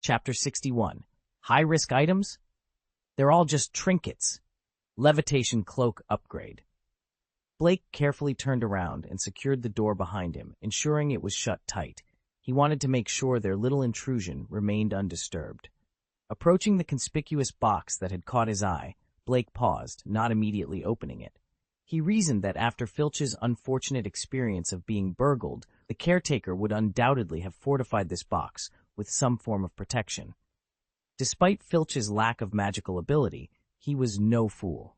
Chapter 61. High-risk items? They're all just trinkets. Levitation cloak upgrade. Blake carefully turned around and secured the door behind him, ensuring it was shut tight. He wanted to make sure their little intrusion remained undisturbed. Approaching the conspicuous box that had caught his eye, Blake paused, not immediately opening it. He reasoned that after Filch's unfortunate experience of being burgled, the caretaker would undoubtedly have fortified this box with some form of protection. Despite Filch's lack of magical ability, he was no fool.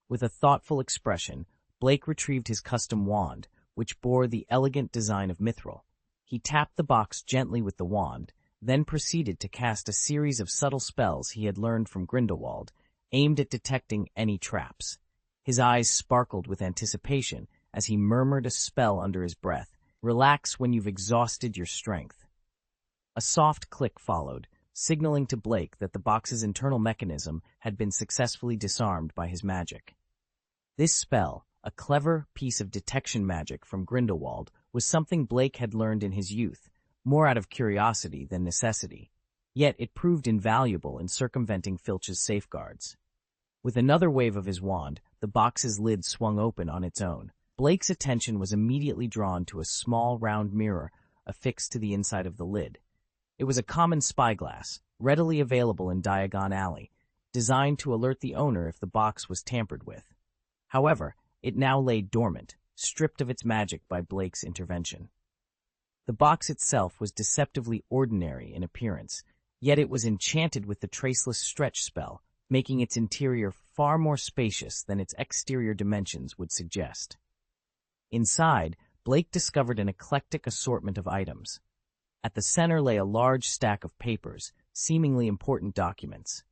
With a thoughtful expression, Blake retrieved his custom wand, which bore the elegant design of mithril. He tapped the box gently with the wand, then proceeded to cast a series of subtle spells he had learned from Grindelwald, aimed at detecting any traps. His eyes sparkled with anticipation as he murmured a spell under his breath, "Relax when you've exhausted your strength." A soft click followed, signaling to Blake that the box's internal mechanism had been successfully disarmed by his magic. This spell, a clever piece of detection magic from Grindelwald, was something Blake had learned in his youth, more out of curiosity than necessity. Yet it proved invaluable in circumventing Filch's safeguards. With another wave of his wand, the box's lid swung open on its own. Blake's attention was immediately drawn to a small round mirror affixed to the inside of the lid. It was a common spyglass, readily available in Diagon Alley, designed to alert the owner if the box was tampered with. However, it now lay dormant, stripped of its magic by Blake's intervention. The box itself was deceptively ordinary in appearance, yet it was enchanted with the traceless stretch spell, making its interior far more spacious than its exterior dimensions would suggest. Inside, Blake discovered an eclectic assortment of items. At the center lay a large stack of papers, seemingly important documents.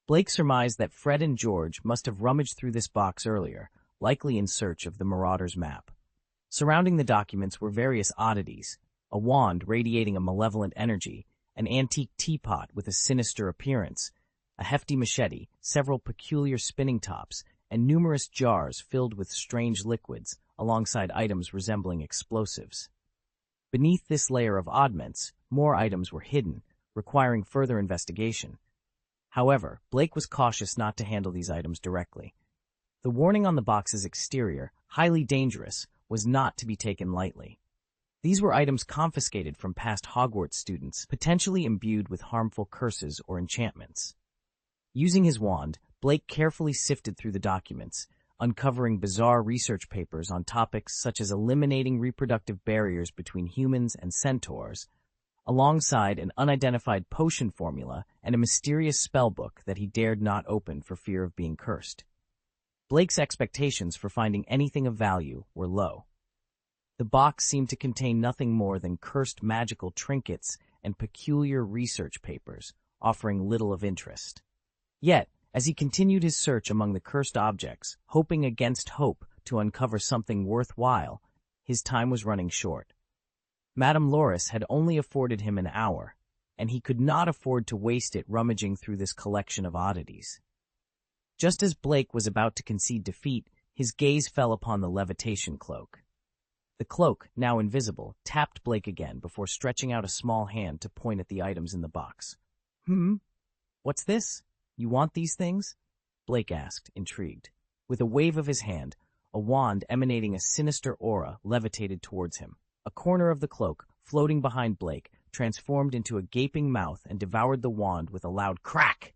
Blake surmised that Fred and George must have rummaged through this box earlier, likely in search of the Marauder's map. Surrounding the documents were various oddities: a wand radiating a malevolent energy, an antique teapot with a sinister appearance, a hefty machete, several peculiar spinning tops, and numerous jars filled with strange liquids, alongside items resembling explosives. Beneath this layer of oddments, more items were hidden, requiring further investigation. However, Blake was cautious not to handle these items directly. The warning on the box's exterior, "highly dangerous," was not to be taken lightly. These were items confiscated from past Hogwarts students, potentially imbued with harmful curses or enchantments. Using his wand, Blake carefully sifted through the documents, uncovering bizarre research papers on topics such as eliminating reproductive barriers between humans and centaurs, alongside an unidentified potion formula and a mysterious spellbook that he dared not open for fear of being cursed. Blake's expectations for finding anything of value were low. The box seemed to contain nothing more than cursed magical trinkets and peculiar research papers, offering little of interest. Yet, as he continued his search among the cursed objects, hoping against hope to uncover something worthwhile, his time was running short. Madame Loris had only afforded him an hour, and he could not afford to waste it rummaging through this collection of oddities. Just as Blake was about to concede defeat, his gaze fell upon the levitation cloak. The cloak, now invisible, tapped Blake again before stretching out a small hand to point at the items in the box. What's this? You want these things?" Blake asked, intrigued. With a wave of his hand, a wand emanating a sinister aura levitated towards him. A corner of the cloak, floating behind Blake, transformed into a gaping mouth and devoured the wand with a loud crack.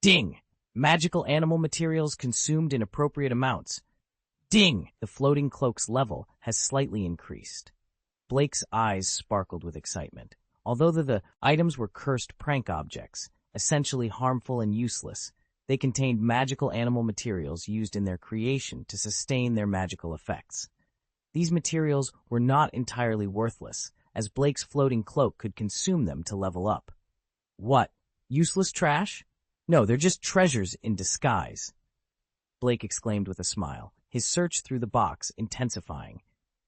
Ding! Magical animal materials consumed in appropriate amounts. Ding! The floating cloak's level has slightly increased. Blake's eyes sparkled with excitement. Although the items were cursed prank objects, essentially harmful and useless, they contained magical animal materials used in their creation to sustain their magical effects. These materials were not entirely worthless, as Blake's floating cloak could consume them to level up. What? Useless trash? No, they're just treasures in disguise, Blake exclaimed with a smile, his search through the box intensifying.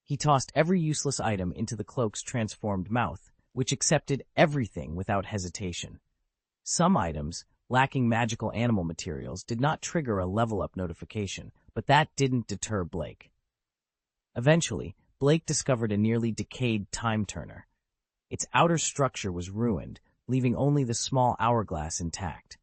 He tossed every useless item into the cloak's transformed mouth, which accepted everything without hesitation. Some items, lacking magical animal materials, did not trigger a level-up notification, but that didn't deter Blake. Eventually, Blake discovered a nearly decayed time turner. Its outer structure was ruined, leaving only the small hourglass intact.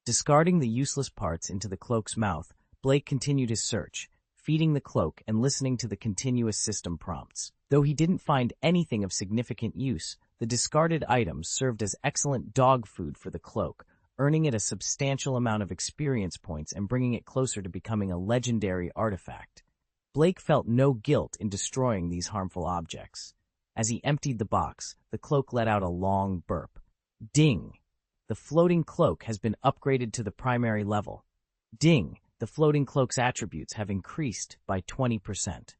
Discarding the useless parts into the cloak's mouth, Blake continued his search, feeding the cloak and listening to the continuous system prompts. Though he didn't find anything of significant use, the discarded items served as excellent dog food for the cloak, earning it a substantial amount of experience points and bringing it closer to becoming a legendary artifact. Blake felt no guilt in destroying these harmful objects. As he emptied the box, the cloak let out a long burp. Ding! The floating cloak has been upgraded to the primary level. Ding! The floating cloak's attributes have increased by 20%.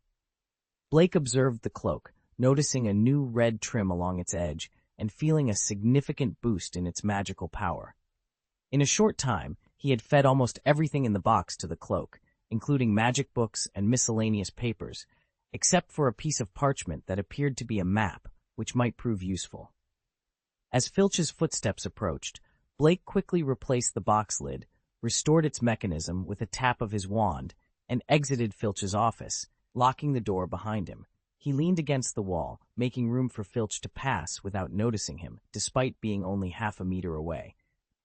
Blake observed the cloak, noticing a new red trim along its edge and feeling a significant boost in its magical power. In a short time, he had fed almost everything in the box to the cloak, including magic books and miscellaneous papers, except for a piece of parchment that appeared to be a map, which might prove useful. As Filch's footsteps approached, Blake quickly replaced the box lid, restored its mechanism with a tap of his wand, and exited Filch's office, locking the door behind him. He leaned against the wall, making room for Filch to pass without noticing him, despite being only half a meter away.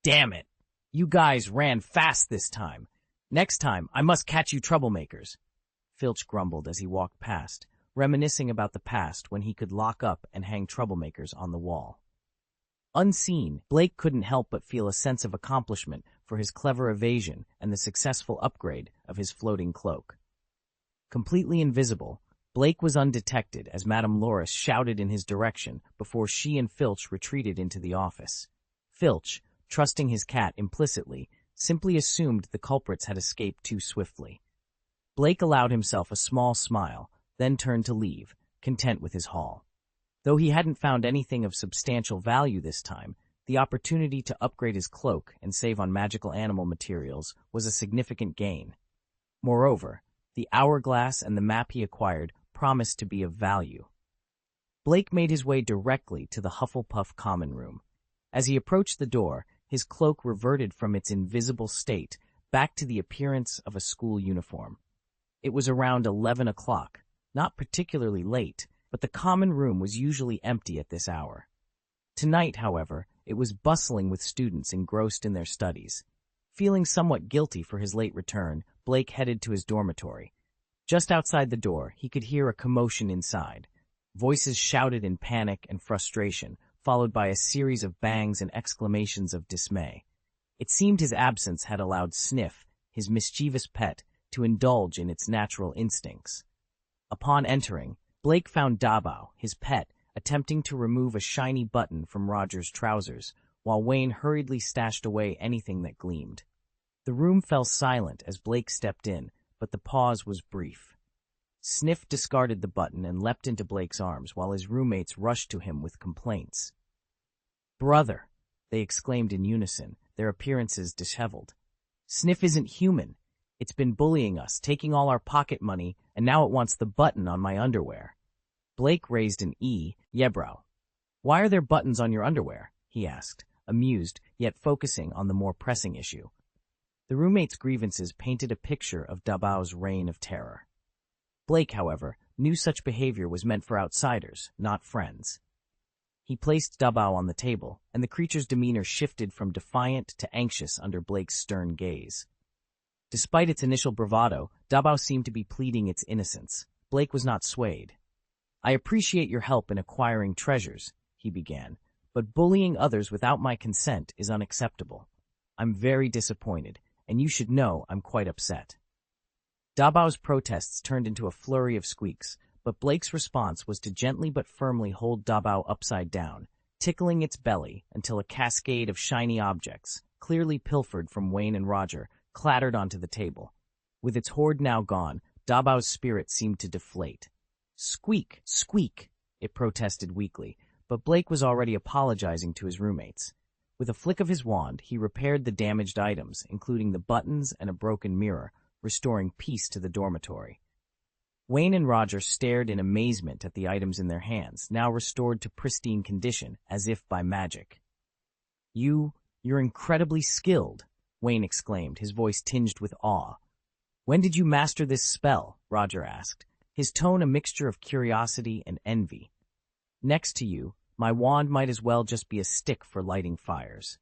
"Damn it! You guys ran fast this time. Next time, I must catch you troublemakers," Filch grumbled as he walked past, reminiscing about the past when he could lock up and hang troublemakers on the wall. Unseen, Blake couldn't help but feel a sense of accomplishment for his clever evasion and the successful upgrade of his floating cloak. Completely invisible, Blake was undetected as Madame Loris shouted in his direction before she and Filch retreated into the office. Filch, trusting his cat implicitly, simply assumed the culprits had escaped too swiftly. Blake allowed himself a small smile, then turned to leave, content with his haul. Though he hadn't found anything of substantial value this time, the opportunity to upgrade his cloak and save on magical animal materials was a significant gain. Moreover, the hourglass and the map he acquired promised to be of value. Blake made his way directly to the Hufflepuff common room. As he approached the door, his cloak reverted from its invisible state back to the appearance of a school uniform. It was around 11 o'clock, not particularly late, but the common room was usually empty at this hour. Tonight, however, it was bustling with students engrossed in their studies. Feeling somewhat guilty for his late return, Blake headed to his dormitory. Just outside the door, he could hear a commotion inside. Voices shouted in panic and frustration, followed by a series of bangs and exclamations of dismay. It seemed his absence had allowed Sniff, his mischievous pet, to indulge in its natural instincts. Upon entering, Blake found Dabao, his pet, attempting to remove a shiny button from Roger's trousers, while Wayne hurriedly stashed away anything that gleamed. The room fell silent as Blake stepped in, but the pause was brief. Sniff discarded the button and leapt into Blake's arms while his roommates rushed to him with complaints. "Brother," they exclaimed in unison, their appearances disheveled. "Sniff isn't human. It's been bullying us, taking all our pocket money, and now it wants the button on my underwear." Blake raised an eyebrow. "Why are there buttons on your underwear?" he asked, amused, yet focusing on the more pressing issue. The roommates' grievances painted a picture of Dabao's reign of terror. Blake, however, knew such behavior was meant for outsiders, not friends. He placed Dabao on the table, and the creature's demeanor shifted from defiant to anxious under Blake's stern gaze. Despite its initial bravado, Dabao seemed to be pleading its innocence. Blake was not swayed. "I appreciate your help in acquiring treasures," he began, "but bullying others without my consent is unacceptable. I'm very disappointed, and you should know I'm quite upset." Dabao's protests turned into a flurry of squeaks, but Blake's response was to gently but firmly hold Dabao upside down, tickling its belly until a cascade of shiny objects, clearly pilfered from Wayne and Roger, clattered onto the table. With its hoard now gone, Dabao's spirit seemed to deflate. "Squeak, squeak," it protested weakly, but Blake was already apologizing to his roommates. With a flick of his wand, he repaired the damaged items, including the buttons and a broken mirror, restoring peace to the dormitory. Wayne and Roger stared in amazement at the items in their hands, now restored to pristine condition, as if by magic. You're incredibly skilled," Wayne exclaimed, his voice tinged with awe. "When did you master this spell?" Roger asked, his tone a mixture of curiosity and envy. "Next to you, My wand might as well just be a stick for lighting fires.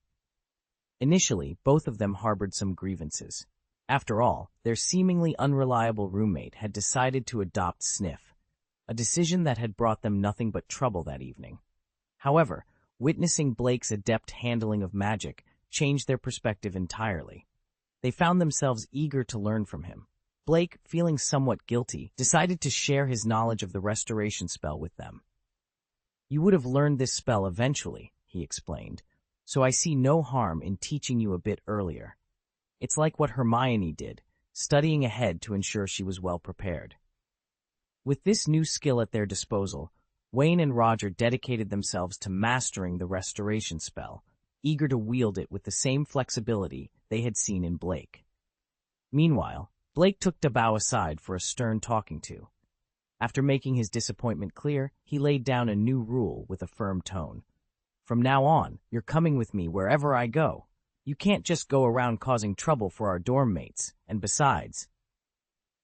Initially, both of them harbored some grievances. After all, their seemingly unreliable roommate had decided to adopt Sniff, a decision that had brought them nothing but trouble that evening. However, witnessing Blake's adept handling of magic changed their perspective entirely. They found themselves eager to learn from him. Blake, feeling somewhat guilty, decided to share his knowledge of the restoration spell with them. "You would have learned this spell eventually," he explained, "so I see no harm in teaching you a bit earlier. It's like what Hermione did, studying ahead to ensure she was well prepared." With this new skill at their disposal, Wayne and Roger dedicated themselves to mastering the restoration spell, eager to wield it with the same flexibility they had seen in Blake. Meanwhile, Blake took Dabao aside for a stern talking to. After making his disappointment clear, he laid down a new rule with a firm tone. "From now on, you're coming with me wherever I go. You can't just go around causing trouble for our dorm mates, and besides—"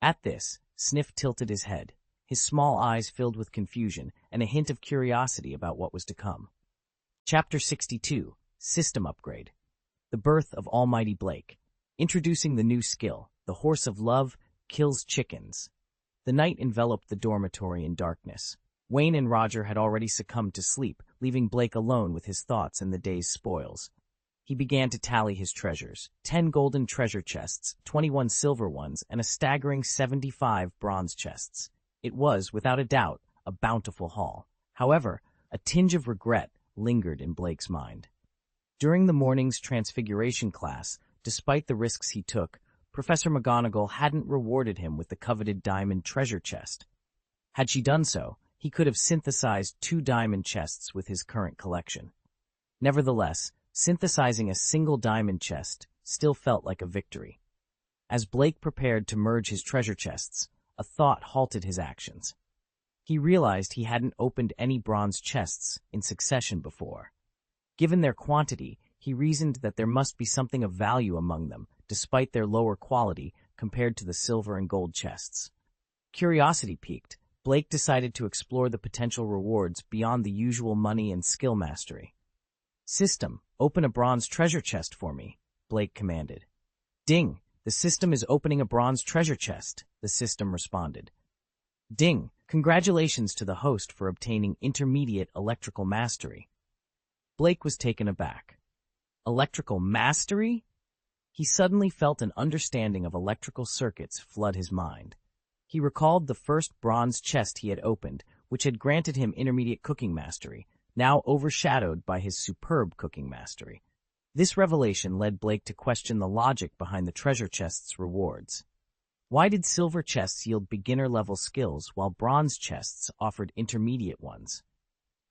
At this, Sniff tilted his head, his small eyes filled with confusion and a hint of curiosity about what was to come. Chapter 62, System Upgrade. The Birth of Almighty Blake. Introducing the new skill, the Horse of Love kills chickens. The night enveloped the dormitory in darkness. Wayne and Roger had already succumbed to sleep, leaving Blake alone with his thoughts and the day's spoils. He began to tally his treasures: 10 golden treasure chests, 21 silver ones, and a staggering 75 bronze chests. It was, without a doubt, a bountiful haul. However, a tinge of regret lingered in Blake's mind. During the morning's transfiguration class, despite the risks he took, Professor McGonagall hadn't rewarded him with the coveted diamond treasure chest. Had she done so, he could have synthesized 2 diamond chests with his current collection. Nevertheless, synthesizing a single diamond chest still felt like a victory. As Blake prepared to merge his treasure chests, a thought halted his actions. He realized he hadn't opened any bronze chests in succession before. Given their quantity, he reasoned that there must be something of value among them, despite their lower quality compared to the silver and gold chests. Curiosity piqued, Blake decided to explore the potential rewards beyond the usual money and skill mastery. "System, open a bronze treasure chest for me," Blake commanded. "Ding! The system is opening a bronze treasure chest," the system responded. "Ding! Congratulations to the host for obtaining intermediate electrical mastery." Blake was taken aback. Electrical mastery? He suddenly felt an understanding of electrical circuits flood his mind. He recalled the first bronze chest he had opened, which had granted him intermediate cooking mastery, now overshadowed by his superb cooking mastery. This revelation led Blake to question the logic behind the treasure chest's rewards. Why did silver chests yield beginner-level skills while bronze chests offered intermediate ones?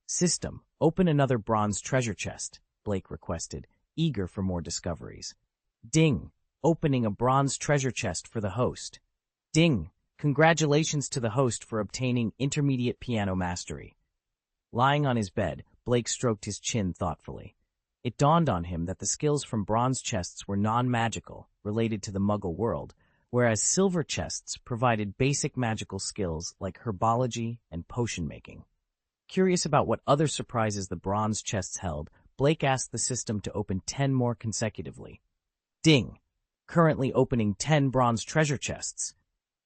"System, open another bronze treasure chest," Blake requested, eager for more discoveries. "Ding! Opening a bronze treasure chest for the host." "Ding! Congratulations to the host for obtaining intermediate piano mastery." Lying on his bed, Blake stroked his chin thoughtfully. It dawned on him that the skills from bronze chests were non-magical, related to the Muggle world, whereas silver chests provided basic magical skills like herbology and potion-making. Curious about what other surprises the bronze chests held, Blake asked the system to open 10 more consecutively. "Ding! Currently opening 10 bronze treasure chests."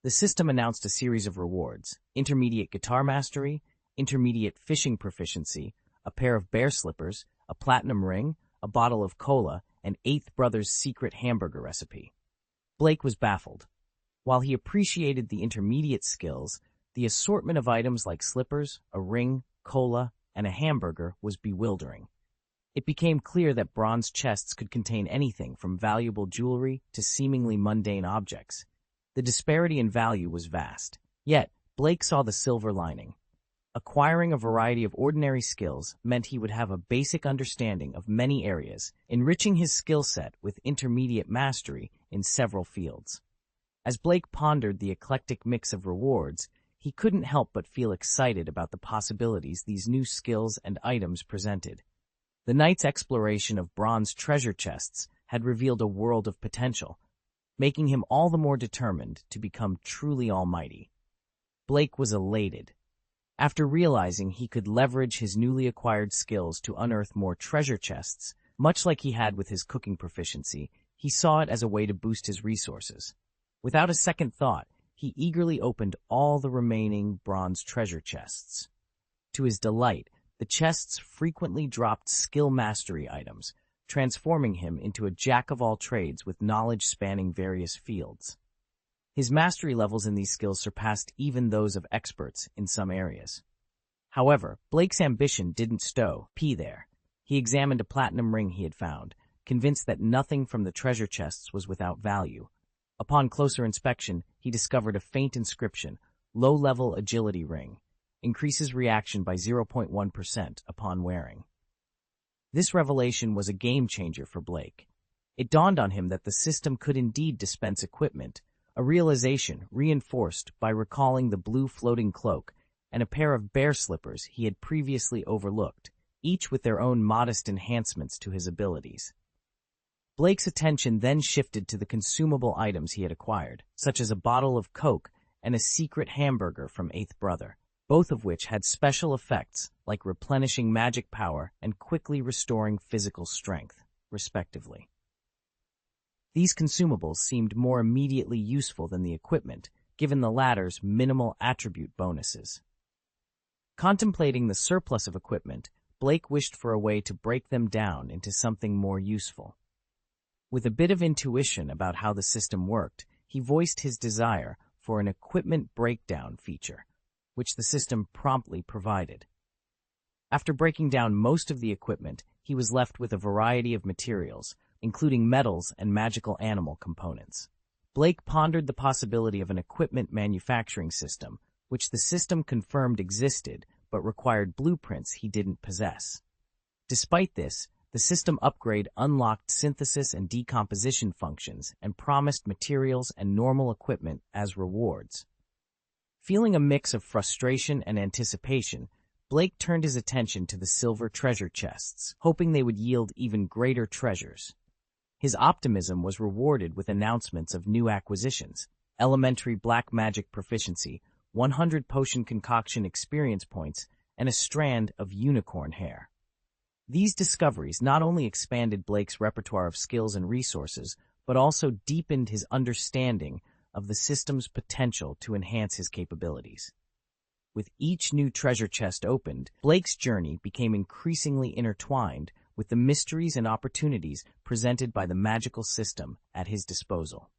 The system announced a series of rewards: intermediate guitar mastery, intermediate fishing proficiency, a pair of bear slippers, a platinum ring, a bottle of cola, and Eighth Brother's secret hamburger recipe. Blake was baffled. While he appreciated the intermediate skills, the assortment of items like slippers, a ring, cola, and a hamburger was bewildering. It became clear that bronze chests could contain anything from valuable jewelry to seemingly mundane objects. The disparity in value was vast. Yet, Blake saw the silver lining. Acquiring a variety of ordinary skills meant he would have a basic understanding of many areas, enriching his skill set with intermediate mastery in several fields. As Blake pondered the eclectic mix of rewards, he couldn't help but feel excited about the possibilities these new skills and items presented. The night's exploration of bronze treasure chests had revealed a world of potential, making him all the more determined to become truly almighty. Blake was elated. After realizing he could leverage his newly acquired skills to unearth more treasure chests, much like he had with his cooking proficiency, he saw it as a way to boost his resources. Without a second thought, he eagerly opened all the remaining bronze treasure chests. To his delight, the chests frequently dropped skill mastery items, transforming him into a jack-of-all-trades with knowledge spanning various fields. His mastery levels in these skills surpassed even those of experts in some areas. However, Blake's ambition didn't stop there. He examined a platinum ring he had found, convinced that nothing from the treasure chests was without value. Upon closer inspection, he discovered a faint inscription, low-level agility ring, increases reaction by 0.1% upon wearing. This revelation was a game-changer for Blake. It dawned on him that the system could indeed dispense equipment, a realization reinforced by recalling the blue floating cloak and a pair of bear slippers he had previously overlooked, each with their own modest enhancements to his abilities. Blake's attention then shifted to the consumable items he had acquired, such as a bottle of Coke and a secret hamburger from Eighth Brother, both of which had special effects like replenishing magic power and quickly restoring physical strength, respectively. These consumables seemed more immediately useful than the equipment, given the latter's minimal attribute bonuses. Contemplating the surplus of equipment, Blake wished for a way to break them down into something more useful. With a bit of intuition about how the system worked, he voiced his desire for an equipment breakdown feature, which the system promptly provided. After breaking down most of the equipment, he was left with a variety of materials, including metals and magical animal components. Blake pondered the possibility of an equipment manufacturing system, which the system confirmed existed but required blueprints he didn't possess. Despite this, the system upgrade unlocked synthesis and decomposition functions and promised materials and normal equipment as rewards. Feeling a mix of frustration and anticipation, Blake turned his attention to the silver treasure chests, hoping they would yield even greater treasures. His optimism was rewarded with announcements of new acquisitions: elementary black magic proficiency, 100 potion concoction experience points, and a strand of unicorn hair. These discoveries not only expanded Blake's repertoire of skills and resources, but also deepened his understanding of the system's potential to enhance his capabilities. With each new treasure chest opened, Blake's journey became increasingly intertwined with the mysteries and opportunities presented by the magical system at his disposal.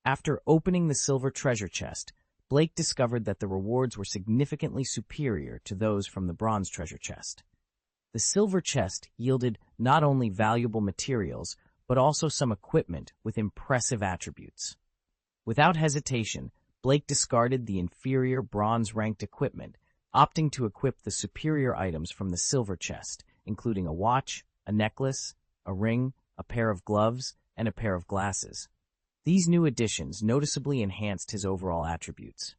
After opening the silver treasure chest, Blake discovered that the rewards were significantly superior to those from the bronze treasure chest. The silver chest yielded not only valuable materials, but also some equipment with impressive attributes. Without hesitation, Blake discarded the inferior bronze-ranked equipment, opting to equip the superior items from the silver chest, including a watch, a necklace, a ring, a pair of gloves, and a pair of glasses. These new additions noticeably enhanced his overall attributes.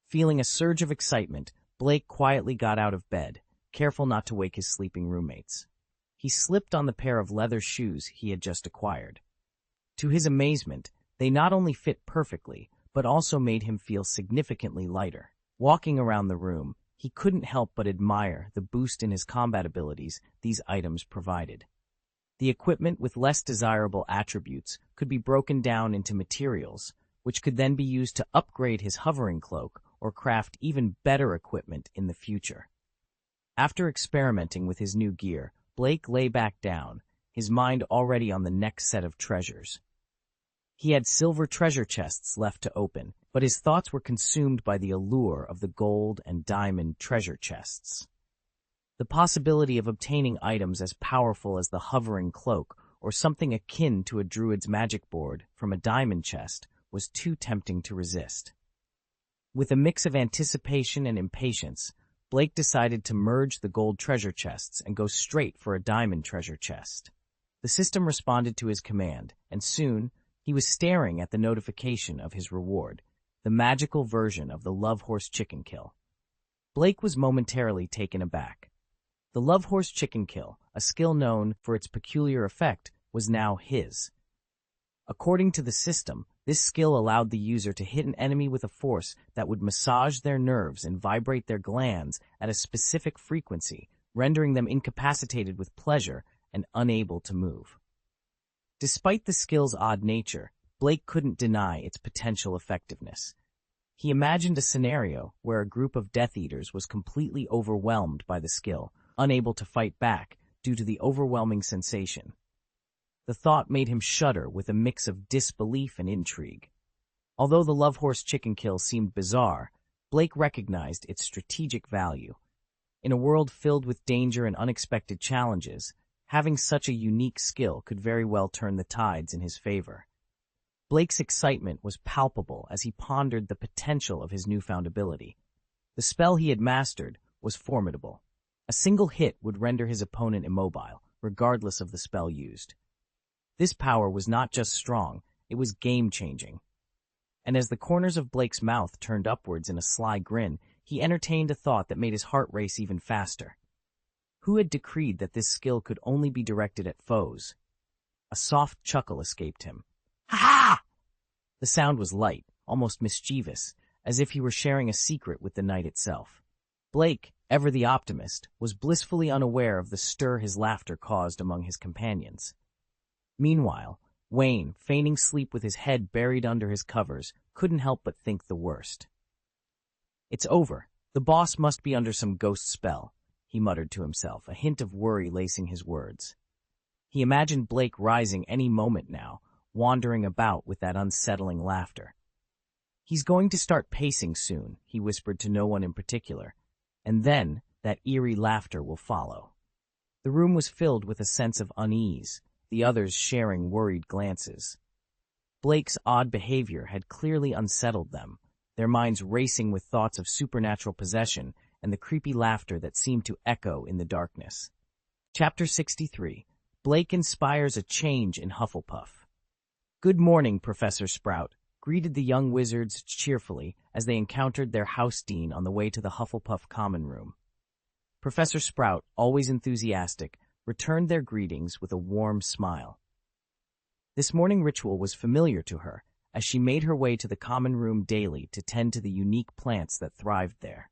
Feeling a surge of excitement, Blake quietly got out of bed, careful not to wake his sleeping roommates. He slipped on the pair of leather shoes he had just acquired. To his amazement, they not only fit perfectly, but also made him feel significantly lighter. Walking around the room, he couldn't help but admire the boost in his combat abilities these items provided. The equipment with less desirable attributes could be broken down into materials, which could then be used to upgrade his hovering cloak or craft even better equipment in the future. After experimenting with his new gear, Blake lay back down, his mind already on the next set of treasures. He had silver treasure chests left to open, but his thoughts were consumed by the allure of the gold and diamond treasure chests. The possibility of obtaining items as powerful as the hovering cloak or something akin to a druid's magic board from a diamond chest was too tempting to resist. With a mix of anticipation and impatience, Blake decided to merge the gold treasure chests and go straight for a diamond treasure chest. The system responded to his command, and soon he was staring at the notification of his reward, the magical version of the Love Horse Chicken Kill. Blake was momentarily taken aback. The Love Horse Chicken Kill, a skill known for its peculiar effect, was now his. According to the system, This skill allowed the user to hit an enemy with a force that would massage their nerves and vibrate their glands at a specific frequency, rendering them incapacitated with pleasure and unable to move. Despite the skill's odd nature, Blake couldn't deny its potential effectiveness. He imagined a scenario where a group of Death Eaters was completely overwhelmed by the skill, unable to fight back due to the overwhelming sensation. The thought made him shudder with a mix of disbelief and intrigue. Although the Love Horse chicken kill seemed bizarre, Blake recognized its strategic value. In a world filled with danger and unexpected challenges, having such a unique skill could very well turn the tides in his favor. Blake's excitement was palpable as he pondered the potential of his newfound ability. The spell he had mastered was formidable. A single hit would render his opponent immobile, regardless of the spell used. This power was not just strong, it was game-changing. And as the corners of Blake's mouth turned upwards in a sly grin, he entertained a thought that made his heart race even faster. Who had decreed that this skill could only be directed at foes? A soft chuckle escaped him. Ha-ha! The sound was light, almost mischievous, as if he were sharing a secret with the night itself. Blake, ever the optimist, was blissfully unaware of the stir his laughter caused among his companions. Meanwhile, Wayne, feigning sleep with his head buried under his covers, couldn't help but think the worst. "It's over. The boss must be under some ghost spell," he muttered to himself, a hint of worry lacing his words. He imagined Blake rising any moment now, wandering about with that unsettling laughter. "He's going to start pacing soon," he whispered to no one in particular, "and then that eerie laughter will follow." The room was filled with a sense of unease, the others sharing worried glances. Blake's odd behavior had clearly unsettled them, their minds racing with thoughts of supernatural possession and the creepy laughter that seemed to echo in the darkness. Chapter 63. Blake inspires a change in Hufflepuff. "Good morning, Professor Sprout," greeted the young wizards cheerfully as they encountered their house dean on the way to the Hufflepuff common room. Professor Sprout, always enthusiastic, returned their greetings with a warm smile. This morning ritual was familiar to her, as she made her way to the common room daily to tend to the unique plants that thrived there.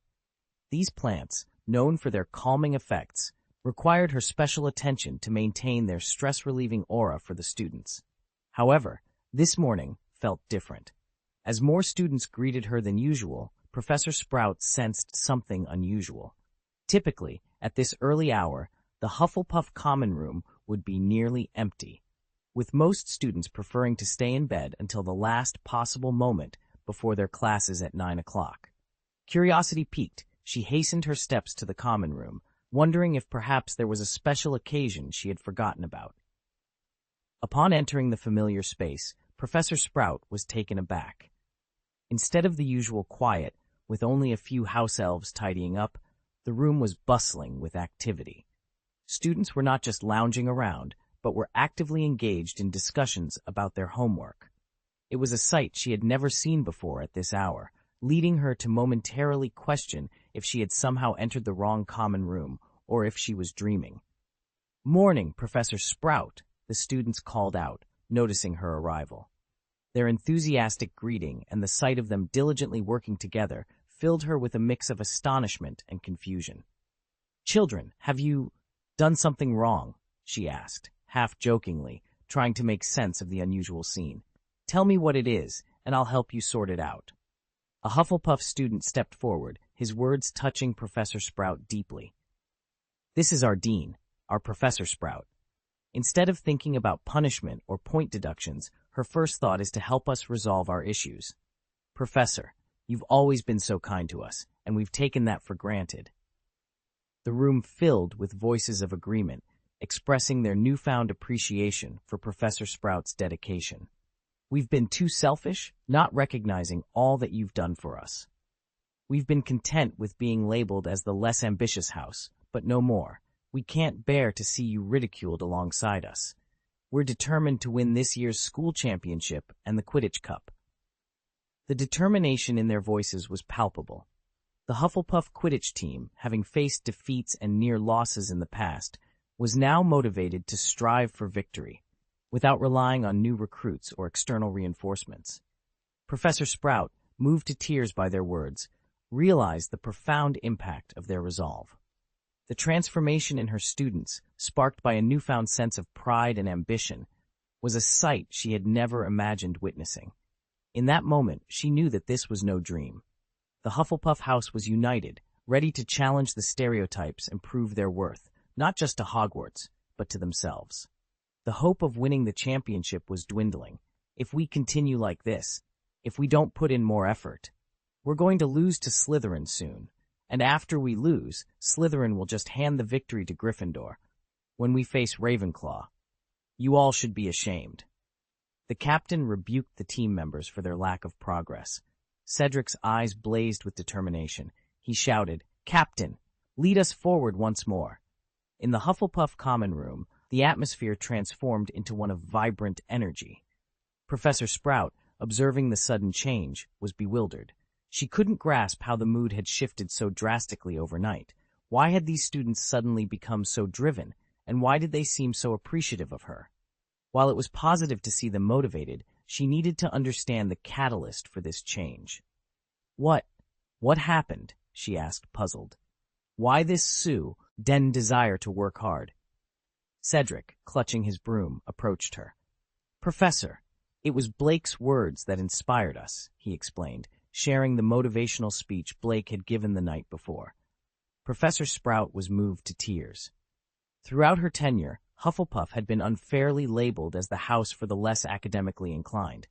These plants, known for their calming effects, required her special attention to maintain their stress-relieving aura for the students. However, this morning felt different. As more students greeted her than usual, Professor Sprout sensed something unusual. Typically, at this early hour, the Hufflepuff common room would be nearly empty, with most students preferring to stay in bed until the last possible moment before their classes at 9 o'clock. Curiosity piqued, she hastened her steps to the common room, wondering if perhaps there was a special occasion she had forgotten about. Upon entering the familiar space, Professor Sprout was taken aback. Instead of the usual quiet, with only a few house elves tidying up, the room was bustling with activity. Students were not just lounging around, but were actively engaged in discussions about their homework. It was a sight she had never seen before at this hour, leading her to momentarily question if she had somehow entered the wrong common room or if she was dreaming. "Morning, Professor Sprout," the students called out, noticing her arrival. Their enthusiastic greeting and the sight of them diligently working together filled her with a mix of astonishment and confusion. "Children, have you done something wrong?" she asked, half jokingly, trying to make sense of the unusual scene. "Tell me what it is, and I'll help you sort it out." A Hufflepuff student stepped forward, his words touching Professor Sprout deeply. "This is our dean, our Professor Sprout. Instead of thinking about punishment or point deductions, her first thought is to help us resolve our issues. Professor, you've always been so kind to us, and we've taken that for granted." The room filled with voices of agreement, expressing their newfound appreciation for Professor Sprout's dedication. "We've been too selfish, not recognizing all that you've done for us. We've been content with being labeled as the less ambitious house, but no more. We can't bear to see you ridiculed alongside us. We're determined to win this year's school championship and the Quidditch Cup." The determination in their voices was palpable. The Hufflepuff Quidditch team, having faced defeats and near losses in the past, was now motivated to strive for victory, without relying on new recruits or external reinforcements. Professor Sprout, moved to tears by their words, realized the profound impact of their resolve. The transformation in her students, sparked by a newfound sense of pride and ambition, was a sight she had never imagined witnessing. In that moment, she knew that this was no dream. The Hufflepuff house was united, ready to challenge the stereotypes and prove their worth, not just to Hogwarts, but to themselves. The hope of winning the championship was dwindling. If we continue like this, if we don't put in more effort, we're going to lose to Slytherin soon. And after we lose, Slytherin will just hand the victory to Gryffindor. When we face Ravenclaw, you all should be ashamed. The captain rebuked the team members for their lack of progress. Cedric's eyes blazed with determination. He shouted, "Captain, lead us forward once more." In the Hufflepuff common room, the atmosphere transformed into one of vibrant energy. Professor Sprout, observing the sudden change, was bewildered. She couldn't grasp how the mood had shifted so drastically overnight. Why had these students suddenly become so driven, and why did they seem so appreciative of her? While it was positive to see them motivated, she needed to understand the catalyst for this change. What happened? She asked, puzzled. Why this sudden desire to work hard? Cedric, clutching his broom, approached her. Professor, it was Blake's words that inspired us, he explained, sharing the motivational speech Blake had given the night before. Professor Sprout was moved to tears. Throughout her tenure, Hufflepuff had been unfairly labeled as the house for the less academically inclined.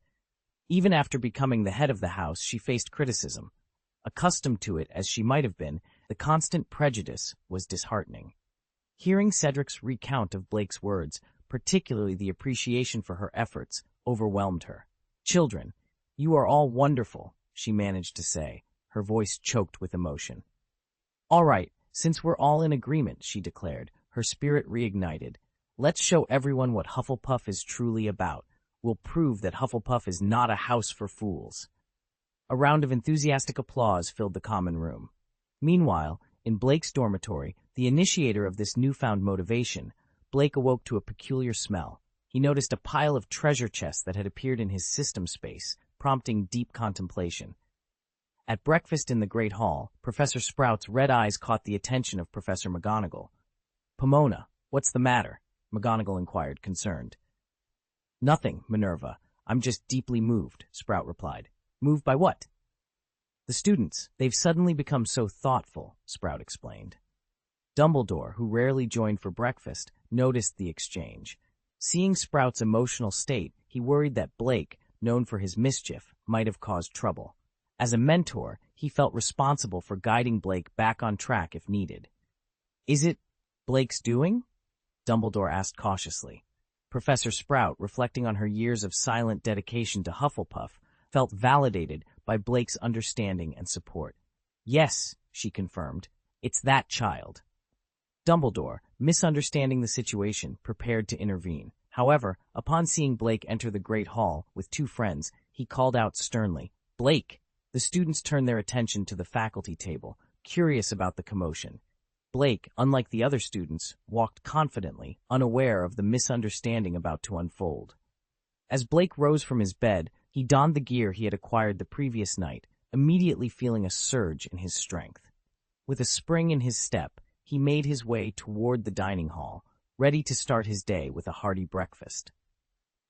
Even after becoming the head of the house, she faced criticism. Accustomed to it as she might have been, the constant prejudice was disheartening. Hearing Cedric's recount of Blake's words, particularly the appreciation for her efforts, overwhelmed her. Children, you are all wonderful, she managed to say, her voice choked with emotion. All right, since we're all in agreement, she declared, her spirit reignited. Let's show everyone what Hufflepuff is truly about. We'll prove that Hufflepuff is not a house for fools. A round of enthusiastic applause filled the common room. Meanwhile, in Blake's dormitory, the initiator of this newfound motivation, Blake awoke to a peculiar smell. He noticed a pile of treasure chests that had appeared in his system space, prompting deep contemplation. At breakfast in the Great Hall, Professor Sprout's red eyes caught the attention of Professor McGonagall. Pomona, what's the matter? McGonagall inquired, concerned. Nothing, Minerva. I'm just deeply moved, Sprout replied. Moved by what? The students. They've suddenly become so thoughtful, Sprout explained. Dumbledore, who rarely joined for breakfast, noticed the exchange. Seeing Sprout's emotional state, he worried that Blake, known for his mischief, might have caused trouble. As a mentor, he felt responsible for guiding Blake back on track if needed. Is it Blake's doing? Dumbledore asked cautiously. Professor Sprout, reflecting on her years of silent dedication to Hufflepuff, felt validated by Blake's understanding and support. Yes, she confirmed, it's that child. Dumbledore, misunderstanding the situation, prepared to intervene. However, upon seeing Blake enter the Great Hall with two friends, he called out sternly, Blake! The students turned their attention to the faculty table, curious about the commotion. Blake, unlike the other students, walked confidently, unaware of the misunderstanding about to unfold. As Blake rose from his bed, he donned the gear he had acquired the previous night, immediately feeling a surge in his strength. With a spring in his step, he made his way toward the dining hall, ready to start his day with a hearty breakfast.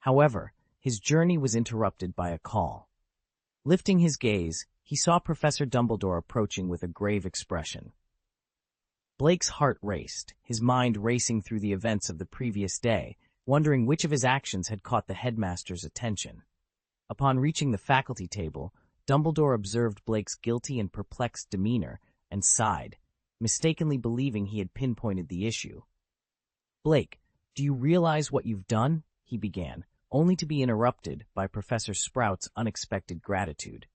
However, his journey was interrupted by a call. Lifting his gaze, he saw Professor Dumbledore approaching with a grave expression. Blake's heart raced, his mind racing through the events of the previous day, wondering which of his actions had caught the headmaster's attention. Upon reaching the faculty table, Dumbledore observed Blake's guilty and perplexed demeanor and sighed, mistakenly believing he had pinpointed the issue. Blake, do you realize what you've done? He began, only to be interrupted by Professor Sprout's unexpected gratitude.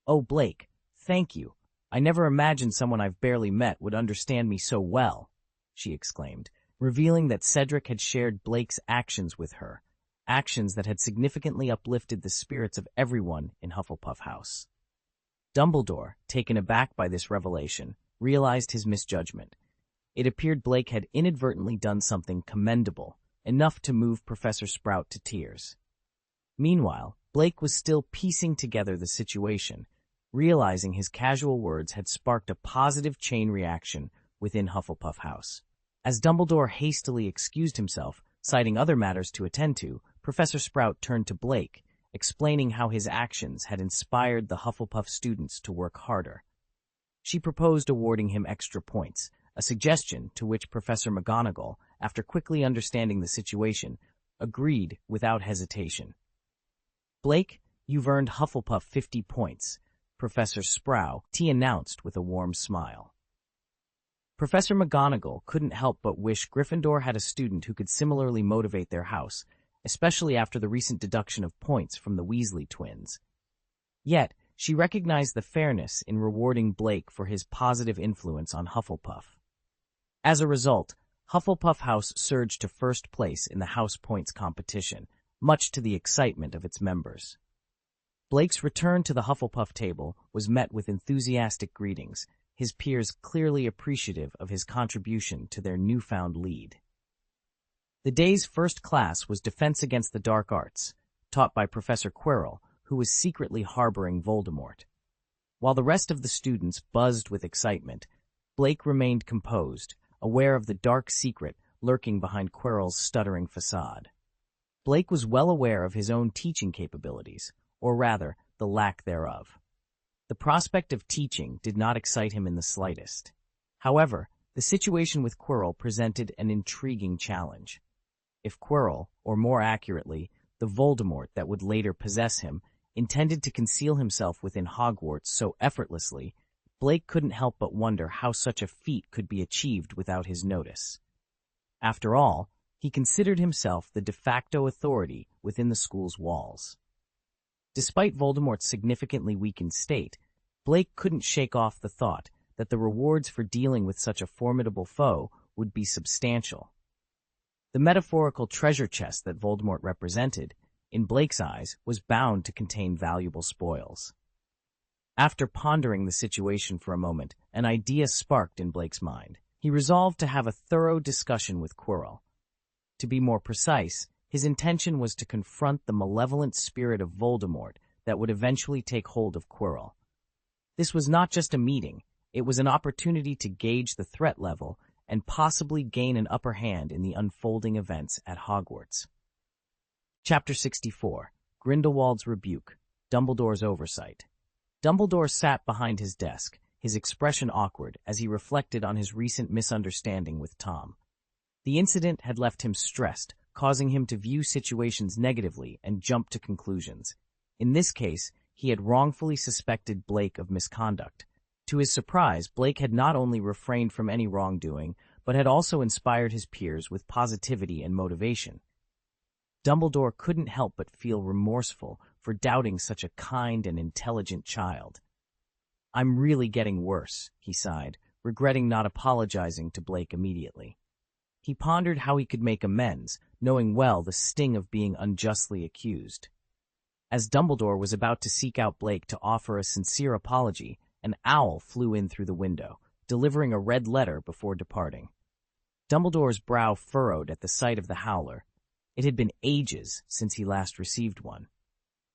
Oh, Blake, thank you. I never imagined someone I've barely met would understand me so well, she exclaimed, revealing that Cedric had shared Blake's actions with her, actions that had significantly uplifted the spirits of everyone in Hufflepuff House. Dumbledore, taken aback by this revelation, realized his misjudgment. It appeared Blake had inadvertently done something commendable, enough to move Professor Sprout to tears. Meanwhile, Blake was still piecing together the situation, realizing his casual words had sparked a positive chain reaction within Hufflepuff House. As Dumbledore hastily excused himself, citing other matters to attend to, Professor Sprout turned to Blake, explaining how his actions had inspired the Hufflepuff students to work harder. She proposed awarding him extra points, a suggestion to which Professor McGonagall, after quickly understanding the situation, agreed without hesitation. "Blake, you've earned Hufflepuff 50 points," Professor Sprout announced with a warm smile. Professor McGonagall couldn't help but wish Gryffindor had a student who could similarly motivate their house, especially after the recent deduction of points from the Weasley twins. Yet, she recognized the fairness in rewarding Blake for his positive influence on Hufflepuff. As a result, Hufflepuff House surged to first place in the House Points competition, much to the excitement of its members. Blake's return to the Hufflepuff table was met with enthusiastic greetings, his peers clearly appreciative of his contribution to their newfound lead. The day's first class was Defense Against the Dark Arts, taught by Professor Quirrell, who was secretly harboring Voldemort. While the rest of the students buzzed with excitement, Blake remained composed, aware of the dark secret lurking behind Quirrell's stuttering facade. Blake was well aware of his own teaching capabilities, or rather, the lack thereof. The prospect of teaching did not excite him in the slightest. However, the situation with Quirrell presented an intriguing challenge. If Quirrell, or more accurately, the Voldemort that would later possess him, intended to conceal himself within Hogwarts so effortlessly, Blake couldn't help but wonder how such a feat could be achieved without his notice. After all, he considered himself the de facto authority within the school's walls. Despite Voldemort's significantly weakened state, Blake couldn't shake off the thought that the rewards for dealing with such a formidable foe would be substantial. The metaphorical treasure chest that Voldemort represented, in Blake's eyes, was bound to contain valuable spoils. After pondering the situation for a moment, an idea sparked in Blake's mind. He resolved to have a thorough discussion with Quirrell. To be more precise, his intention was to confront the malevolent spirit of Voldemort that would eventually take hold of Quirrell. This was not just a meeting, it was an opportunity to gauge the threat level and possibly gain an upper hand in the unfolding events at Hogwarts. Chapter 64, Grindelwald's Rebuke, Dumbledore's Oversight. Dumbledore sat behind his desk, his expression awkward as he reflected on his recent misunderstanding with Tom. The incident had left him stressed, causing him to view situations negatively and jump to conclusions. In this case, he had wrongfully suspected Blake of misconduct. To his surprise, Blake had not only refrained from any wrongdoing, but had also inspired his peers with positivity and motivation. Dumbledore couldn't help but feel remorseful for doubting such a kind and intelligent child. "I'm really getting worse," he sighed, regretting not apologizing to Blake immediately. He pondered how he could make amends, knowing well the sting of being unjustly accused. As Dumbledore was about to seek out Blake to offer a sincere apology, an owl flew in through the window, delivering a red letter before departing. Dumbledore's brow furrowed at the sight of the howler. It had been ages since he last received one.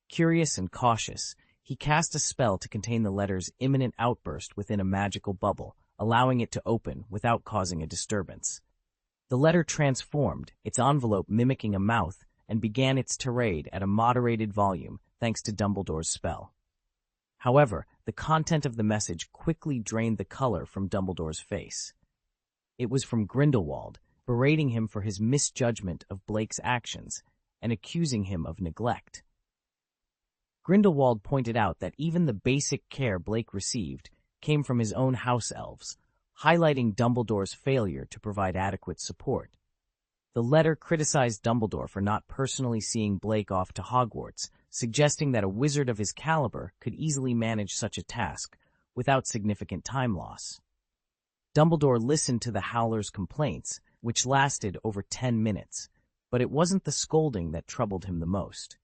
Curious and cautious, he cast a spell to contain the letter's imminent outburst within a magical bubble, allowing it to open without causing a disturbance. The letter transformed, its envelope mimicking a mouth, and began its tirade at a moderated volume thanks to Dumbledore's spell. However, the content of the message quickly drained the color from Dumbledore's face. It was from Grindelwald, berating him for his misjudgment of Blake's actions and accusing him of neglect. Grindelwald pointed out that even the basic care Blake received came from his own house elves, highlighting Dumbledore's failure to provide adequate support. The letter criticized Dumbledore for not personally seeing Blake off to Hogwarts, suggesting that a wizard of his caliber could easily manage such a task without significant time loss. Dumbledore listened to the howler's complaints, which lasted over 10 minutes, but it wasn't the scolding that troubled him the most.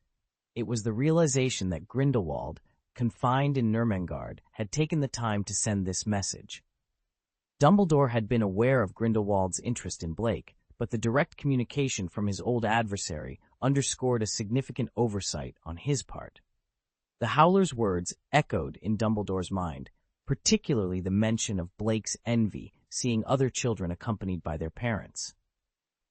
It was the realization that Grindelwald, confined in Nurmengard, had taken the time to send this message. Dumbledore had been aware of Grindelwald's interest in Blake, but the direct communication from his old adversary underscored a significant oversight on his part. The Howler's words echoed in Dumbledore's mind, particularly the mention of Blake's envy, seeing other children accompanied by their parents.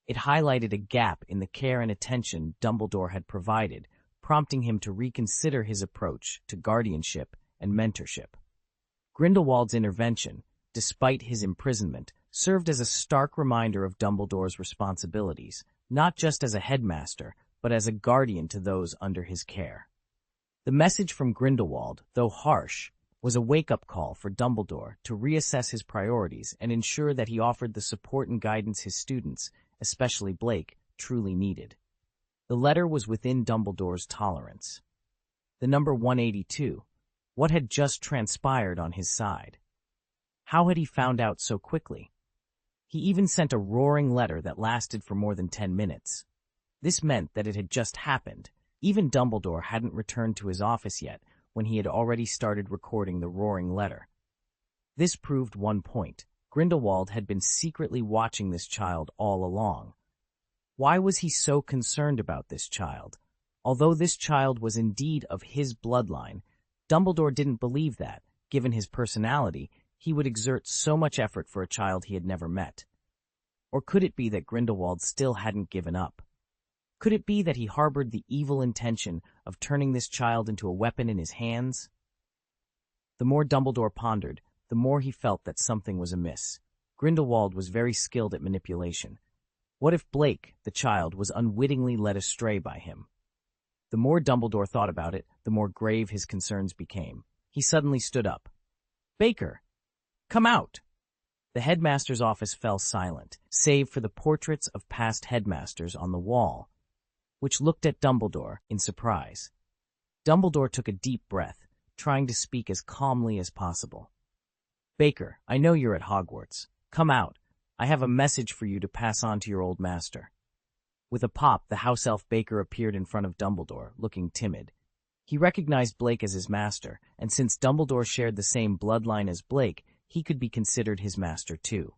It highlighted a gap in the care and attention Dumbledore had provided, prompting him to reconsider his approach to guardianship and mentorship. Grindelwald's intervention, despite his imprisonment, served as a stark reminder of Dumbledore's responsibilities, not just as a headmaster, but as a guardian to those under his care. The message from Grindelwald, though harsh, was a wake-up call for Dumbledore to reassess his priorities and ensure that he offered the support and guidance his students, especially Blake, truly needed. The letter was within Dumbledore's tolerance. The number 182. What had just transpired on his side? How had he found out so quickly? He even sent a roaring letter that lasted for more than 10 minutes. This meant that it had just happened. Even Dumbledore hadn't returned to his office yet when he had already started recording the roaring letter. This proved one point. Grindelwald had been secretly watching this child all along. Why was he so concerned about this child? Although this child was indeed of his bloodline, Dumbledore didn't believe that, given his personality, he would exert so much effort for a child he had never met. Or could it be that Grindelwald still hadn't given up? Could it be that he harbored the evil intention of turning this child into a weapon in his hands? The more Dumbledore pondered, the more he felt that something was amiss. Grindelwald was very skilled at manipulation. What if Blake, the child, was unwittingly led astray by him? The more Dumbledore thought about it, the more grave his concerns became. He suddenly stood up. "Baker! Come out!" The headmaster's office fell silent, save for the portraits of past headmasters on the wall, which looked at Dumbledore in surprise. Dumbledore took a deep breath, trying to speak as calmly as possible. "Baker, I know you're at Hogwarts. Come out. I have a message for you to pass on to your old master." With a pop, the house elf Baker appeared in front of Dumbledore, looking timid. He recognized Blake as his master, and since Dumbledore shared the same bloodline as Blake, he could be considered his master too.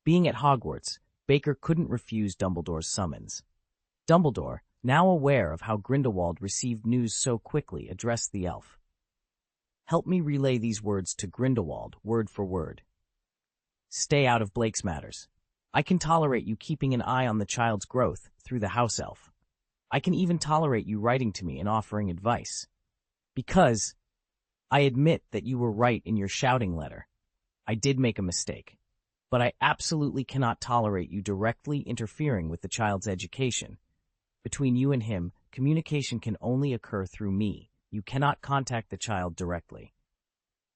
Being at Hogwarts, Baker couldn't refuse Dumbledore's summons. Dumbledore, now aware of how Grindelwald received news so quickly, addressed the elf. "Help me relay these words to Grindelwald, word for word. Stay out of Blake's matters. I can tolerate you keeping an eye on the child's growth through the house elf. I can even tolerate you writing to me and offering advice. Because I admit that you were right in your shouting letter. I did make a mistake. But I absolutely cannot tolerate you directly interfering with the child's education. Between you and him, communication can only occur through me. You cannot contact the child directly."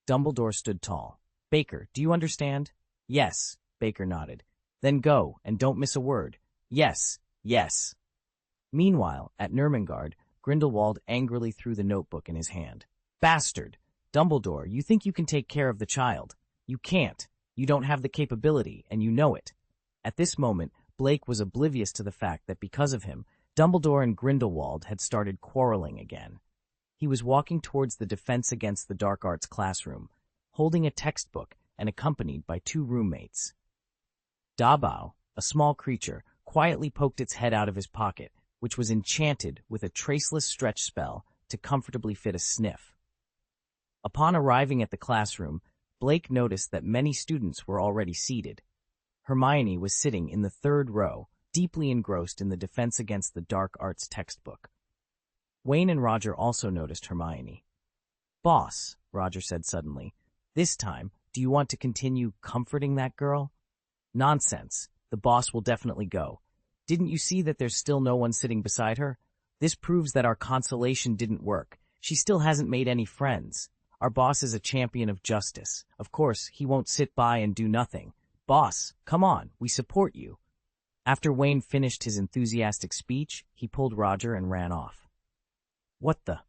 Dumbledore stood tall. "Baker, do you understand?" "Yes," Baker nodded. "Then go, and don't miss a word." "Yes, yes." Meanwhile, at Nurmengard, Grindelwald angrily threw the notebook in his hand. "Bastard! Dumbledore, you think you can take care of the child. You can't. You don't have the capability, and you know it." At this moment, Blake was oblivious to the fact that because of him, Dumbledore and Grindelwald had started quarreling again. He was walking towards the Defense Against the Dark Arts classroom, holding a textbook and accompanied by 2 roommates. Dabao, a small creature, quietly poked its head out of his pocket, which was enchanted with a traceless stretch spell to comfortably fit a sniff. Upon arriving at the classroom, Blake noticed that many students were already seated. Hermione was sitting in the 3rd row, deeply engrossed in the Defense Against the Dark Arts textbook. Wayne and Roger also noticed Hermione. "Boss," Roger said suddenly, "this time, do you want to continue comforting that girl?" "Nonsense. The boss will definitely go. Didn't you see that there's still no one sitting beside her? This proves that our consolation didn't work. She still hasn't made any friends. Our boss is a champion of justice. Of course, he won't sit by and do nothing. Boss, come on, we support you." After Wayne finished his enthusiastic speech, he pulled Roger and ran off. "What the?"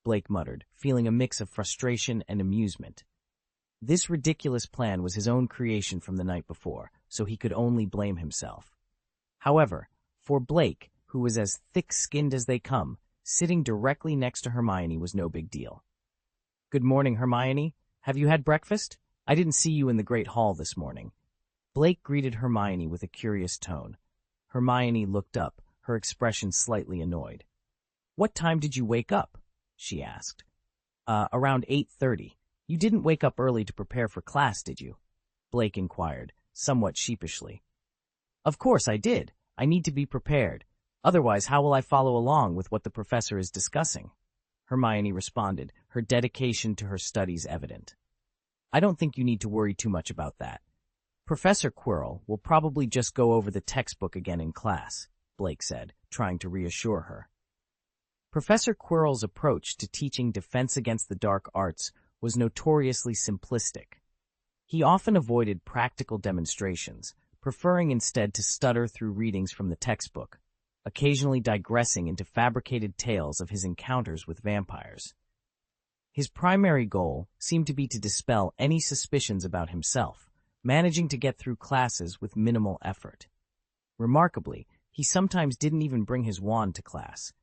Blake muttered, feeling a mix of frustration and amusement. This ridiculous plan was his own creation from the night before, so he could only blame himself. However, for Blake, who was as thick-skinned as they come, sitting directly next to Hermione was no big deal. "Good morning, Hermione. Have you had breakfast? I didn't see you in the Great Hall this morning." Blake greeted Hermione with a curious tone. Hermione looked up, her expression slightly annoyed. "What time did you wake up?" she asked. Around 8:30. You didn't wake up early to prepare for class, did you?" Blake inquired, somewhat sheepishly. "Of course I did. I need to be prepared. Otherwise, how will I follow along with what the professor is discussing?" Hermione responded, her dedication to her studies evident. "I don't think you need to worry too much about that. Professor Quirrell will probably just go over the textbook again in class," Blake said, trying to reassure her. Professor Quirrell's approach to teaching Defense Against the Dark Arts was notoriously simplistic. He often avoided practical demonstrations, preferring instead to stutter through readings from the textbook, occasionally digressing into fabricated tales of his encounters with vampires. His primary goal seemed to be to dispel any suspicions about himself, managing to get through classes with minimal effort. Remarkably, he sometimes didn't even bring his wand to class.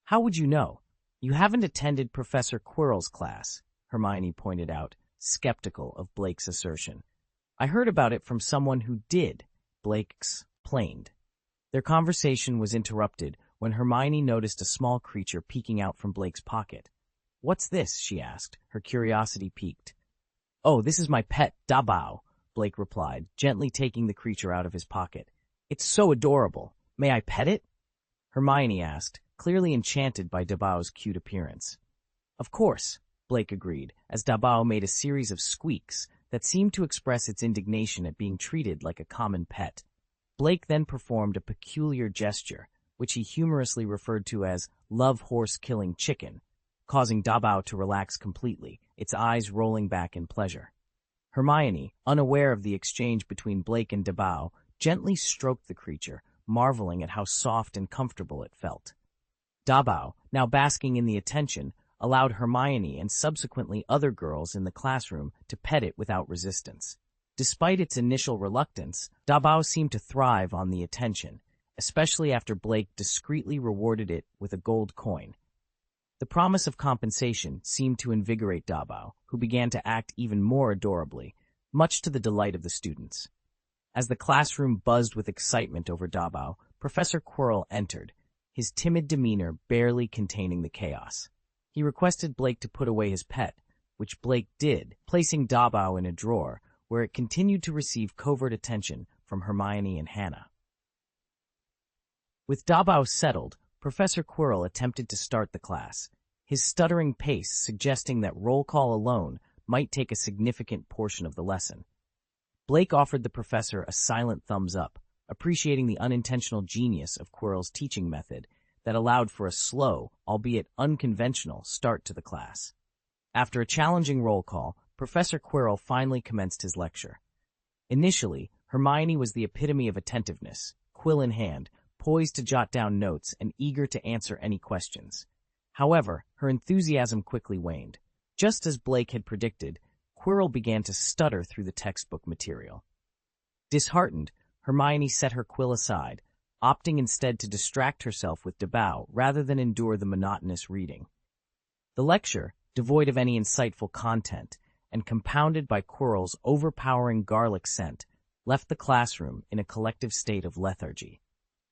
"How would you know? You haven't attended Professor Quirrell's class," Hermione pointed out, skeptical of Blake's assertion. "I heard about it from someone who did," Blake explained. Their conversation was interrupted when Hermione noticed a small creature peeking out from Blake's pocket. "What's this?" she asked, her curiosity piqued. "Oh, this is my pet, Dabow," Blake replied, gently taking the creature out of his pocket. "It's so adorable. May I pet it?" Hermione asked, clearly enchanted by Dabow's cute appearance. "Of course," Blake agreed, as Dabow made a series of squeaks that seemed to express its indignation at being treated like a common pet. Blake then performed a peculiar gesture, which he humorously referred to as "love horse killing chicken," causing Dabow to relax completely, its eyes rolling back in pleasure. Hermione, unaware of the exchange between Blake and Dabow, gently stroked the creature, marveling at how soft and comfortable it felt. Dabow, now basking in the attention, allowed Hermione and subsequently other girls in the classroom to pet it without resistance. Despite its initial reluctance, Dabow seemed to thrive on the attention, especially after Blake discreetly rewarded it with a gold coin. The promise of compensation seemed to invigorate Dabow, who began to act even more adorably, much to the delight of the students. As the classroom buzzed with excitement over Dabow, Professor Quirrell entered, his timid demeanor barely containing the chaos. He requested Blake to put away his pet, which Blake did, placing Dabow in a drawer, where it continued to receive covert attention from Hermione and Hannah. With Dabow settled, Professor Quirrell attempted to start the class, his stuttering pace suggesting that roll call alone might take a significant portion of the lesson. Blake offered the professor a silent thumbs up, appreciating the unintentional genius of Quirrell's teaching method that allowed for a slow, albeit unconventional, start to the class. After a challenging roll call, Professor Quirrell finally commenced his lecture. Initially, Hermione was the epitome of attentiveness, quill in hand, poised to jot down notes and eager to answer any questions. However, her enthusiasm quickly waned. Just as Blake had predicted, Quirrell began to stutter through the textbook material. Disheartened, Hermione set her quill aside, opting instead to distract herself with Dabow rather than endure the monotonous reading. The lecture, devoid of any insightful content and compounded by Quirrell's overpowering garlic scent, left the classroom in a collective state of lethargy.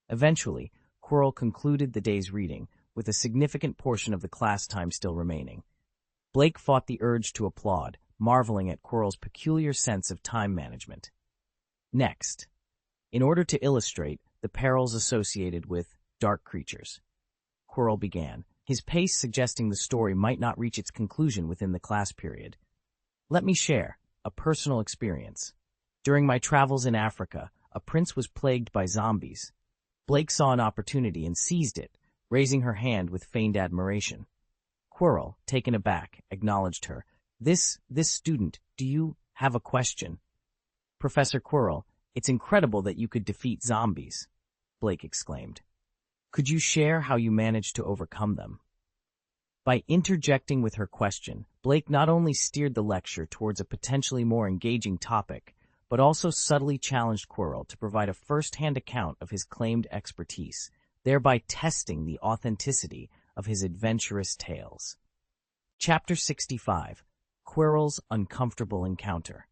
Eventually, Quirrell concluded the day's reading, with a significant portion of the class time still remaining. Blake fought the urge to applaud, marveling at Quirrell's peculiar sense of time management. Next, in order to illustrate the perils associated with dark creatures, Quirrell began, his pace suggesting the story might not reach its conclusion within the class period. "Let me share a personal experience. During my travels in Africa, a prince was plagued by zombies. Blake saw an opportunity and seized it, raising her hand with feigned admiration. Quirrell, taken aback, acknowledged her. This student, do you have a question?" "Professor Quirrell, it's incredible that you could defeat zombies," Blake exclaimed. "Could you share how you managed to overcome them?" By interjecting with her question, Blake not only steered the lecture towards a potentially more engaging topic, but also subtly challenged Quirrell to provide a first-hand account of his claimed expertise, thereby testing the authenticity of his adventurous tales. Chapter 65. Quirrell's Uncomfortable Encounter.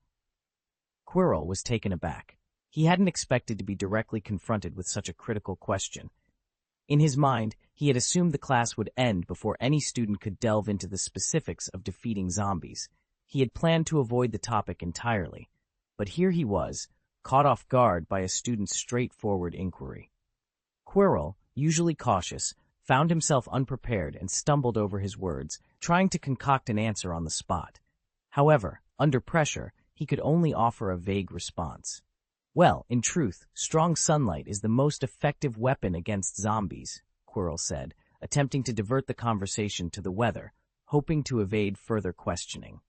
Quirrell was taken aback. He hadn't expected to be directly confronted with such a critical question. In his mind, he had assumed the class would end before any student could delve into the specifics of defeating zombies. He had planned to avoid the topic entirely, but here he was, caught off guard by a student's straightforward inquiry. Quirrell, usually cautious, found himself unprepared and stumbled over his words, trying to concoct an answer on the spot. However, under pressure, he could only offer a vague response. Well, in truth, strong sunlight is the most effective weapon against zombies, Quirrell said, attempting to divert the conversation to the weather, hoping to evade further questioning.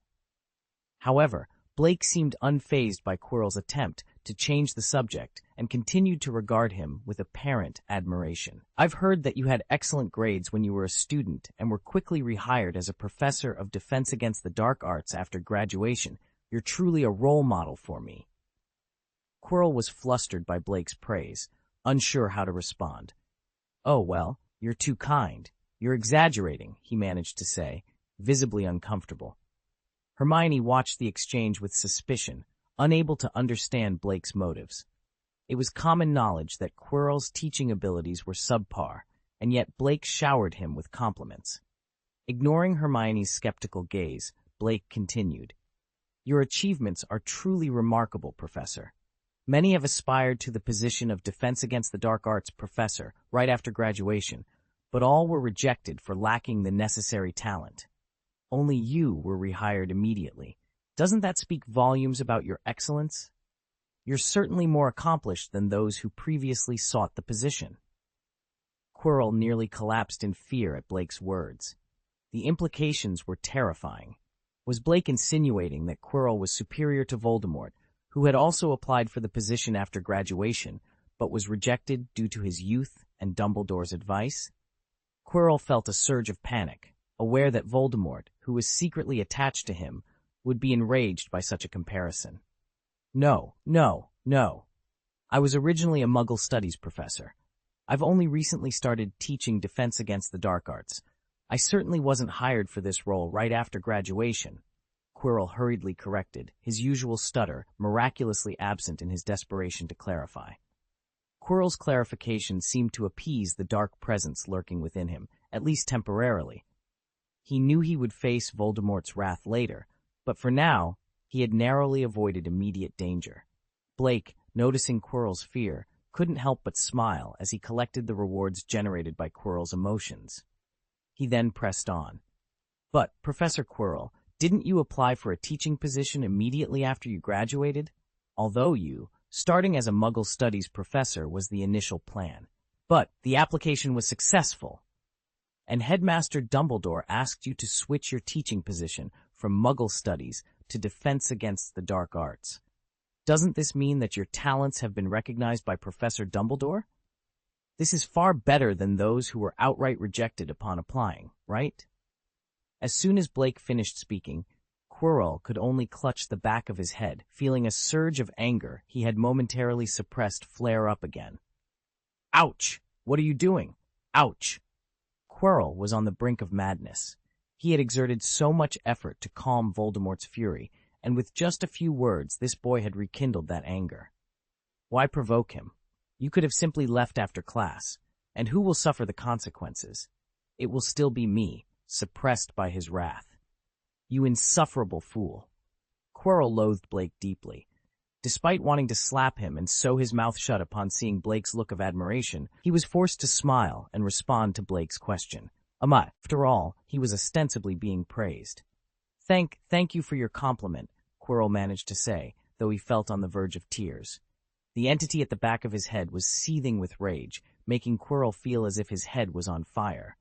However, Blake seemed unfazed by Quirrell's attempt to change the subject and continued to regard him with apparent admiration. I've heard that you had excellent grades when you were a student and were quickly rehired as a professor of defense against the dark arts after graduation. You're truly a role model for me. Quirrell was flustered by Blake's praise, unsure how to respond. Oh, well, you're too kind. You're exaggerating, he managed to say, visibly uncomfortable. Hermione watched the exchange with suspicion, unable to understand Blake's motives. It was common knowledge that Quirrell's teaching abilities were subpar, and yet Blake showered him with compliments. Ignoring Hermione's skeptical gaze, Blake continued, Your achievements are truly remarkable, Professor. Many have aspired to the position of Defense Against the Dark Arts professor right after graduation, but all were rejected for lacking the necessary talent. Only you were rehired immediately. Doesn't that speak volumes about your excellence? You're certainly more accomplished than those who previously sought the position. Quirrell nearly collapsed in fear at Blake's words. The implications were terrifying. Was Blake insinuating that Quirrell was superior to Voldemort, who had also applied for the position after graduation, but was rejected due to his youth and Dumbledore's advice? Quirrell felt a surge of panic, aware that Voldemort, who was secretly attached to him, would be enraged by such a comparison. No. I was originally a Muggle Studies professor. I've only recently started teaching Defense Against the Dark Arts. I certainly wasn't hired for this role right after graduation. Quirrell hurriedly corrected, his usual stutter miraculously absent in his desperation to clarify. Quirrell's clarification seemed to appease the dark presence lurking within him, at least temporarily. He knew he would face Voldemort's wrath later, but for now, he had narrowly avoided immediate danger. Blake, noticing Quirrell's fear, couldn't help but smile as he collected the rewards generated by Quirrell's emotions. He then pressed on. But, Professor Quirrell, didn't you apply for a teaching position immediately after you graduated? Although starting as a Muggle Studies professor was the initial plan. But the application was successful, and Headmaster Dumbledore asked you to switch your teaching position from Muggle Studies to Defense Against the Dark Arts. Doesn't this mean that your talents have been recognized by Professor Dumbledore? This is far better than those who were outright rejected upon applying, right? As soon as Blake finished speaking, Quirrell could only clutch the back of his head, feeling a surge of anger he had momentarily suppressed flare up again. Ouch! What are you doing? Ouch! Quirrell was on the brink of madness. He had exerted so much effort to calm Voldemort's fury, and with just a few words this boy had rekindled that anger. Why provoke him? You could have simply left after class, and who will suffer the consequences? It will still be me, suppressed by his wrath. You insufferable fool. Quirrell loathed Blake deeply. Despite wanting to slap him and sew his mouth shut upon seeing Blake's look of admiration, he was forced to smile and respond to Blake's question. After all, he was ostensibly being praised. Thank you for your compliment, Quirrell managed to say, though he felt on the verge of tears. The entity at the back of his head was seething with rage, making Quirrell feel as if his head was on fire.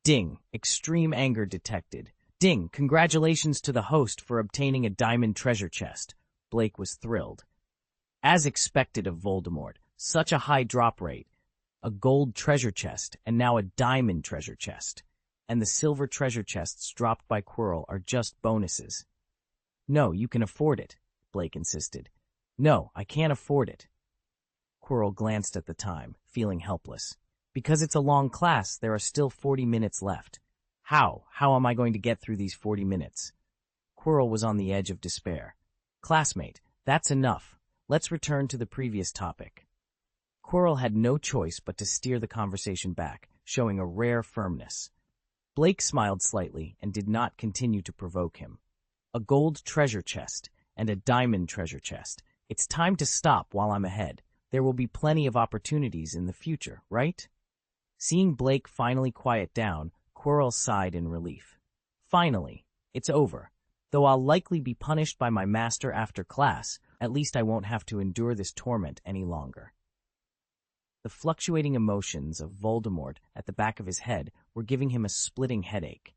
Ding! Extreme anger detected. Ding! Congratulations to the host for obtaining a diamond treasure chest. Blake was thrilled. As expected of Voldemort, such a high drop rate. A gold treasure chest, and now a diamond treasure chest. And the silver treasure chests dropped by Quirrell are just bonuses. No, you can afford it, Blake insisted. No, I can't afford it. Quirrell glanced at the time, feeling helpless. Because it's a long class, there are still 40 minutes left. How am I going to get through these 40 minutes? Quirrell was on the edge of despair. Classmate, that's enough. Let's return to the previous topic. Quirrell had no choice but to steer the conversation back, showing a rare firmness. Blake smiled slightly and did not continue to provoke him. A gold treasure chest and a diamond treasure chest. It's time to stop while I'm ahead. There will be plenty of opportunities in the future, right? Seeing Blake finally quiet down, Quirrell sighed in relief. Finally, it's over. Though I'll likely be punished by my master after class, at least I won't have to endure this torment any longer. The fluctuating emotions of Voldemort at the back of his head were giving him a splitting headache.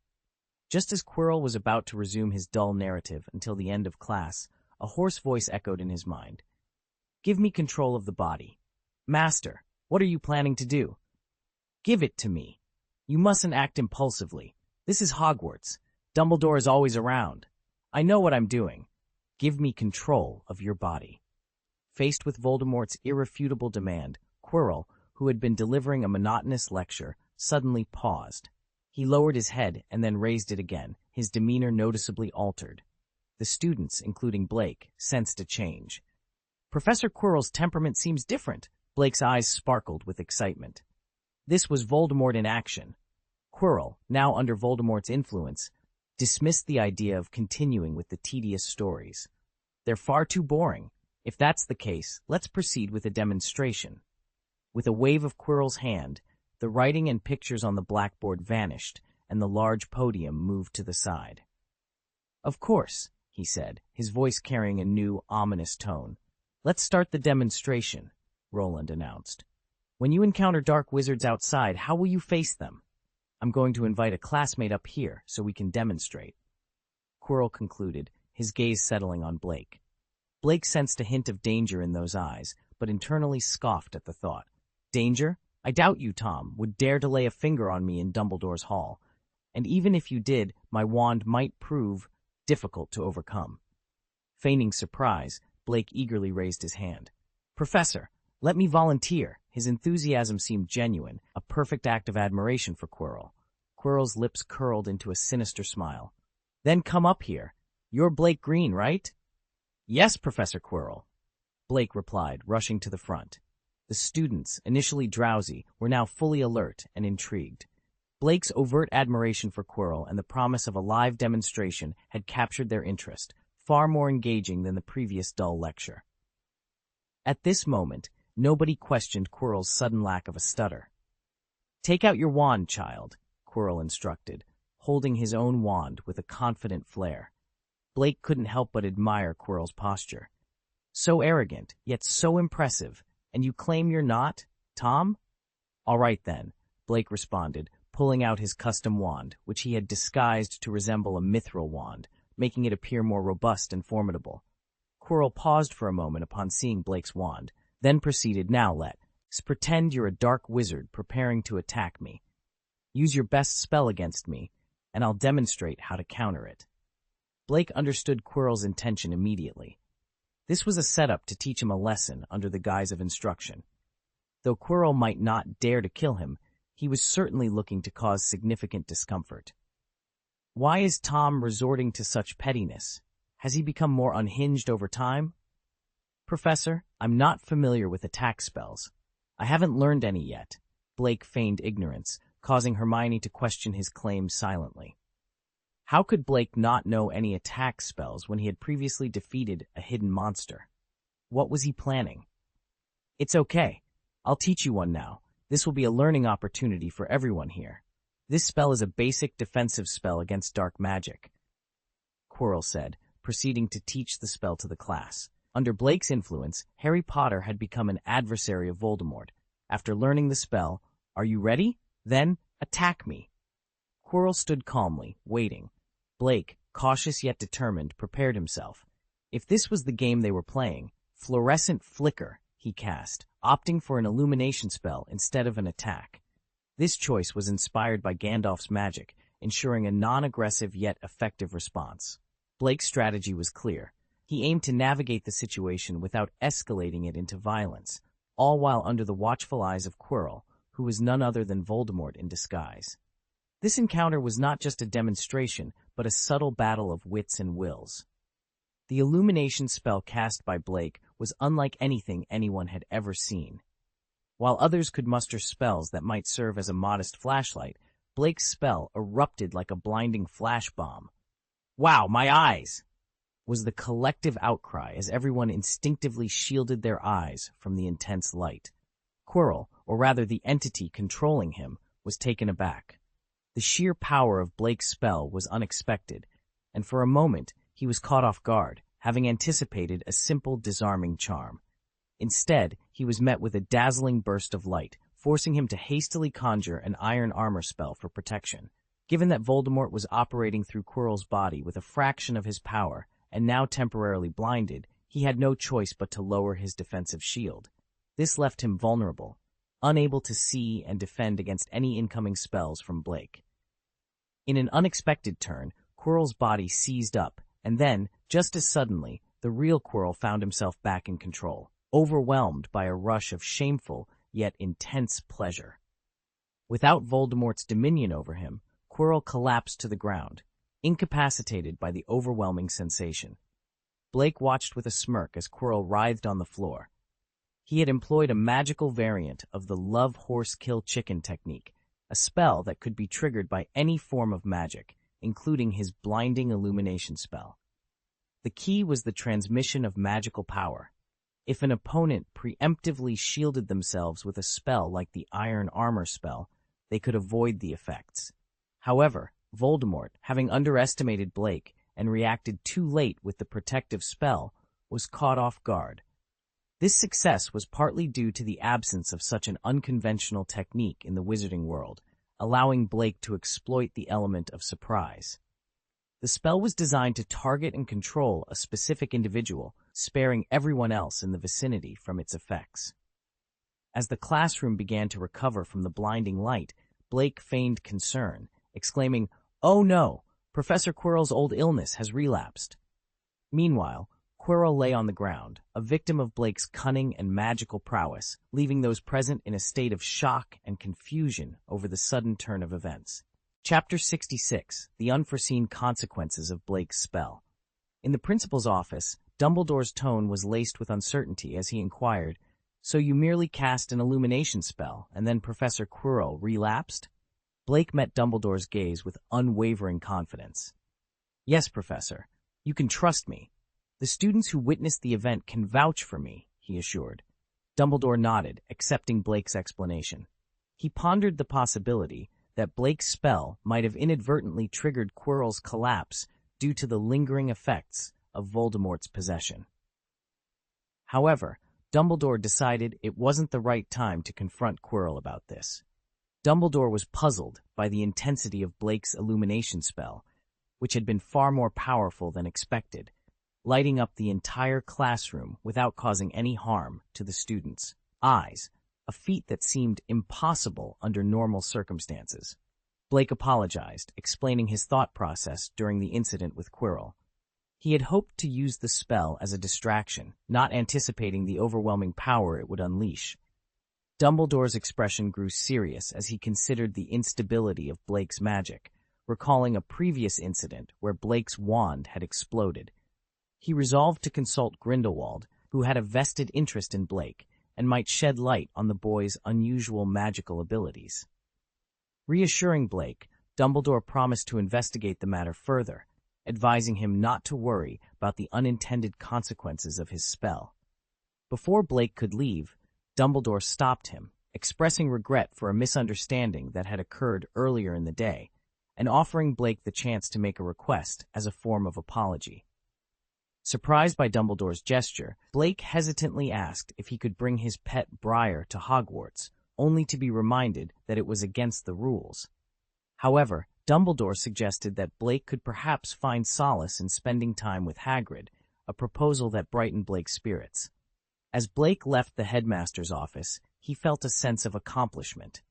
Just as Quirrell was about to resume his dull narrative until the end of class, a hoarse voice echoed in his mind. Give me control of the body. Master, what are you planning to do? Give it to me. You mustn't act impulsively. This is Hogwarts. Dumbledore is always around. I know what I'm doing. Give me control of your body. Faced with Voldemort's irrefutable demand, Quirrell, who had been delivering a monotonous lecture, suddenly paused. He lowered his head and then raised it again, his demeanor noticeably altered. The students, including Blake, sensed a change. Professor Quirrell's temperament seems different. Blake's eyes sparkled with excitement. This was Voldemort in action. Quirrell, now under Voldemort's influence, dismissed the idea of continuing with the tedious stories. They're far too boring. If that's the case, let's proceed with a demonstration. With a wave of Quirrell's hand, the writing and pictures on the blackboard vanished, and the large podium moved to the side. Of course, he said, his voice carrying a new, ominous tone. Let's start the demonstration, Roland announced. When you encounter dark wizards outside, how will you face them? I'm going to invite a classmate up here so we can demonstrate. Quirrell concluded, his gaze settling on Blake. Blake sensed a hint of danger in those eyes, but internally scoffed at the thought. Danger? I doubt you, Tom, would dare to lay a finger on me in Dumbledore's hall. And even if you did, my wand might prove difficult to overcome. Feigning surprise, Blake eagerly raised his hand. Professor, let me volunteer. His enthusiasm seemed genuine, a perfect act of admiration for Quirrell. Quirrell's lips curled into a sinister smile. Then come up here. You're Blake Green, right? Yes, Professor Quirrell, Blake replied, rushing to the front. The students, initially drowsy, were now fully alert and intrigued. Blake's overt admiration for Quirrell and the promise of a live demonstration had captured their interest, far more engaging than the previous dull lecture. At this moment, nobody questioned Quirrell's sudden lack of a stutter. Take out your wand, child, Quirrell instructed, holding his own wand with a confident flair. Blake couldn't help but admire Quirrell's posture. So arrogant, yet so impressive, and you claim you're not, Tom? All right then, Blake responded, pulling out his custom wand, which he had disguised to resemble a mithril wand, making it appear more robust and formidable. Quirrell paused for a moment upon seeing Blake's wand, then proceeded, now let's pretend you're a dark wizard preparing to attack me. Use your best spell against me, and I'll demonstrate how to counter it. Blake understood Quirrell's intention immediately. This was a setup to teach him a lesson under the guise of instruction. Though Quirrell might not dare to kill him, he was certainly looking to cause significant discomfort. Why is Tom resorting to such pettiness? Has he become more unhinged over time? Professor, I'm not familiar with attack spells. I haven't learned any yet. Blake feigned ignorance, causing Hermione to question his claims silently. How could Blake not know any attack spells when he had previously defeated a hidden monster? What was he planning? It's okay. I'll teach you one now. This will be a learning opportunity for everyone here. This spell is a basic defensive spell against dark magic, Quirrell said, proceeding to teach the spell to the class. Under Blake's influence, Harry Potter had become an adversary of Voldemort. After learning the spell, are you ready? Then, attack me. Quirrell stood calmly, waiting. Blake, cautious yet determined, prepared himself. If this was the game they were playing, fluorescent flicker, he cast, opting for an illumination spell instead of an attack. This choice was inspired by Gandalf's magic, ensuring a non-aggressive yet effective response. Blake's strategy was clear. He aimed to navigate the situation without escalating it into violence, all while under the watchful eyes of Quirrell, who was none other than Voldemort in disguise. This encounter was not just a demonstration, but a subtle battle of wits and wills. The illumination spell cast by Blake was unlike anything anyone had ever seen. While others could muster spells that might serve as a modest flashlight, Blake's spell erupted like a blinding flash bomb. "Wow, my eyes!" was the collective outcry as everyone instinctively shielded their eyes from the intense light. Quirrell, or rather the entity controlling him, was taken aback. The sheer power of Blake's spell was unexpected, and for a moment he was caught off guard, having anticipated a simple disarming charm. Instead, he was met with a dazzling burst of light, forcing him to hastily conjure an iron armor spell for protection. Given that Voldemort was operating through Quirrell's body with a fraction of his power, and now temporarily blinded, he had no choice but to lower his defensive shield. This left him vulnerable, unable to see and defend against any incoming spells from Blake. In an unexpected turn, Quirrell's body seized up, and then, just as suddenly, the real Quirrell found himself back in control, overwhelmed by a rush of shameful yet intense pleasure. Without Voldemort's dominion over him, Quirrell collapsed to the ground, incapacitated by the overwhelming sensation. Blake watched with a smirk as Quirrell writhed on the floor. He had employed a magical variant of the love horse kill chicken technique, a spell that could be triggered by any form of magic, including his blinding illumination spell. The key was the transmission of magical power. If an opponent preemptively shielded themselves with a spell like the Iron Armor spell, they could avoid the effects. However, Voldemort, having underestimated Blake and reacted too late with the protective spell, was caught off guard. This success was partly due to the absence of such an unconventional technique in the wizarding world, allowing Blake to exploit the element of surprise. The spell was designed to target and control a specific individual, sparing everyone else in the vicinity from its effects. As the classroom began to recover from the blinding light, Blake feigned concern, exclaiming, "Oh no! Professor Quirrell's old illness has relapsed." Meanwhile, Quirrell lay on the ground, a victim of Blake's cunning and magical prowess, leaving those present in a state of shock and confusion over the sudden turn of events. Chapter 66, The Unforeseen Consequences of Blake's Spell. In the principal's office, Dumbledore's tone was laced with uncertainty as he inquired, "So you merely cast an illumination spell, and then Professor Quirrell relapsed?" Blake met Dumbledore's gaze with unwavering confidence. "Yes, Professor. You can trust me. The students who witnessed the event can vouch for me," he assured. Dumbledore nodded, accepting Blake's explanation. He pondered the possibility that Blake's spell might have inadvertently triggered Quirrell's collapse due to the lingering effects of Voldemort's possession. However, Dumbledore decided it wasn't the right time to confront Quirrell about this. Dumbledore was puzzled by the intensity of Blake's illumination spell, which had been far more powerful than expected, lighting up the entire classroom without causing any harm to the students' eyes, a feat that seemed impossible under normal circumstances. Blake apologized, explaining his thought process during the incident with Quirrell. He had hoped to use the spell as a distraction, not anticipating the overwhelming power it would unleash. Dumbledore's expression grew serious as he considered the instability of Blake's magic, recalling a previous incident where Blake's wand had exploded. He resolved to consult Grindelwald, who had a vested interest in Blake and might shed light on the boy's unusual magical abilities. Reassuring Blake, Dumbledore promised to investigate the matter further, advising him not to worry about the unintended consequences of his spell. Before Blake could leave, Dumbledore stopped him, expressing regret for a misunderstanding that had occurred earlier in the day, and offering Blake the chance to make a request as a form of apology. Surprised by Dumbledore's gesture, Blake hesitantly asked if he could bring his pet Briar to Hogwarts, only to be reminded that it was against the rules. However, Dumbledore suggested that Blake could perhaps find solace in spending time with Hagrid, a proposal that brightened Blake's spirits. As Blake left the headmaster's office, he felt a sense of accomplishment.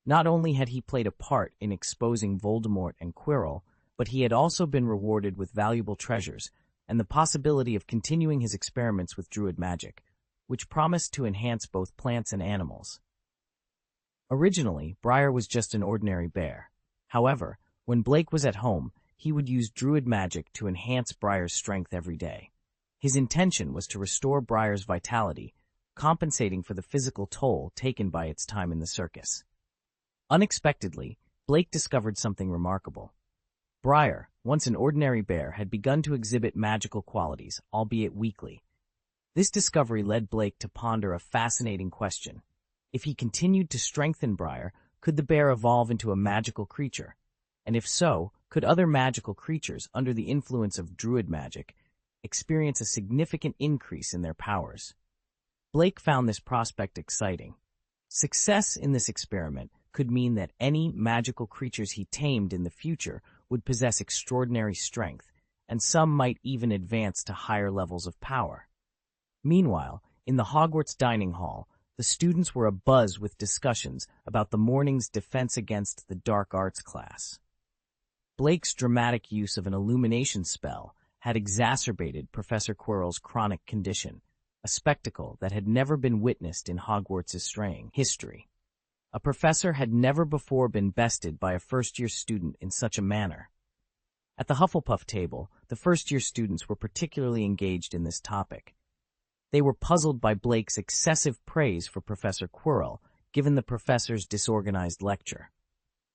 Not only had he played a part in exposing Voldemort and Quirrell, but he had also been rewarded with valuable treasures and the possibility of continuing his experiments with druid magic, which promised to enhance both plants and animals. Originally, Briar was just an ordinary bear. However, when Blake was at home, he would use druid magic to enhance Briar's strength every day. His intention was to restore Briar's vitality, compensating for the physical toll taken by its time in the circus. Unexpectedly, Blake discovered something remarkable. Briar, once an ordinary bear, had begun to exhibit magical qualities, albeit weakly. This discovery led Blake to ponder a fascinating question. If he continued to strengthen Briar, could the bear evolve into a magical creature? And if so, could other magical creatures, under the influence of druid magic, experience a significant increase in their powers? Blake found this prospect exciting. Success in this experiment could mean that any magical creatures he tamed in the future would possess extraordinary strength, and some might even advance to higher levels of power. Meanwhile, in the Hogwarts dining hall, the students were abuzz with discussions about the morning's Defense Against the Dark Arts class. Blake's dramatic use of an illumination spell had exacerbated Professor Quirrell's chronic condition, a spectacle that had never been witnessed in Hogwarts' straying history. A professor had never before been bested by a first-year student in such a manner. At the Hufflepuff table, the first-year students were particularly engaged in this topic. They were puzzled by Blake's excessive praise for Professor Quirrell, given the professor's disorganized lecture.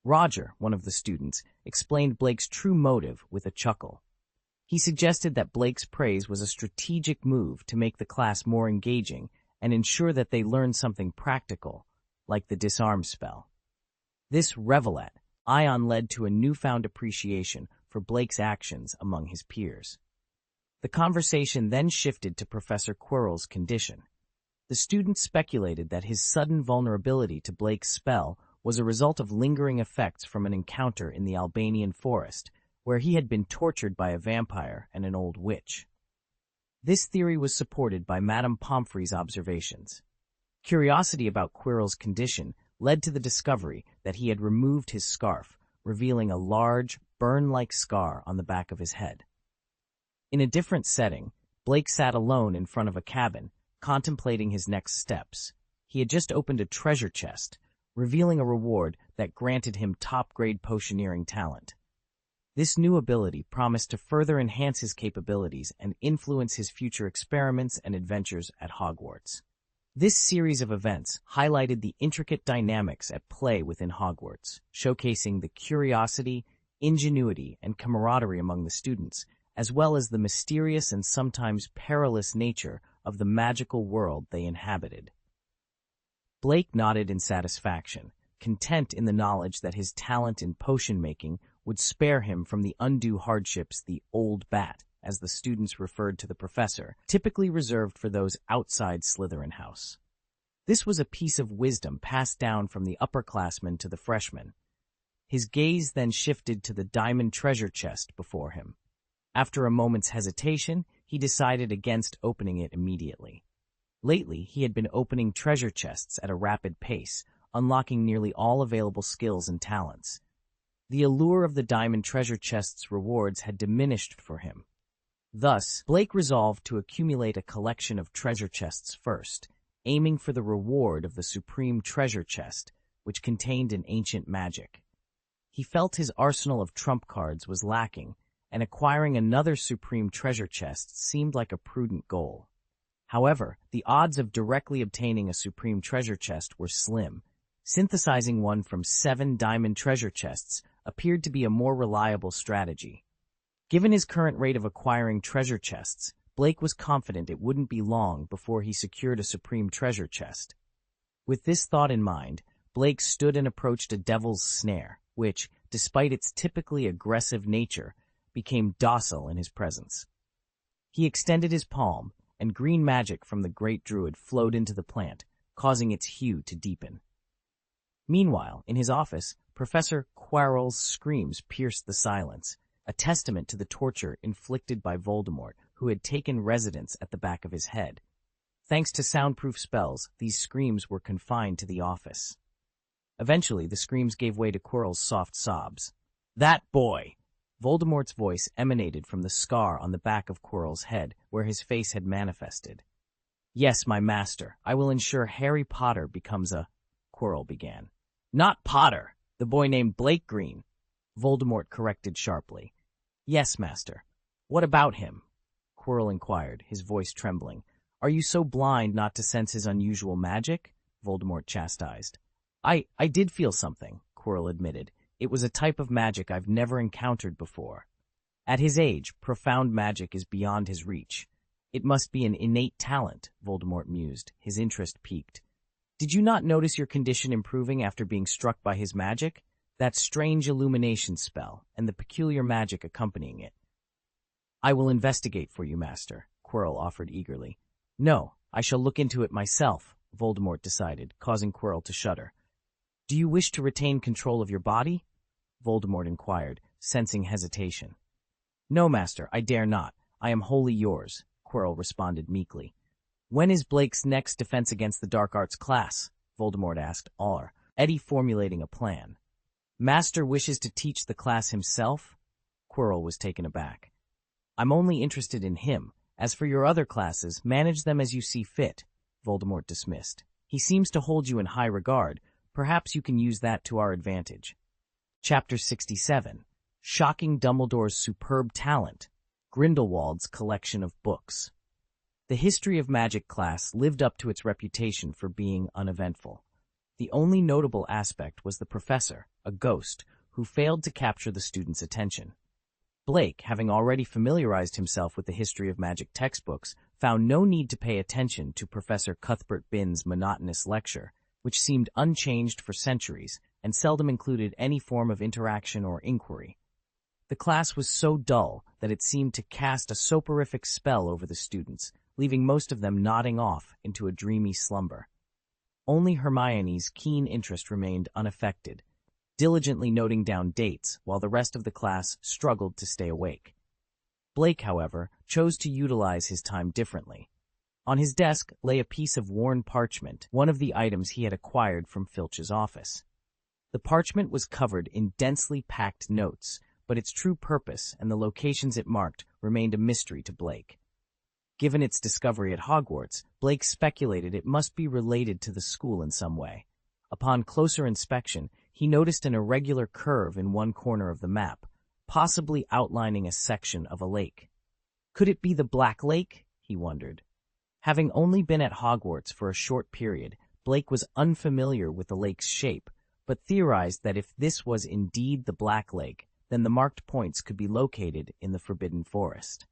Roger, one of the students, explained Blake's true motive with a chuckle. He suggested that Blake's praise was a strategic move to make the class more engaging and ensure that they learned something practical, like the disarm spell. This revelette, Ion, led to a newfound appreciation for Blake's actions among his peers. The conversation then shifted to Professor Quirrell's condition. The students speculated that his sudden vulnerability to Blake's spell was a result of lingering effects from an encounter in the Albanian forest, where he had been tortured by a vampire and an old witch. This theory was supported by Madame Pomfrey's observations. Curiosity about Quirrell's condition led to the discovery that he had removed his scarf, revealing a large, burn-like scar on the back of his head. In a different setting, Blake sat alone in front of a cabin, contemplating his next steps. He had just opened a treasure chest, revealing a reward that granted him top-grade potioneering talent. This new ability promised to further enhance his capabilities and influence his future experiments and adventures at Hogwarts. This series of events highlighted the intricate dynamics at play within Hogwarts, showcasing the curiosity, ingenuity, and camaraderie among the students, as well as the mysterious and sometimes perilous nature of the magical world they inhabited. Blake nodded in satisfaction, content in the knowledge that his talent in potion-making would spare him from the undue hardships the old bat, as the students referred to the professor, typically reserved for those outside Slytherin house. This was a piece of wisdom passed down from the upperclassmen to the freshmen. His gaze then shifted to the diamond treasure chest before him. After a moment's hesitation, he decided against opening it immediately. Lately, he had been opening treasure chests at a rapid pace, unlocking nearly all available skills and talents. The allure of the diamond treasure chest's rewards had diminished for him. Thus, Blake resolved to accumulate a collection of treasure chests first, aiming for the reward of the supreme treasure chest, which contained an ancient magic. He felt his arsenal of trump cards was lacking, and acquiring another supreme treasure chest seemed like a prudent goal. However, the odds of directly obtaining a supreme treasure chest were slim. Synthesizing one from 7 diamond treasure chests appeared to be a more reliable strategy. Given his current rate of acquiring treasure chests, Blake was confident it wouldn't be long before he secured a supreme treasure chest. With this thought in mind, Blake stood and approached a devil's snare, which, despite its typically aggressive nature, became docile in his presence. He extended his palm, and green magic from the great druid flowed into the plant, causing its hue to deepen. Meanwhile, in his office, Professor Quirrell's screams pierced the silence, a testament to the torture inflicted by Voldemort, who had taken residence at the back of his head. Thanks to soundproof spells, these screams were confined to the office. Eventually, the screams gave way to Quirrell's soft sobs. "That boy!" Voldemort's voice emanated from the scar on the back of Quirrell's head, where his face had manifested. "Yes, my master, I will ensure Harry Potter becomes a—" Quirrell began. "Not Potter, the boy named Blake Green," Voldemort corrected sharply. "Yes, master. What about him?" Quirrell inquired, his voice trembling. Are you so blind not to sense his unusual magic? Voldemort chastised. I did feel something, Quirrell admitted. It was a type of magic I've never encountered before. At his age, profound magic is beyond his reach. It must be an innate talent, Voldemort mused, his interest piqued. Did you not notice your condition improving after being struck by his magic? That strange illumination spell, and the peculiar magic accompanying it. I will investigate for you, Master, Quirrell offered eagerly. No, I shall look into it myself, Voldemort decided, causing Quirrell to shudder. Do you wish to retain control of your body? Voldemort inquired, sensing hesitation. No, Master, I dare not. I am wholly yours, Quirrell responded meekly. When is Blake's next Defense Against the Dark Arts class? Voldemort asked, Eddie formulating a plan. Master wishes to teach the class himself? Quirrell was taken aback. I'm only interested in him. As for your other classes, manage them as you see fit, Voldemort dismissed. He seems to hold you in high regard. Perhaps you can use that to our advantage. Chapter 67. Shocking Dumbledore's Superb Talent. Grindelwald's Collection of Books. The History of Magic class lived up to its reputation for being uneventful. The only notable aspect was the professor, a ghost, who failed to capture the students' attention. Blake, having already familiarized himself with the history of magic textbooks, found no need to pay attention to Professor Cuthbert Binns' monotonous lecture, which seemed unchanged for centuries and seldom included any form of interaction or inquiry. The class was so dull that it seemed to cast a soporific spell over the students, leaving most of them nodding off into a dreamy slumber. Only Hermione's keen interest remained unaffected, diligently noting down dates while the rest of the class struggled to stay awake. Blake, however, chose to utilize his time differently. On his desk lay a piece of worn parchment, one of the items he had acquired from Filch's office. The parchment was covered in densely packed notes, but its true purpose and the locations it marked remained a mystery to Blake. Given its discovery at Hogwarts, Blake speculated it must be related to the school in some way. Upon closer inspection, he noticed an irregular curve in one corner of the map, possibly outlining a section of a lake. Could it be the Black Lake? He wondered. Having only been at Hogwarts for a short period, Blake was unfamiliar with the lake's shape, but theorized that if this was indeed the Black Lake, then the marked points could be located in the Forbidden Forest.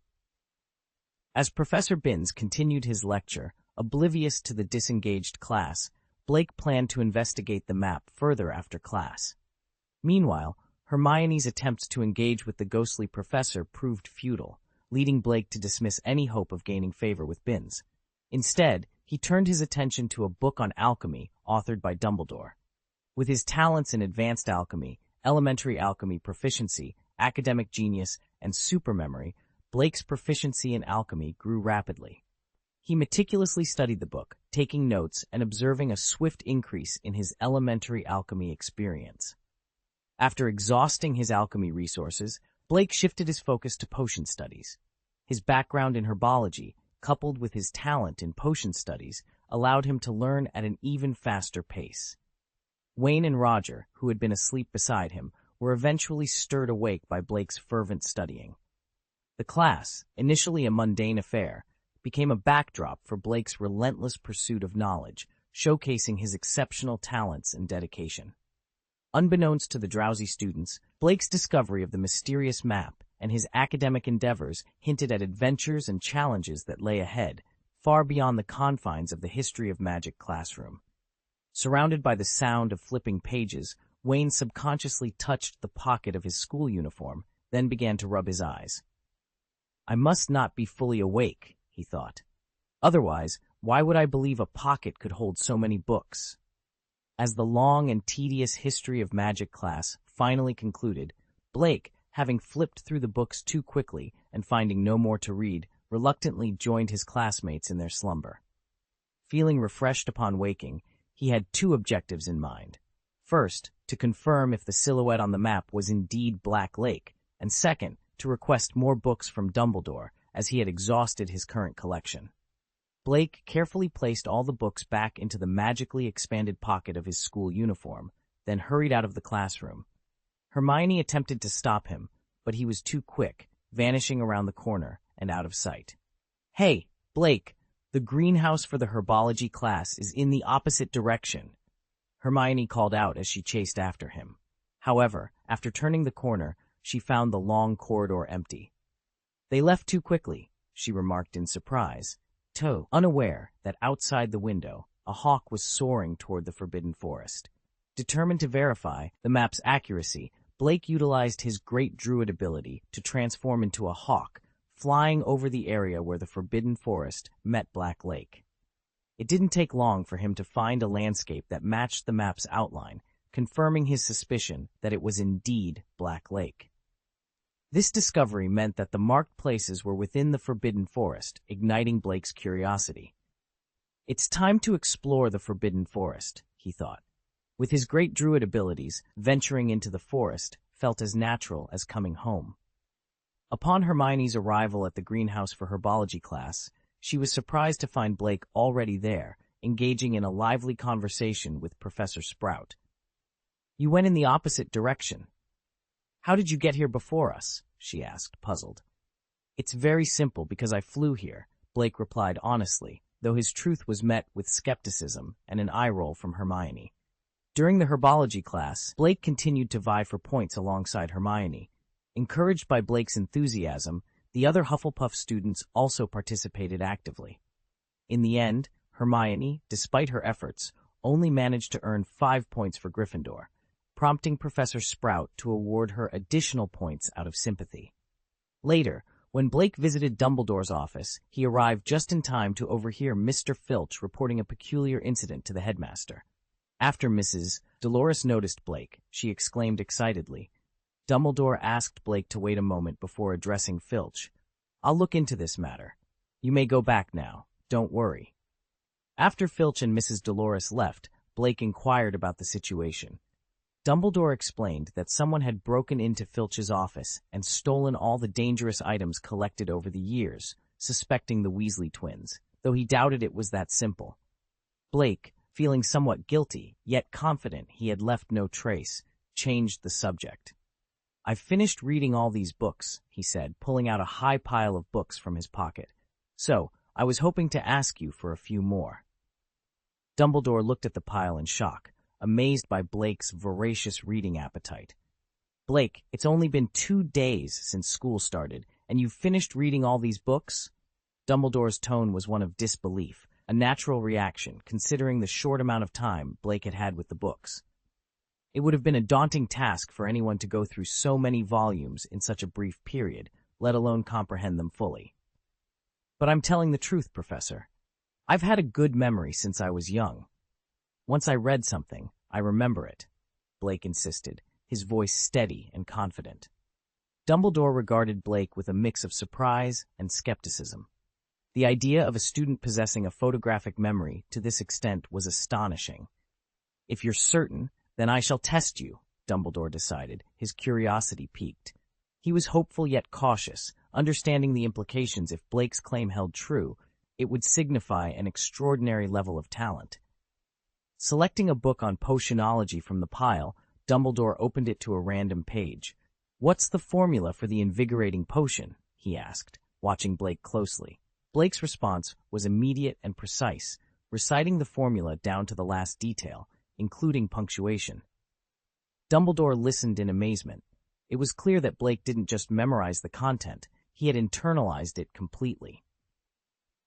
As Professor Binns continued his lecture, oblivious to the disengaged class, Blake planned to investigate the map further after class. Meanwhile, Hermione's attempts to engage with the ghostly professor proved futile, leading Blake to dismiss any hope of gaining favor with Binns. Instead, he turned his attention to a book on alchemy authored by Dumbledore. With his talents in advanced alchemy, elementary alchemy proficiency, academic genius, and supermemory, Blake's proficiency in alchemy grew rapidly. He meticulously studied the book, taking notes and observing a swift increase in his elementary alchemy experience. After exhausting his alchemy resources, Blake shifted his focus to potion studies. His background in herbology, coupled with his talent in potion studies, allowed him to learn at an even faster pace. Wayne and Roger, who had been asleep beside him, were eventually stirred awake by Blake's fervent studying. The class, initially a mundane affair, became a backdrop for Blake's relentless pursuit of knowledge, showcasing his exceptional talents and dedication. Unbeknownst to the drowsy students, Blake's discovery of the mysterious map and his academic endeavors hinted at adventures and challenges that lay ahead, far beyond the confines of the history of magic classroom. Surrounded by the sound of flipping pages, Wayne subconsciously touched the pocket of his school uniform, then began to rub his eyes. I must not be fully awake, he thought. Otherwise, why would I believe a pocket could hold so many books? As the long and tedious history of magic class finally concluded, Blake, having flipped through the books too quickly and finding no more to read, reluctantly joined his classmates in their slumber. Feeling refreshed upon waking, he had two objectives in mind. First, to confirm if the silhouette on the map was indeed Black Lake, and second, to request more books from Dumbledore, as he had exhausted his current collection. Blake carefully placed all the books back into the magically expanded pocket of his school uniform, then hurried out of the classroom. Hermione attempted to stop him, but he was too quick, vanishing around the corner and out of sight. Hey, Blake! The greenhouse for the herbology class is in the opposite direction, Hermione called out as she chased after him. However, after turning the corner, she found the long corridor empty. They left too quickly, she remarked in surprise, unaware that outside the window, a hawk was soaring toward the forbidden forest. Determined to verify the map's accuracy, Blake utilized his great druid ability to transform into a hawk, flying over the area where the forbidden forest met Black Lake. It didn't take long for him to find a landscape that matched the map's outline, confirming his suspicion that it was indeed Black Lake. This discovery meant that the marked places were within the forbidden forest, igniting Blake's curiosity. It's time to explore the forbidden forest, he thought. With his great druid abilities, venturing into the forest felt as natural as coming home. Upon Hermione's arrival at the greenhouse for herbology class, she was surprised to find Blake already there, engaging in a lively conversation with Professor Sprout. "You went in the opposite direction. How did you get here before us?" she asked, puzzled. "It's very simple because I flew here," Blake replied honestly, though his truth was met with skepticism and an eye roll from Hermione. During the herbology class, Blake continued to vie for points alongside Hermione. Encouraged by Blake's enthusiasm, the other Hufflepuff students also participated actively. In the end, Hermione, despite her efforts, only managed to earn 5 points for Gryffindor, prompting Professor Sprout to award her additional points out of sympathy. Later, when Blake visited Dumbledore's office, he arrived just in time to overhear Mr. Filch reporting a peculiar incident to the headmaster. After Mrs. Dolores noticed Blake, she exclaimed excitedly. Dumbledore asked Blake to wait a moment before addressing Filch. "I'll look into this matter. You may go back now. Don't worry." After Filch and Mrs. Dolores left, Blake inquired about the situation. Dumbledore explained that someone had broken into Filch's office and stolen all the dangerous items collected over the years, suspecting the Weasley twins, though he doubted it was that simple. Blake, feeling somewhat guilty, yet confident he had left no trace, changed the subject. "I've finished reading all these books," he said, pulling out a high pile of books from his pocket. "So, I was hoping to ask you for a few more." Dumbledore looked at the pile in shock, amazed by Blake's voracious reading appetite. "Blake, it's only been 2 days since school started, and you've finished reading all these books?" Dumbledore's tone was one of disbelief, a natural reaction considering the short amount of time Blake had had with the books. It would have been a daunting task for anyone to go through so many volumes in such a brief period, let alone comprehend them fully. "But I'm telling the truth, Professor. I've had a good memory since I was young. Once I read something, I remember it," Blake insisted, his voice steady and confident. Dumbledore regarded Blake with a mix of surprise and skepticism. The idea of a student possessing a photographic memory to this extent was astonishing. "If you're certain, then I shall test you," Dumbledore decided, his curiosity piqued. He was hopeful yet cautious, understanding the implications if Blake's claim held true. It would signify an extraordinary level of talent. Selecting a book on potionology from the pile, Dumbledore opened it to a random page. "What's the formula for the invigorating potion?" he asked, watching Blake closely. Blake's response was immediate and precise, reciting the formula down to the last detail, including punctuation. Dumbledore listened in amazement. It was clear that Blake didn't just memorize the content, he had internalized it completely.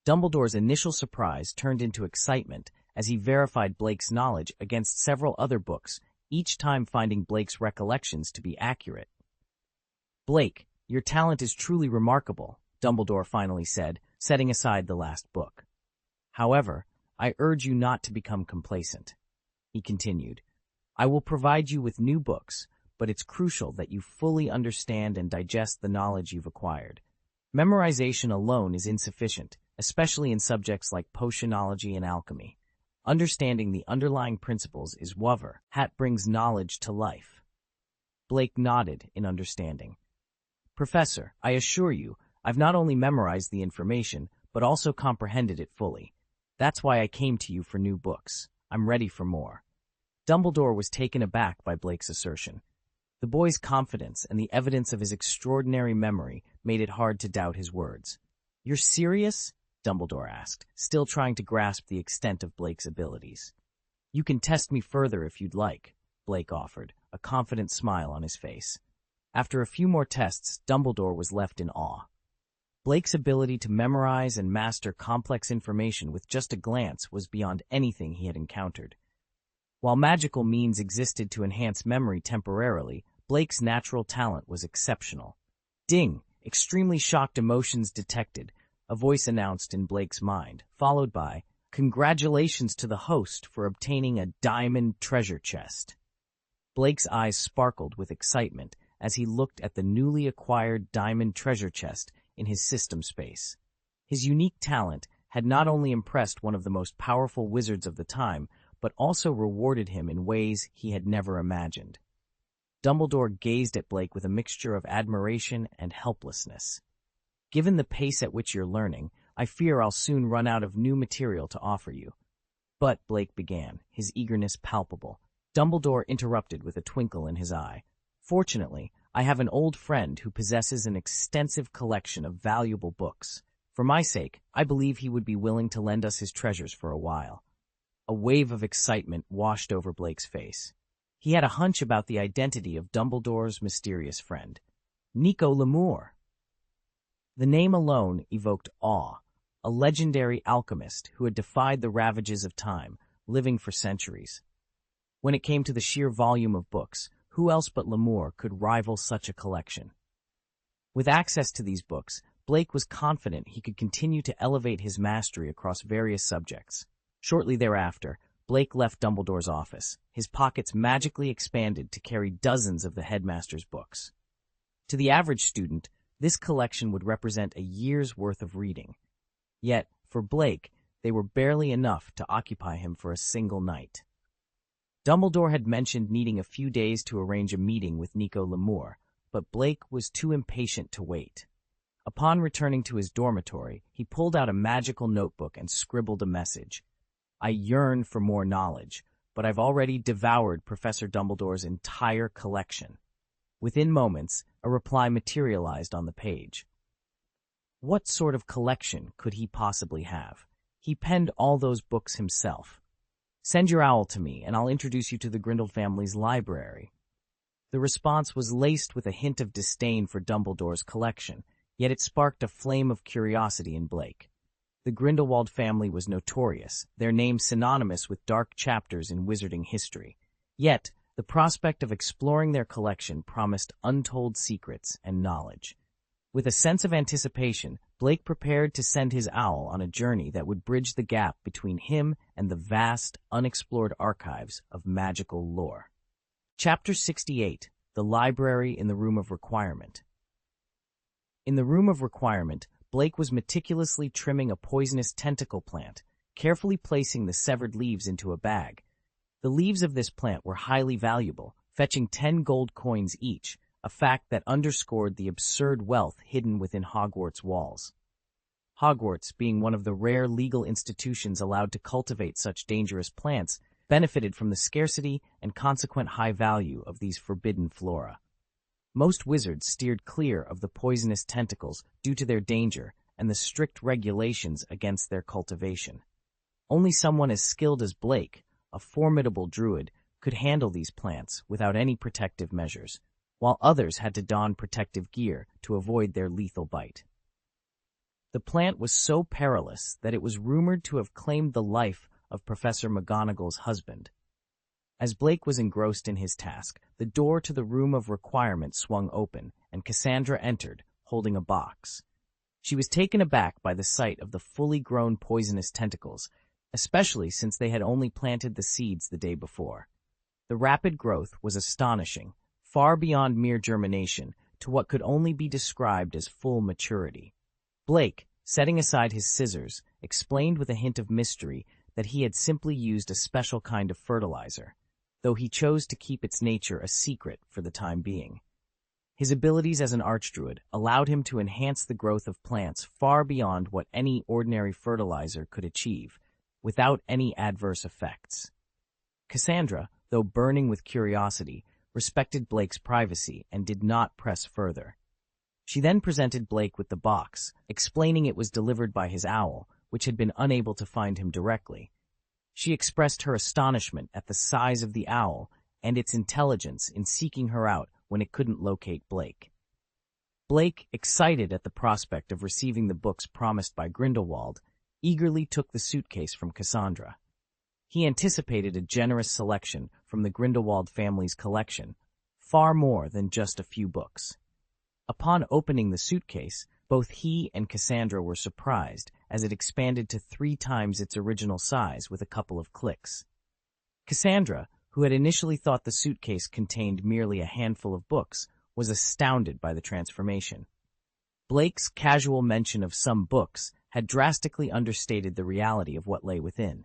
Dumbledore's initial surprise turned into excitement as he verified Blake's knowledge against several other books, each time finding Blake's recollections to be accurate. "Blake, your talent is truly remarkable," Dumbledore finally said, setting aside the last book. "However, I urge you not to become complacent." He continued, "I will provide you with new books, but it's crucial that you fully understand and digest the knowledge you've acquired. Memorization alone is insufficient, especially in subjects like potionology and alchemy. Understanding the underlying principles is what brings knowledge to life." Blake nodded in understanding. "Professor, I assure you, I've not only memorized the information, but also comprehended it fully. That's why I came to you for new books. I'm ready for more." Dumbledore was taken aback by Blake's assertion. The boy's confidence and the evidence of his extraordinary memory made it hard to doubt his words. "You're serious?" Dumbledore asked, still trying to grasp the extent of Blake's abilities. You can test me further if you'd like, Blake offered, a confident smile on his face. After a few more tests, Dumbledore was left in awe. Blake's ability to memorize and master complex information with just a glance was beyond anything he had encountered. While magical means existed to enhance memory temporarily, Blake's natural talent was exceptional. Ding! Extremely shocked emotions detected, a voice announced in Blake's mind, followed by, "Congratulations to the host for obtaining a diamond treasure chest." Blake's eyes sparkled with excitement as he looked at the newly acquired diamond treasure chest in his system space. His unique talent had not only impressed one of the most powerful wizards of the time, but also rewarded him in ways he had never imagined. Dumbledore gazed at Blake with a mixture of admiration and helplessness. "Given the pace at which you're learning, I fear I'll soon run out of new material to offer you." "But," Blake began, his eagerness palpable. Dumbledore interrupted with a twinkle in his eye. "Fortunately, I have an old friend who possesses an extensive collection of valuable books. For my sake, I believe he would be willing to lend us his treasures for a while." A wave of excitement washed over Blake's face. He had a hunch about the identity of Dumbledore's mysterious friend. Nico Lamore. The name alone evoked awe, a legendary alchemist who had defied the ravages of time, living for centuries. When it came to the sheer volume of books, who else but Lamore could rival such a collection? With access to these books, Blake was confident he could continue to elevate his mastery across various subjects. Shortly thereafter, Blake left Dumbledore's office, his pockets magically expanded to carry dozens of the headmaster's books. To the average student, this collection would represent a year's worth of reading. Yet, for Blake, they were barely enough to occupy him for a single night. Dumbledore had mentioned needing a few days to arrange a meeting with Nico Lamore, but Blake was too impatient to wait. Upon returning to his dormitory, he pulled out a magical notebook and scribbled a message. "I yearn for more knowledge, but I've already devoured Professor Dumbledore's entire collection." Within moments, a reply materialized on the page. What sort of collection could he possibly have? He penned all those books himself. "Send your owl to me, and I'll introduce you to the Grindelwald family's library." The response was laced with a hint of disdain for Dumbledore's collection, yet it sparked a flame of curiosity in Blake. The Grindelwald family was notorious, their name synonymous with dark chapters in wizarding history. Yet, the prospect of exploring their collection promised untold secrets and knowledge. With a sense of anticipation, Blake prepared to send his owl on a journey that would bridge the gap between him and the vast, unexplored archives of magical lore. Chapter 68: The Library in the Room of Requirement. In the Room of Requirement, Blake was meticulously trimming a poisonous tentacle plant, carefully placing the severed leaves into a bag. The leaves of this plant were highly valuable, fetching 10 gold coins each, a fact that underscored the absurd wealth hidden within Hogwarts' walls. Hogwarts, being one of the rare legal institutions allowed to cultivate such dangerous plants, benefited from the scarcity and consequent high value of these forbidden flora. Most wizards steered clear of the poisonous tentacles due to their danger and the strict regulations against their cultivation. Only someone as skilled as Blake, a formidable druid, could handle these plants without any protective measures, while others had to don protective gear to avoid their lethal bite. The plant was so perilous that it was rumored to have claimed the life of Professor McGonagall's husband. As Blake was engrossed in his task, the door to the Room of Requirement swung open, and Cassandra entered, holding a box. She was taken aback by the sight of the fully grown poisonous tentacles, especially since they had only planted the seeds the day before. The rapid growth was astonishing, far beyond mere germination, to what could only be described as full maturity. Blake, setting aside his scissors, explained with a hint of mystery that he had simply used a special kind of fertilizer, though he chose to keep its nature a secret for the time being. His abilities as an archdruid allowed him to enhance the growth of plants far beyond what any ordinary fertilizer could achieve, without any adverse effects. Cassandra, though burning with curiosity, respected Blake's privacy and did not press further. She then presented Blake with the box, explaining it was delivered by his owl, which had been unable to find him directly. She expressed her astonishment at the size of the owl and its intelligence in seeking her out when it couldn't locate Blake. Blake, excited at the prospect of receiving the books promised by Grindelwald, eagerly took the suitcase from Cassandra. He anticipated a generous selection from the Grindelwald family's collection, far more than just a few books. Upon opening the suitcase, both he and Cassandra were surprised as it expanded to 3 times its original size with a couple of clicks. Cassandra, who had initially thought the suitcase contained merely a handful of books, was astounded by the transformation. Blake's casual mention of some books had drastically understated the reality of what lay within.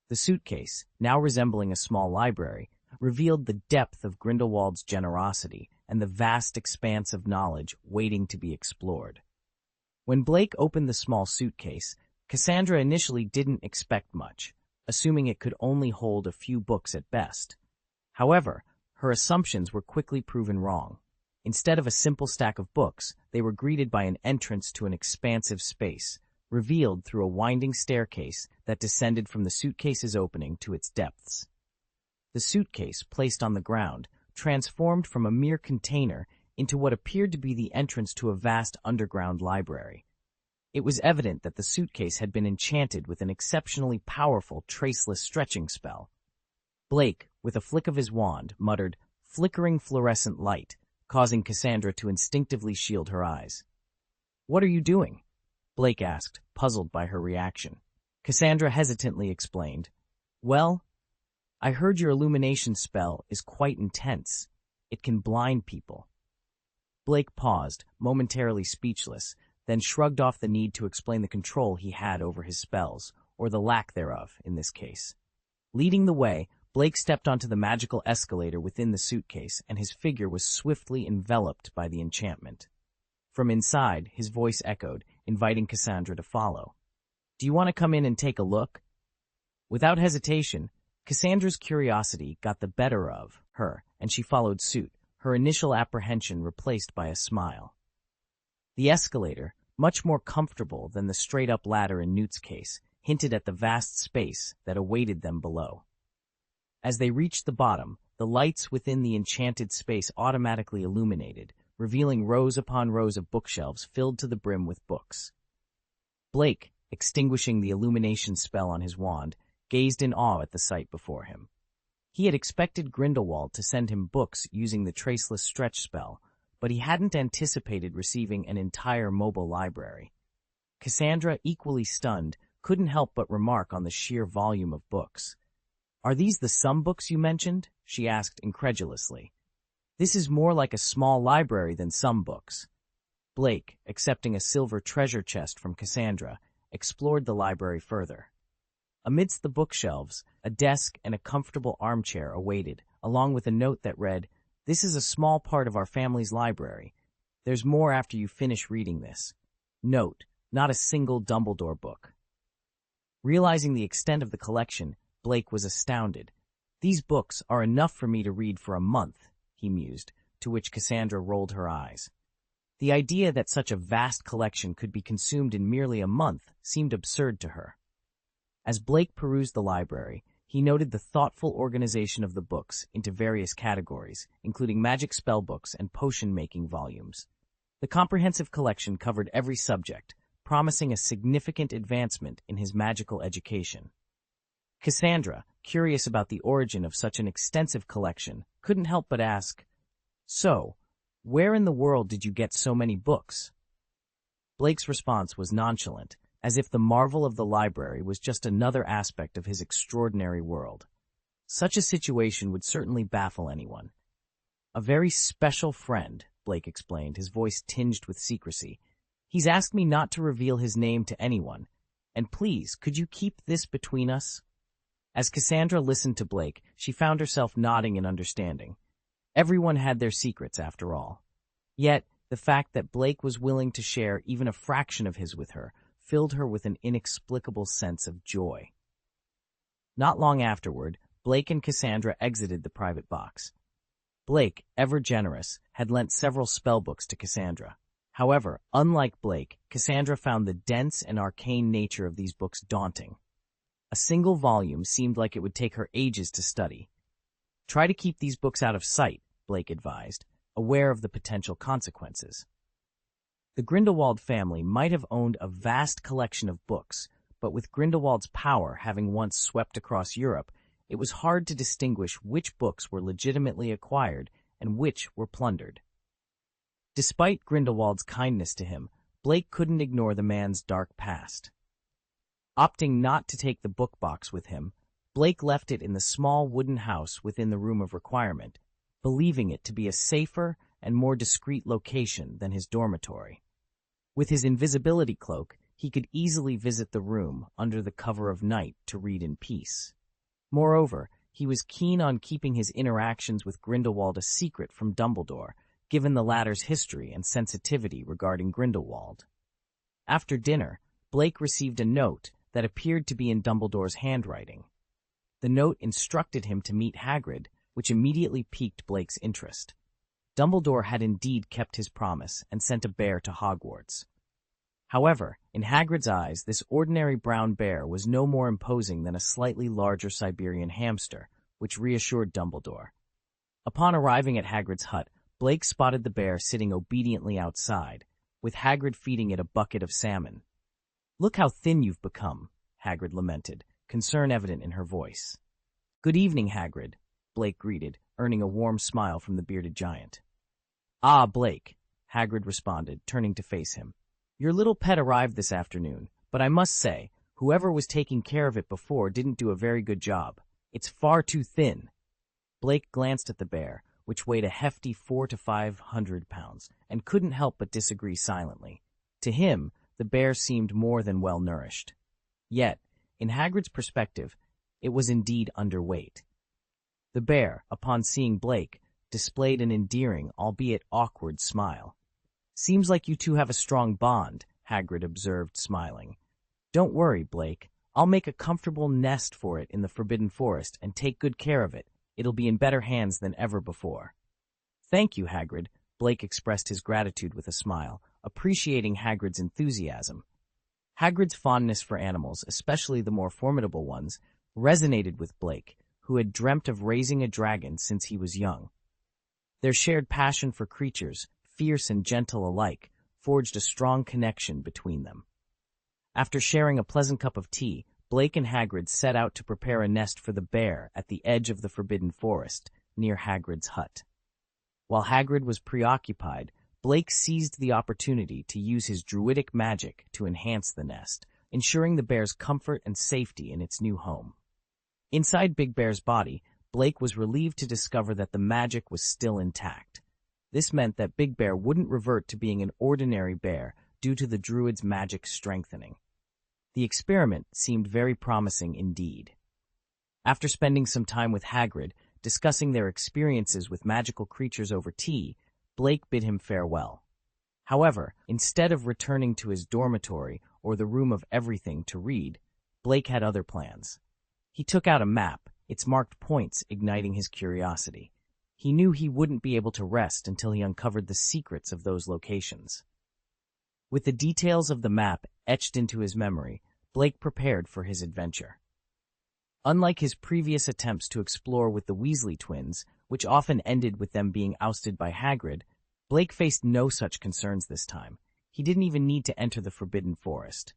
The suitcase, now resembling a small library, revealed the depth of Grindelwald's generosity and the vast expanse of knowledge waiting to be explored. When Blake opened the small suitcase, Cassandra initially didn't expect much, assuming it could only hold a few books at best. However, her assumptions were quickly proven wrong. Instead of a simple stack of books, they were greeted by an entrance to an expansive space, revealed through a winding staircase that descended from the suitcase's opening to its depths. The suitcase, placed on the ground, transformed from a mere container into what appeared to be the entrance to a vast underground library. It was evident that the suitcase had been enchanted with an exceptionally powerful, traceless stretching spell. Blake, with a flick of his wand, muttered, "Flickering fluorescent light," causing Cassandra to instinctively shield her eyes. "What are you doing?" Blake asked, puzzled by her reaction. Cassandra hesitantly explained, "Well, I heard your illumination spell is quite intense. It can blind people." Blake paused, momentarily speechless, then shrugged off the need to explain the control he had over his spells, or the lack thereof in this case. Leading the way, Blake stepped onto the magical escalator within the suitcase, and his figure was swiftly enveloped by the enchantment. From inside, his voice echoed, inviting Cassandra to follow. "Do you want to come in and take a look?" Without hesitation, Cassandra's curiosity got the better of her, and she followed suit, her initial apprehension replaced by a smile. The escalator, much more comfortable than the straight-up ladder in Newt's case, hinted at the vast space that awaited them below. As they reached the bottom, the lights within the enchanted space automatically illuminated, revealing rows upon rows of bookshelves filled to the brim with books. Blake, extinguishing the illumination spell on his wand, gazed in awe at the sight before him. He had expected Grindelwald to send him books using the traceless stretch spell, but he hadn't anticipated receiving an entire mobile library. Cassandra, equally stunned, couldn't help but remark on the sheer volume of books. "Are these the sum books you mentioned?" she asked incredulously. "This is more like a small library than sum books." Blake, accepting a silver treasure chest from Cassandra, explored the library further. Amidst the bookshelves, a desk and a comfortable armchair awaited, along with a note that read, "This is a small part of our family's library. There's more after you finish reading this. Note, not a single Dumbledore book." Realizing the extent of the collection, Blake was astounded. "These books are enough for me to read for a month," he mused, to which Cassandra rolled her eyes. The idea that such a vast collection could be consumed in merely a month seemed absurd to her. As Blake perused the library, he noted the thoughtful organization of the books into various categories, including magic spellbooks and potion-making volumes. The comprehensive collection covered every subject, promising a significant advancement in his magical education. Cassandra, curious about the origin of such an extensive collection, couldn't help but ask, "So, where in the world did you get so many books?" Blake's response was nonchalant, as if the marvel of the library was just another aspect of his extraordinary world. Such a situation would certainly baffle anyone. "A very special friend," Blake explained, his voice tinged with secrecy. "He's asked me not to reveal his name to anyone. And please, could you keep this between us?" As Cassandra listened to Blake, she found herself nodding in understanding. Everyone had their secrets, after all. Yet, the fact that Blake was willing to share even a fraction of his with her filled her with an inexplicable sense of joy. Not long afterward, Blake and Cassandra exited the private box. Blake, ever generous, had lent several spellbooks to Cassandra. However, unlike Blake, Cassandra found the dense and arcane nature of these books daunting. A single volume seemed like it would take her ages to study. Try to keep these books out of sight, Blake advised, aware of the potential consequences. The Grindelwald family might have owned a vast collection of books, but with Grindelwald's power having once swept across Europe, it was hard to distinguish which books were legitimately acquired and which were plundered. Despite Grindelwald's kindness to him, Blake couldn't ignore the man's dark past. Opting not to take the book box with him, Blake left it in the small wooden house within the Room of Requirement, believing it to be a safer and more discreet location than his dormitory. With his invisibility cloak, he could easily visit the room under the cover of night to read in peace. Moreover, he was keen on keeping his interactions with Grindelwald a secret from Dumbledore, given the latter's history and sensitivity regarding Grindelwald. After dinner, Blake received a note that appeared to be in Dumbledore's handwriting. The note instructed him to meet Hagrid, which immediately piqued Blake's interest. Dumbledore had indeed kept his promise and sent a bear to Hogwarts. However, in Hagrid's eyes, this ordinary brown bear was no more imposing than a slightly larger Siberian hamster, which reassured Dumbledore. Upon arriving at Hagrid's hut, Blake spotted the bear sitting obediently outside, with Hagrid feeding it a bucket of salmon. "Look how thin you've become," Hagrid lamented, concern evident in her voice. "Good evening, Hagrid," Blake greeted, earning a warm smile from the bearded giant. "Ah, Blake," Hagrid responded, turning to face him. "Your little pet arrived this afternoon, but I must say, whoever was taking care of it before didn't do a very good job. It's far too thin." Blake glanced at the bear, which weighed a hefty 400 to 500 pounds, and couldn't help but disagree silently. To him, the bear seemed more than well-nourished. Yet, in Hagrid's perspective, it was indeed underweight. The bear, upon seeing Blake, displayed an endearing, albeit awkward, smile. "Seems like you two have a strong bond," Hagrid observed, smiling. "Don't worry, Blake. I'll make a comfortable nest for it in the Forbidden Forest and take good care of it. It'll be in better hands than ever before." "Thank you, Hagrid," Blake expressed his gratitude with a smile, appreciating Hagrid's enthusiasm. Hagrid's fondness for animals, especially the more formidable ones, resonated with Blake, who had dreamt of raising a dragon since he was young. Their shared passion for creatures, fierce and gentle alike, forged a strong connection between them. After sharing a pleasant cup of tea, Blake and Hagrid set out to prepare a nest for the bear at the edge of the Forbidden Forest, near Hagrid's hut. While Hagrid was preoccupied, Blake seized the opportunity to use his druidic magic to enhance the nest, ensuring the bear's comfort and safety in its new home. Inside Big Bear's body, Blake was relieved to discover that the magic was still intact. This meant that Big Bear wouldn't revert to being an ordinary bear due to the druid's magic strengthening. The experiment seemed very promising indeed. After spending some time with Hagrid, discussing their experiences with magical creatures over tea, Blake bid him farewell. However, instead of returning to his dormitory or the Room of Everything to read, Blake had other plans. He took out a map, its marked points igniting his curiosity. He knew he wouldn't be able to rest until he uncovered the secrets of those locations. With the details of the map etched into his memory, Blake prepared for his adventure. Unlike his previous attempts to explore with the Weasley twins, which often ended with them being ousted by Hagrid, Blake faced no such concerns this time. He didn't even need to enter the Forbidden Forest.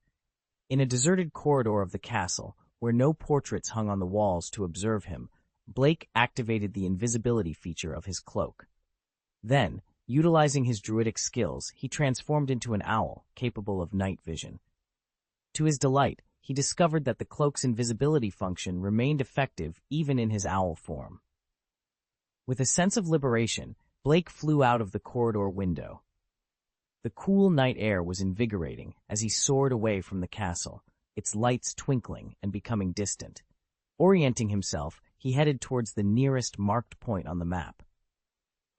In a deserted corridor of the castle, where no portraits hung on the walls to observe him, Blake activated the invisibility feature of his cloak. Then, utilizing his druidic skills, he transformed into an owl, capable of night vision. To his delight, he discovered that the cloak's invisibility function remained effective even in his owl form. With a sense of liberation, Blake flew out of the corridor window. The cool night air was invigorating as he soared away from the castle, its lights twinkling and becoming distant. Orienting himself, he headed towards the nearest marked point on the map.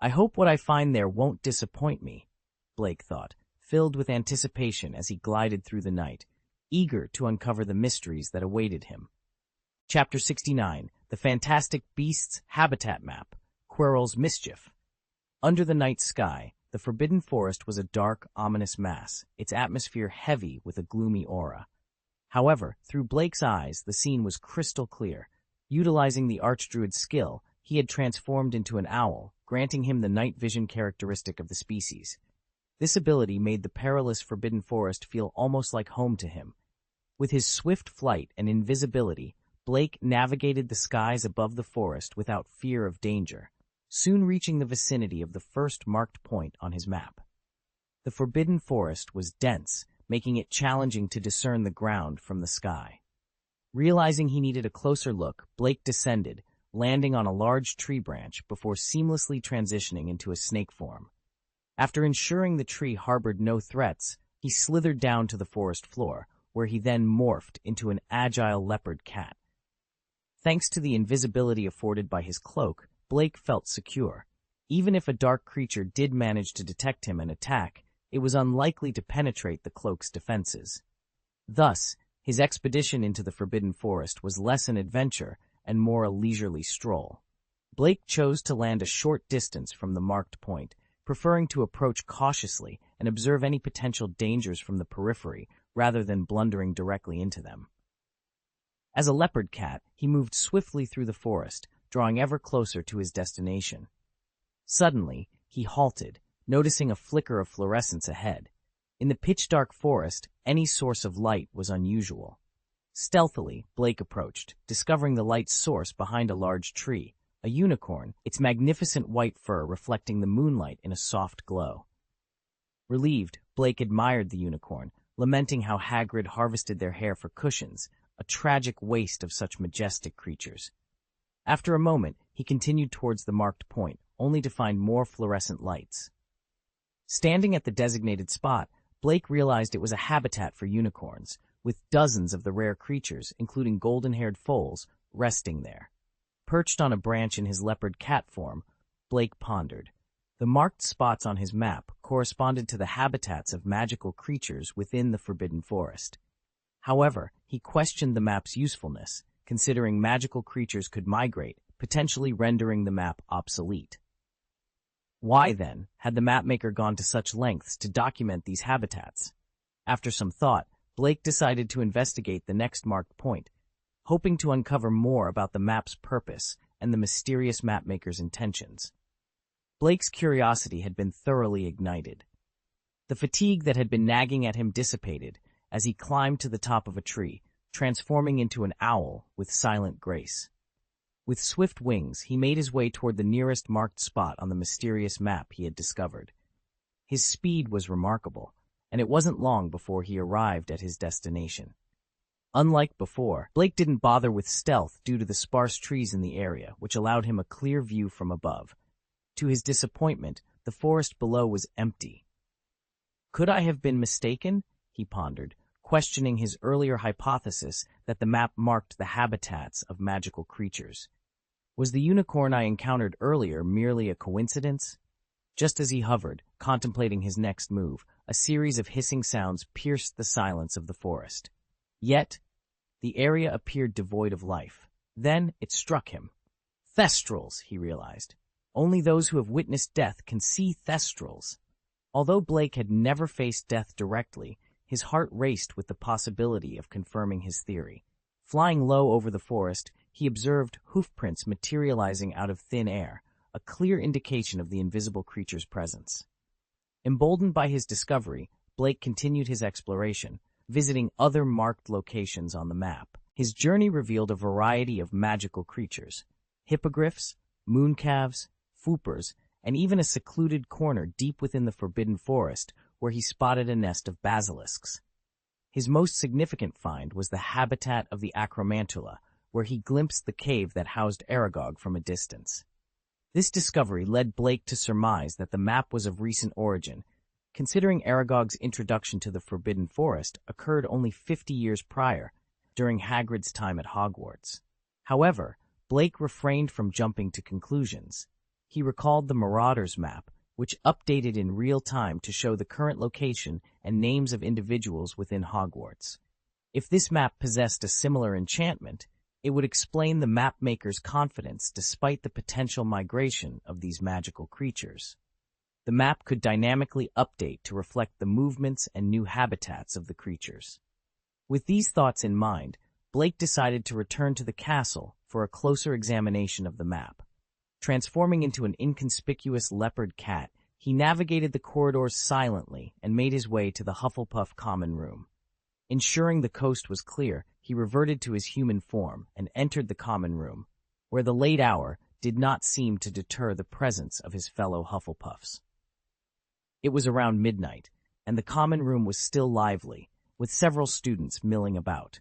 "I hope what I find there won't disappoint me," Blake thought, filled with anticipation as he glided through the night, eager to uncover the mysteries that awaited him. Chapter 69, The Fantastic Beasts Habitat Map, Quirrell's Mischief. Under the night sky, The Forbidden Forest was a dark, ominous mass, its atmosphere heavy with a gloomy aura. However, through Blake's eyes, the scene was crystal clear. Utilizing the Archdruid's skill, he had transformed into an owl, granting him the night vision characteristic of the species. This ability made the perilous Forbidden Forest feel almost like home to him. With his swift flight and invisibility, Blake navigated the skies above the forest without fear of danger, soon reaching the vicinity of the first marked point on his map. The Forbidden Forest was dense, making it challenging to discern the ground from the sky. Realizing he needed a closer look, Blake descended, landing on a large tree branch before seamlessly transitioning into a snake form. After ensuring the tree harbored no threats, he slithered down to the forest floor, where he then morphed into an agile leopard cat. Thanks to the invisibility afforded by his cloak, Blake felt secure. Even if a dark creature did manage to detect him and attack, it was unlikely to penetrate the cloak's defenses. Thus, his expedition into the Forbidden Forest was less an adventure and more a leisurely stroll. Blake chose to land a short distance from the marked point, preferring to approach cautiously and observe any potential dangers from the periphery rather than blundering directly into them. As a leopard cat, he moved swiftly through the forest, drawing ever closer to his destination. Suddenly, he halted, noticing a flicker of fluorescence ahead. In the pitch-dark forest, any source of light was unusual. Stealthily, Blake approached, discovering the light's source behind a large tree, a unicorn, its magnificent white fur reflecting the moonlight in a soft glow. Relieved, Blake admired the unicorn, lamenting how Hagrid harvested their hair for cushions, a tragic waste of such majestic creatures. After a moment, he continued towards the marked point, only to find more fluorescent lights. Standing at the designated spot, Blake realized it was a habitat for unicorns, with dozens of the rare creatures, including golden-haired foals, resting there. Perched on a branch in his leopard cat form, Blake pondered. The marked spots on his map corresponded to the habitats of magical creatures within the Forbidden Forest. However, he questioned the map's usefulness, considering magical creatures could migrate, potentially rendering the map obsolete. Why, then, had the mapmaker gone to such lengths to document these habitats? After some thought, Blake decided to investigate the next marked point, hoping to uncover more about the map's purpose and the mysterious mapmaker's intentions. Blake's curiosity had been thoroughly ignited. The fatigue that had been nagging at him dissipated as he climbed to the top of a tree, transforming into an owl with silent grace. With swift wings, he made his way toward the nearest marked spot on the mysterious map he had discovered. His speed was remarkable, and it wasn't long before he arrived at his destination. Unlike before, Blake didn't bother with stealth due to the sparse trees in the area, which allowed him a clear view from above. To his disappointment, the forest below was empty. Could I have been mistaken? He pondered, questioning his earlier hypothesis that the map marked the habitats of magical creatures. Was the unicorn I encountered earlier merely a coincidence? Just as he hovered, contemplating his next move, a series of hissing sounds pierced the silence of the forest. Yet, the area appeared devoid of life. Then it struck him. Thestrals, he realized. Only those who have witnessed death can see thestrals. Although Blake had never faced death directly, his heart raced with the possibility of confirming his theory. Flying low over the forest, he observed hoofprints materializing out of thin air, a clear indication of the invisible creature's presence. Emboldened by his discovery, Blake continued his exploration, visiting other marked locations on the map. His journey revealed a variety of magical creatures: hippogriffs, mooncalves, foopers, and even a secluded corner deep within the Forbidden Forest where he spotted a nest of basilisks. His most significant find was the habitat of the Acromantula, where he glimpsed the cave that housed Aragog from a distance. This discovery led Blake to surmise that the map was of recent origin, considering Aragog's introduction to the Forbidden Forest occurred only 50 years prior, during Hagrid's time at Hogwarts. However, Blake refrained from jumping to conclusions. He recalled the Marauders map, which updated in real time to show the current location and names of individuals within Hogwarts. If this map possessed a similar enchantment, it would explain the mapmaker's confidence despite the potential migration of these magical creatures. The map could dynamically update to reflect the movements and new habitats of the creatures. With these thoughts in mind, Blake decided to return to the castle for a closer examination of the map. Transforming into an inconspicuous leopard cat, he navigated the corridors silently and made his way to the Hufflepuff common room. Ensuring the coast was clear, he reverted to his human form and entered the common room, where the late hour did not seem to deter the presence of his fellow Hufflepuffs. It was around midnight, and the common room was still lively, with several students milling about.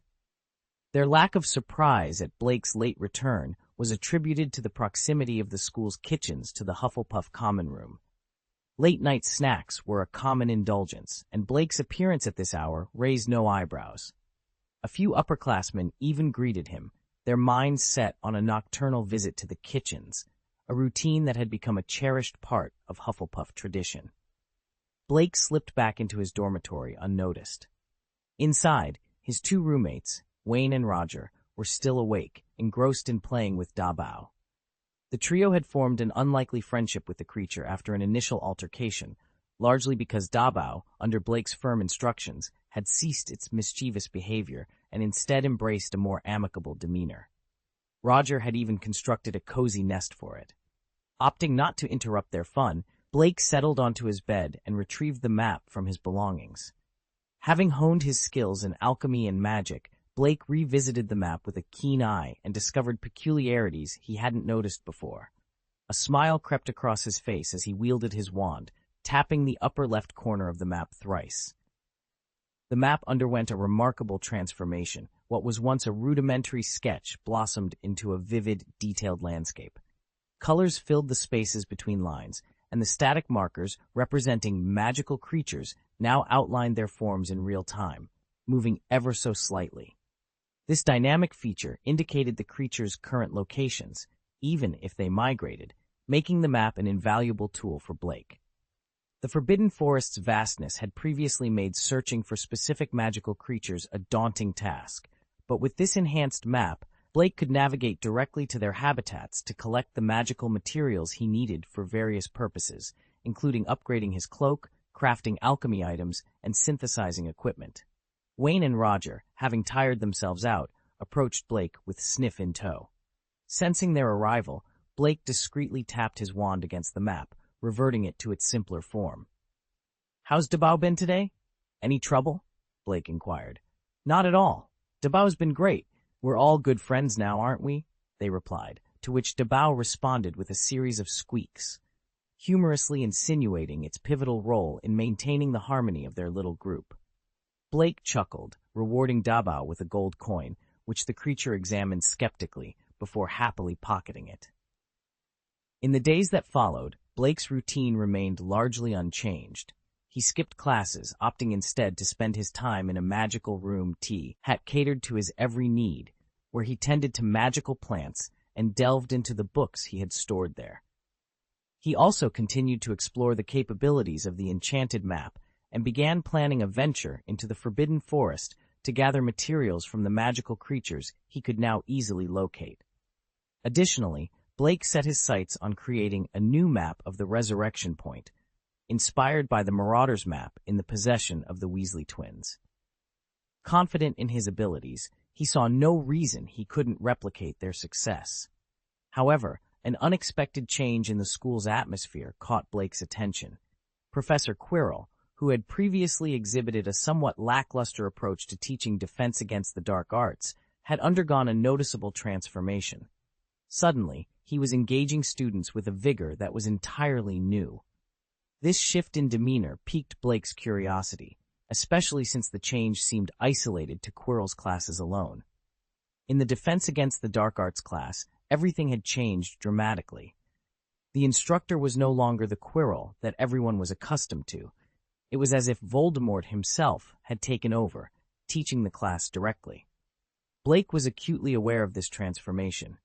Their lack of surprise at Blake's late return was attributed to the proximity of the school's kitchens to the Hufflepuff common room. Late-night snacks were a common indulgence, and Blake's appearance at this hour raised no eyebrows. A few upperclassmen even greeted him, their minds set on a nocturnal visit to the kitchens, a routine that had become a cherished part of Hufflepuff tradition. Blake slipped back into his dormitory unnoticed. Inside, his two roommates, Wayne and Roger, were still awake, engrossed in playing with Eyebrow. The trio had formed an unlikely friendship with the creature after an initial altercation, largely because Eyebrow, under Blake's firm instructions, had ceased its mischievous behavior and instead embraced a more amicable demeanor. Roger had even constructed a cozy nest for it. Opting not to interrupt their fun, Blake settled onto his bed and retrieved the map from his belongings. Having honed his skills in alchemy and magic, Blake revisited the map with a keen eye and discovered peculiarities he hadn't noticed before. A smile crept across his face as he wielded his wand, tapping the upper left corner of the map thrice. The map underwent a remarkable transformation. What was once a rudimentary sketch blossomed into a vivid, detailed landscape. Colors filled the spaces between lines, and the static markers representing magical creatures now outlined their forms in real time, moving ever so slightly. This dynamic feature indicated the creatures' current locations, even if they migrated, making the map an invaluable tool for Blake. The Forbidden Forest's vastness had previously made searching for specific magical creatures a daunting task, but with this enhanced map, Blake could navigate directly to their habitats to collect the magical materials he needed for various purposes, including upgrading his cloak, crafting alchemy items, and synthesizing equipment. Wayne and Roger, having tired themselves out, approached Blake with Sniff in tow. Sensing their arrival, Blake discreetly tapped his wand against the map, reverting it to its simpler form. "How's Dabao been today? Any trouble?" Blake inquired. "Not at all. Dabao's been great. We're all good friends now, aren't we?" they replied, to which Dabao responded with a series of squeaks, humorously insinuating its pivotal role in maintaining the harmony of their little group. Blake chuckled, rewarding Dabao with a gold coin, which the creature examined skeptically before happily pocketing it. In the days that followed, Blake's routine remained largely unchanged. He skipped classes, opting instead to spend his time in a magical room tea hat catered to his every need, where he tended to magical plants and delved into the books he had stored there. He also continued to explore the capabilities of the enchanted map and began planning a venture into the Forbidden Forest to gather materials from the magical creatures he could now easily locate. Additionally, Blake set his sights on creating a new map of the Resurrection Point, inspired by the Marauders map in the possession of the Weasley twins. Confident in his abilities, he saw no reason he couldn't replicate their success. However, an unexpected change in the school's atmosphere caught Blake's attention. Professor Quirrell, who had previously exhibited a somewhat lackluster approach to teaching defense against the dark arts, had undergone a noticeable transformation. Suddenly, he was engaging students with a vigor that was entirely new. This shift in demeanor piqued Blake's curiosity, especially since the change seemed isolated to Quirrell's classes alone. In the Defense Against the Dark Arts class, everything had changed dramatically. The instructor was no longer the Quirrell that everyone was accustomed to. It was as if Voldemort himself had taken over, teaching the class directly. Blake was acutely aware of this transformation.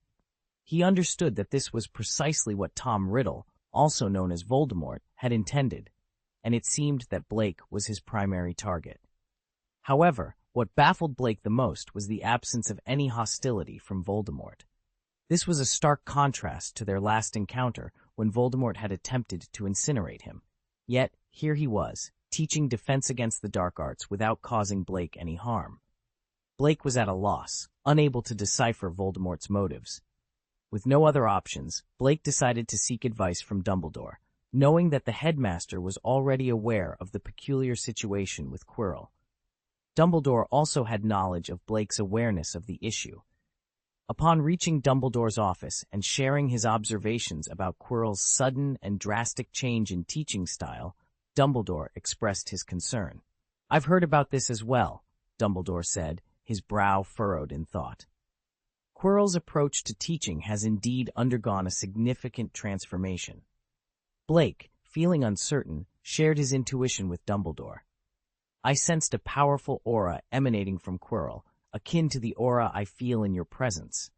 He understood that this was precisely what Tom Riddle, also known as Voldemort, had intended, and it seemed that Blake was his primary target. However, what baffled Blake the most was the absence of any hostility from Voldemort. This was a stark contrast to their last encounter when Voldemort had attempted to incinerate him. Yet, here he was, teaching defense against the dark arts without causing Blake any harm. Blake was at a loss, unable to decipher Voldemort's motives. With no other options, Blake decided to seek advice from Dumbledore, knowing that the headmaster was already aware of the peculiar situation with Quirrell. Dumbledore also had knowledge of Blake's awareness of the issue. Upon reaching Dumbledore's office and sharing his observations about Quirrell's sudden and drastic change in teaching style, Dumbledore expressed his concern. "I've heard about this as well," Dumbledore said, his brow furrowed in thought. Quirrell's approach to teaching has indeed undergone a significant transformation. Blake, feeling uncertain, shared his intuition with Dumbledore. "I sensed a powerful aura emanating from Quirrell, akin to the aura I feel in your presence.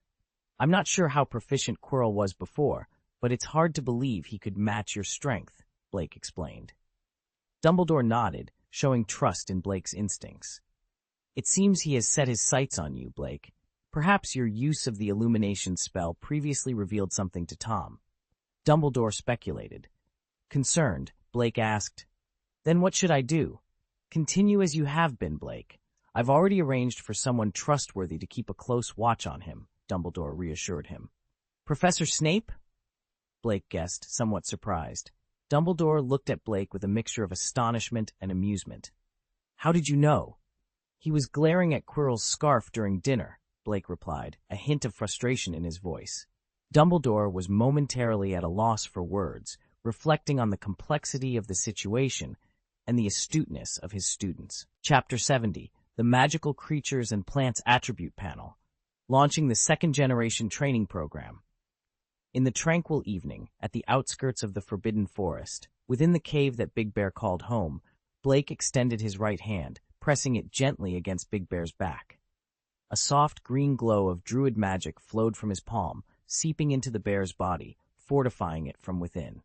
I'm not sure how proficient Quirrell was before, but it's hard to believe he could match your strength," Blake explained. Dumbledore nodded, showing trust in Blake's instincts. "It seems he has set his sights on you, Blake. Perhaps your use of the illumination spell previously revealed something to Tom." Dumbledore speculated. Concerned, Blake asked, "Then what should I do?" "Continue as you have been, Blake. I've already arranged for someone trustworthy to keep a close watch on him," Dumbledore reassured him. "Professor Snape?" Blake guessed, somewhat surprised. Dumbledore looked at Blake with a mixture of astonishment and amusement. "How did you know?" "He was glaring at Quirrell's scarf during dinner," Blake replied, a hint of frustration in his voice. Dumbledore was momentarily at a loss for words, reflecting on the complexity of the situation and the astuteness of his students. Chapter 70, The Magical Creatures and Plants Attribute Panel, launching the second-generation training program. In the tranquil evening, at the outskirts of the Forbidden Forest, within the cave that Big Bear called home, Blake extended his right hand, pressing it gently against Big Bear's back. A soft green glow of druid magic flowed from his palm, seeping into the bear's body, fortifying it from within.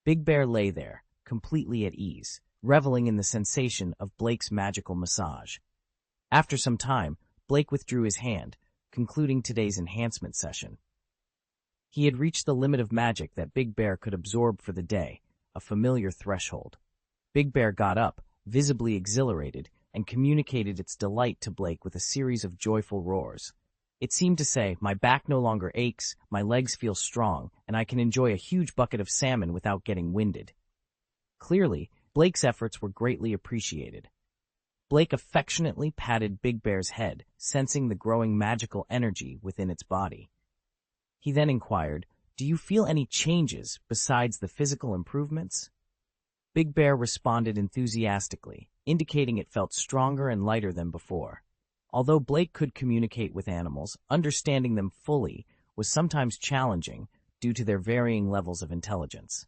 Big Bear lay there, completely at ease, reveling in the sensation of Blake's magical massage. After some time, Blake withdrew his hand, concluding today's enhancement session. He had reached the limit of magic that Big Bear could absorb for the day, a familiar threshold. Big Bear got up, visibly exhilarated, and communicated its delight to Blake with a series of joyful roars. It seemed to say, "My back no longer aches, my legs feel strong, and I can enjoy a huge bucket of salmon without getting winded." Clearly, Blake's efforts were greatly appreciated. Blake affectionately patted Big Bear's head, sensing the growing magical energy within its body. He then inquired, "Do you feel any changes besides the physical improvements?" Big Bear responded enthusiastically, indicating it felt stronger and lighter than before. Although Blake could communicate with animals, understanding them fully was sometimes challenging due to their varying levels of intelligence.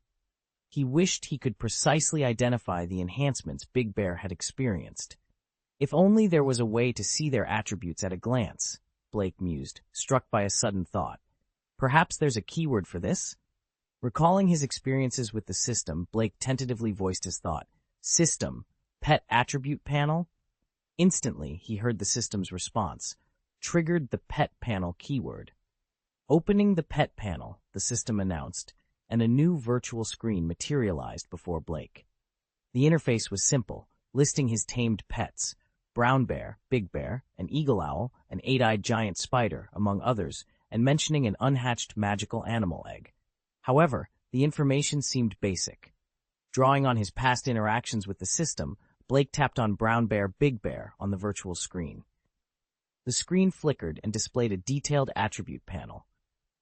He wished he could precisely identify the enhancements Big Bear had experienced. If only there was a way to see their attributes at a glance, Blake mused, struck by a sudden thought. Perhaps there's a keyword for this? Recalling his experiences with the system, Blake tentatively voiced his thought. System, pet attribute panel? Instantly, he heard the system's response, triggered the pet panel keyword. Opening the pet panel, the system announced, and a new virtual screen materialized before Blake. The interface was simple, listing his tamed pets, brown bear, big bear, an eagle owl, an eight-eyed giant spider, among others, and mentioning an unhatched magical animal egg. However, the information seemed basic. Drawing on his past interactions with the system, Blake tapped on Brown Bear Big Bear on the virtual screen. The screen flickered and displayed a detailed attribute panel.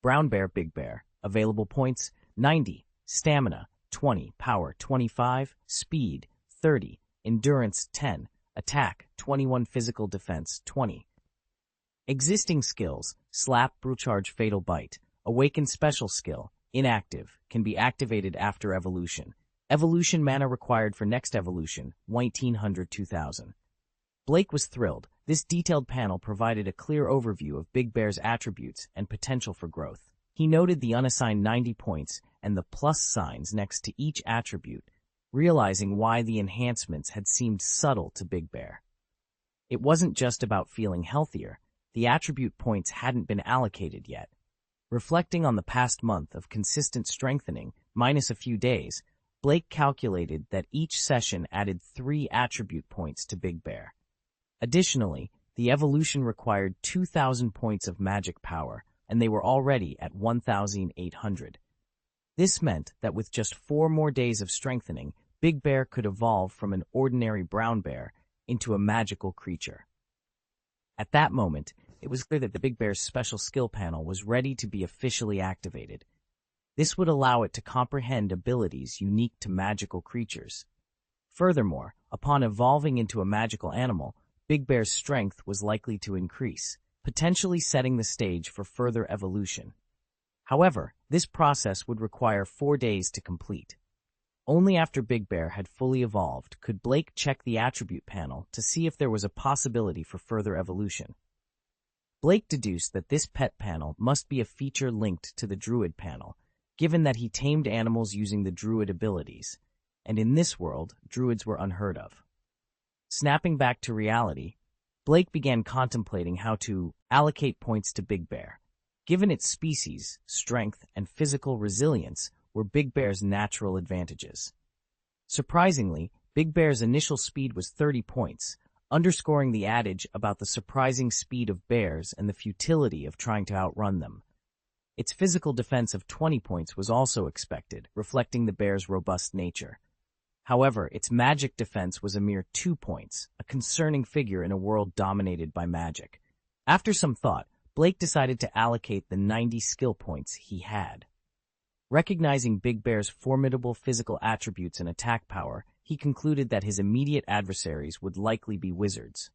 Brown Bear Big Bear, available points 90, stamina 20, power 25, speed 30, endurance 10, attack 21, physical defense 20. Existing skills: Slap, Brew Charge, Fatal Bite. Awaken special skill, inactive, can be activated after evolution. Evolution mana required for next evolution, 1900-2000. Blake was thrilled. This detailed panel provided a clear overview of Big Bear's attributes and potential for growth. He noted the unassigned 90 points and the plus signs next to each attribute, realizing why the enhancements had seemed subtle to Big Bear. It wasn't just about feeling healthier. The attribute points hadn't been allocated yet. Reflecting on the past month of consistent strengthening, minus a few days, Blake calculated that each session added 3 attribute points to Big Bear. Additionally, the evolution required 2,000 points of magic power, and they were already at 1,800. This meant that with just 4 more days of strengthening, Big Bear could evolve from an ordinary brown bear into a magical creature. At that moment, it was clear that the Big Bear's special skill panel was ready to be officially activated. This would allow it to comprehend abilities unique to magical creatures. Furthermore, upon evolving into a magical animal, Big Bear's strength was likely to increase, potentially setting the stage for further evolution. However, this process would require 4 days to complete. Only after Big Bear had fully evolved could Blake check the attribute panel to see if there was a possibility for further evolution. Blake deduced that this pet panel must be a feature linked to the Druid panel, given that he tamed animals using the Druid abilities, and in this world, Druids were unheard of. Snapping back to reality, Blake began contemplating how to allocate points to Big Bear. Given its species, strength, and physical resilience were Big Bear's natural advantages. Surprisingly, Big Bear's initial speed was 30 points, underscoring the adage about the surprising speed of bears and the futility of trying to outrun them. Its physical defense of 20 points was also expected, reflecting the bear's robust nature. However, its magic defense was a mere 2 points, a concerning figure in a world dominated by magic. After some thought, Blake decided to allocate the 90 skill points he had. Recognizing Big Bear's formidable physical attributes and attack power, he concluded that his immediate adversaries would likely be wizards.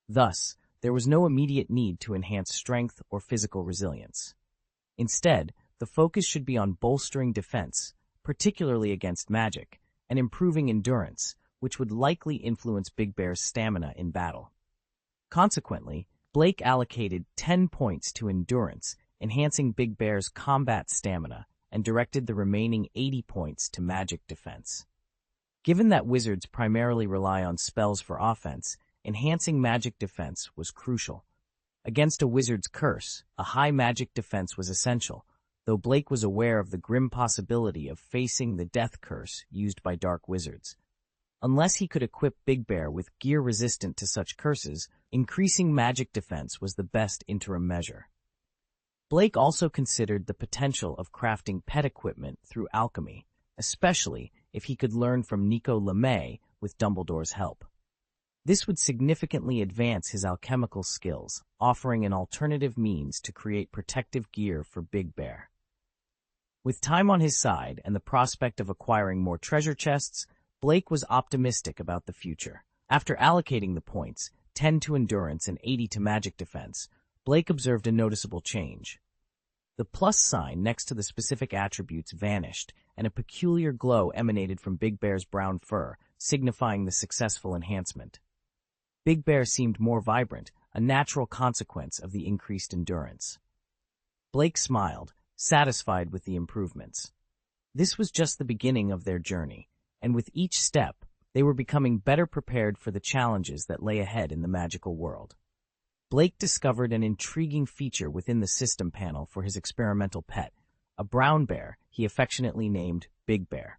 Thus, there was no immediate need to enhance strength or physical resilience. Instead, the focus should be on bolstering defense, particularly against magic, and improving endurance, which would likely influence Big Bear's stamina in battle. Consequently, Blake allocated 10 points to endurance, enhancing Big Bear's combat stamina, and directed the remaining 80 points to magic defense. Given that wizards primarily rely on spells for offense, enhancing magic defense was crucial. Against a wizard's curse, a high magic defense was essential, though Blake was aware of the grim possibility of facing the death curse used by dark wizards. Unless he could equip Big Bear with gear resistant to such curses, increasing magic defense was the best interim measure. Blake also considered the potential of crafting pet equipment through alchemy, especially if he could learn from Nico LeMay with Dumbledore's help. This would significantly advance his alchemical skills, offering an alternative means to create protective gear for Big Bear. With time on his side and the prospect of acquiring more treasure chests, Blake was optimistic about the future. After allocating the points, 10 to endurance and 80 to magic defense, Blake observed a noticeable change. The plus sign next to the specific attributes vanished, and a peculiar glow emanated from Big Bear's brown fur, signifying the successful enhancement. Big Bear seemed more vibrant, a natural consequence of the increased endurance. Blake smiled, satisfied with the improvements. This was just the beginning of their journey, and with each step, they were becoming better prepared for the challenges that lay ahead in the magical world. Blake discovered an intriguing feature within the system panel for his experimental pet, a brown bear he affectionately named Big Bear.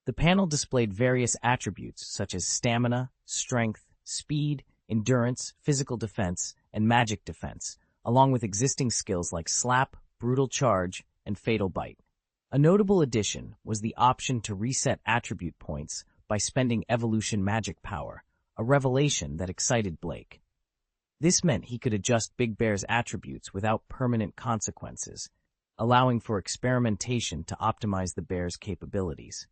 The panel displayed various attributes such as stamina, strength, speed, endurance, physical defense, and magic defense, along with existing skills like slap, brutal charge, and fatal bite. A notable addition was the option to reset attribute points by spending evolution magic power, a revelation that excited Blake. This meant he could adjust Big Bear's attributes without permanent consequences, allowing for experimentation to optimize the bear's capabilities.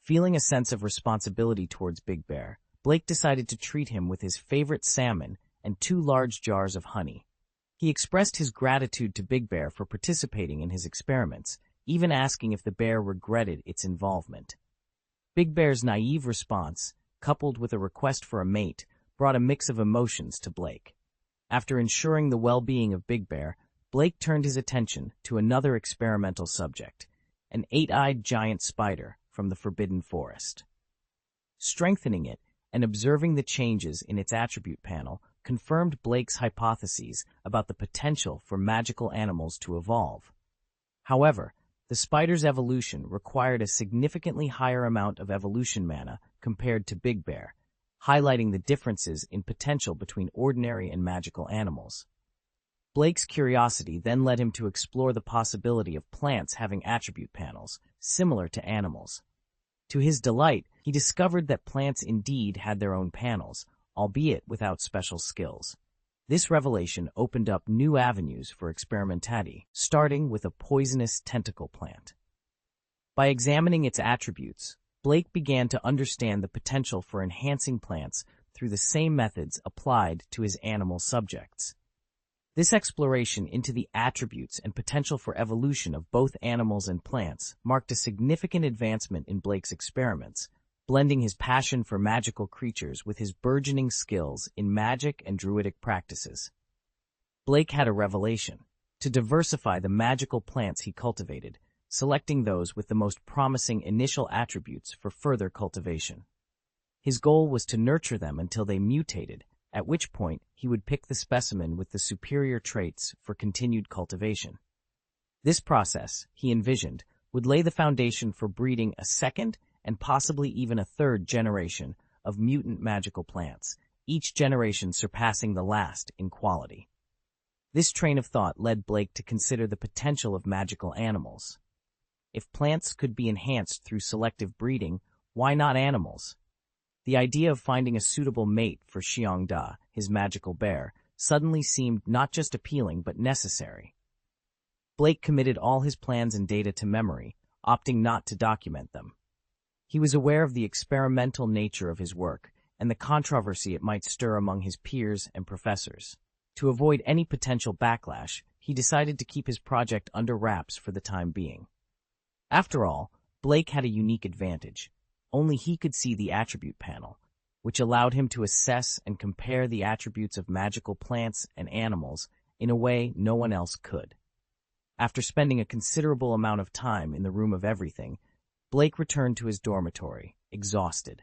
Feeling a sense of responsibility towards Big Bear, Blake decided to treat him with his favorite salmon and 2 large jars of honey. He expressed his gratitude to Big Bear for participating in his experiments, even asking if the bear regretted its involvement. Big Bear's naive response, coupled with a request for a mate, brought a mix of emotions to Blake. After ensuring the well-being of Big Bear, Blake turned his attention to another experimental subject, an 8-eyed giant spider from the Forbidden Forest. Strengthening it and observing the changes in its attribute panel confirmed Blake's hypotheses about the potential for magical animals to evolve. However, The spider's evolution required a significantly higher amount of evolution mana compared to Big Bear, highlighting the differences in potential between ordinary and magical animals. Blake's curiosity then led him to explore the possibility of plants having attribute panels, similar to animals. To his delight, he discovered that plants indeed had their own panels, albeit without special skills. This revelation opened up new avenues for experimentati, starting with a poisonous tentacle plant. By examining its attributes, Blake began to understand the potential for enhancing plants through the same methods applied to his animal subjects. This exploration into the attributes and potential for evolution of both animals and plants marked a significant advancement in Blake's experiments, blending his passion for magical creatures with his burgeoning skills in magic and druidic practices. Blake had a revelation: to diversify the magical plants he cultivated, selecting those with the most promising initial attributes for further cultivation. His goal was to nurture them until they mutated, at which point he would pick the specimen with the superior traits for continued cultivation. This process, he envisioned, would lay the foundation for breeding a second and possibly even a third generation of mutant magical plants, each generation surpassing the last in quality. This train of thought led Blake to consider the potential of magical animals. If plants could be enhanced through selective breeding, why not animals? The idea of finding a suitable mate for Xiongda, his magical bear, suddenly seemed not just appealing but necessary. Blake committed all his plans and data to memory, opting not to document them. He was aware of the experimental nature of his work and the controversy it might stir among his peers and professors. To avoid any potential backlash, he decided to keep his project under wraps for the time being. After all, Blake had a unique advantage. Only he could see the attribute panel, which allowed him to assess and compare the attributes of magical plants and animals in a way no one else could. After spending a considerable amount of time in the room of everything, Blake returned to his dormitory, exhausted.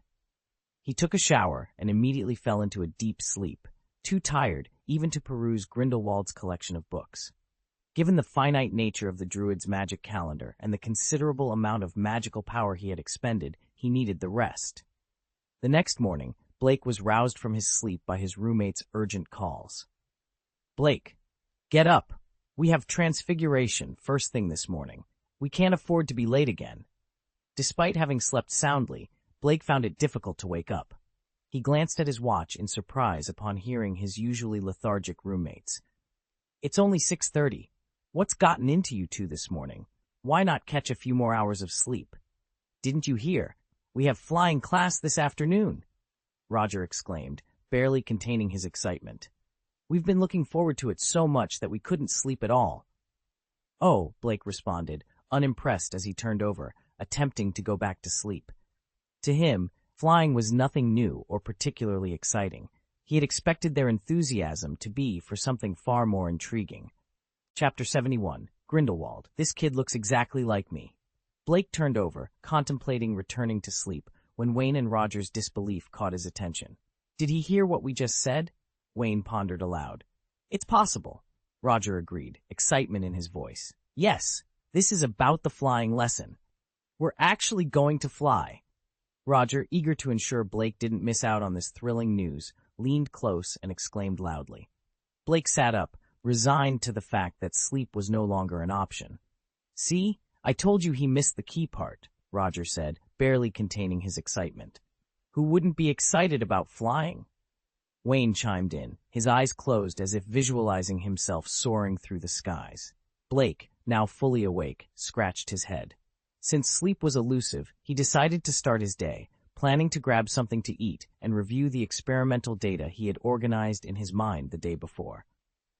He took a shower and immediately fell into a deep sleep, too tired even to peruse Grindelwald's collection of books. Given the finite nature of the druid's magic calendar and the considerable amount of magical power he had expended, he needed the rest. The next morning, Blake was roused from his sleep by his roommate's urgent calls. "Blake, get up. We have transfiguration first thing this morning. We can't afford to be late again." Despite having slept soundly, Blake found it difficult to wake up. He glanced at his watch in surprise upon hearing his usually lethargic roommates. "It's only 6:30. What's gotten into you two this morning? Why not catch a few more hours of sleep?" "Didn't you hear? We have flying class this afternoon," Roger exclaimed, barely containing his excitement. "We've been looking forward to it so much that we couldn't sleep at all." "Oh," Blake responded, unimpressed as he turned over, attempting to go back to sleep. To him, flying was nothing new or particularly exciting. He had expected their enthusiasm to be for something far more intriguing. Chapter 71, Grindelwald. This kid looks exactly like me. Blake turned over, contemplating returning to sleep, when Wayne and Roger's disbelief caught his attention. "Did he hear what we just said?" Wayne pondered aloud. "It's possible," Roger agreed, excitement in his voice. "Yes, this is about the flying lesson. We're actually going to fly." Roger, eager to ensure Blake didn't miss out on this thrilling news, leaned close and exclaimed loudly. Blake sat up, resigned to the fact that sleep was no longer an option. "See, I told you he missed the key part," Roger said, barely containing his excitement. "Who wouldn't be excited about flying?" Wayne chimed in, his eyes closed as if visualizing himself soaring through the skies. Blake, now fully awake, scratched his head. Since sleep was elusive, he decided to start his day, planning to grab something to eat and review the experimental data he had organized in his mind the day before.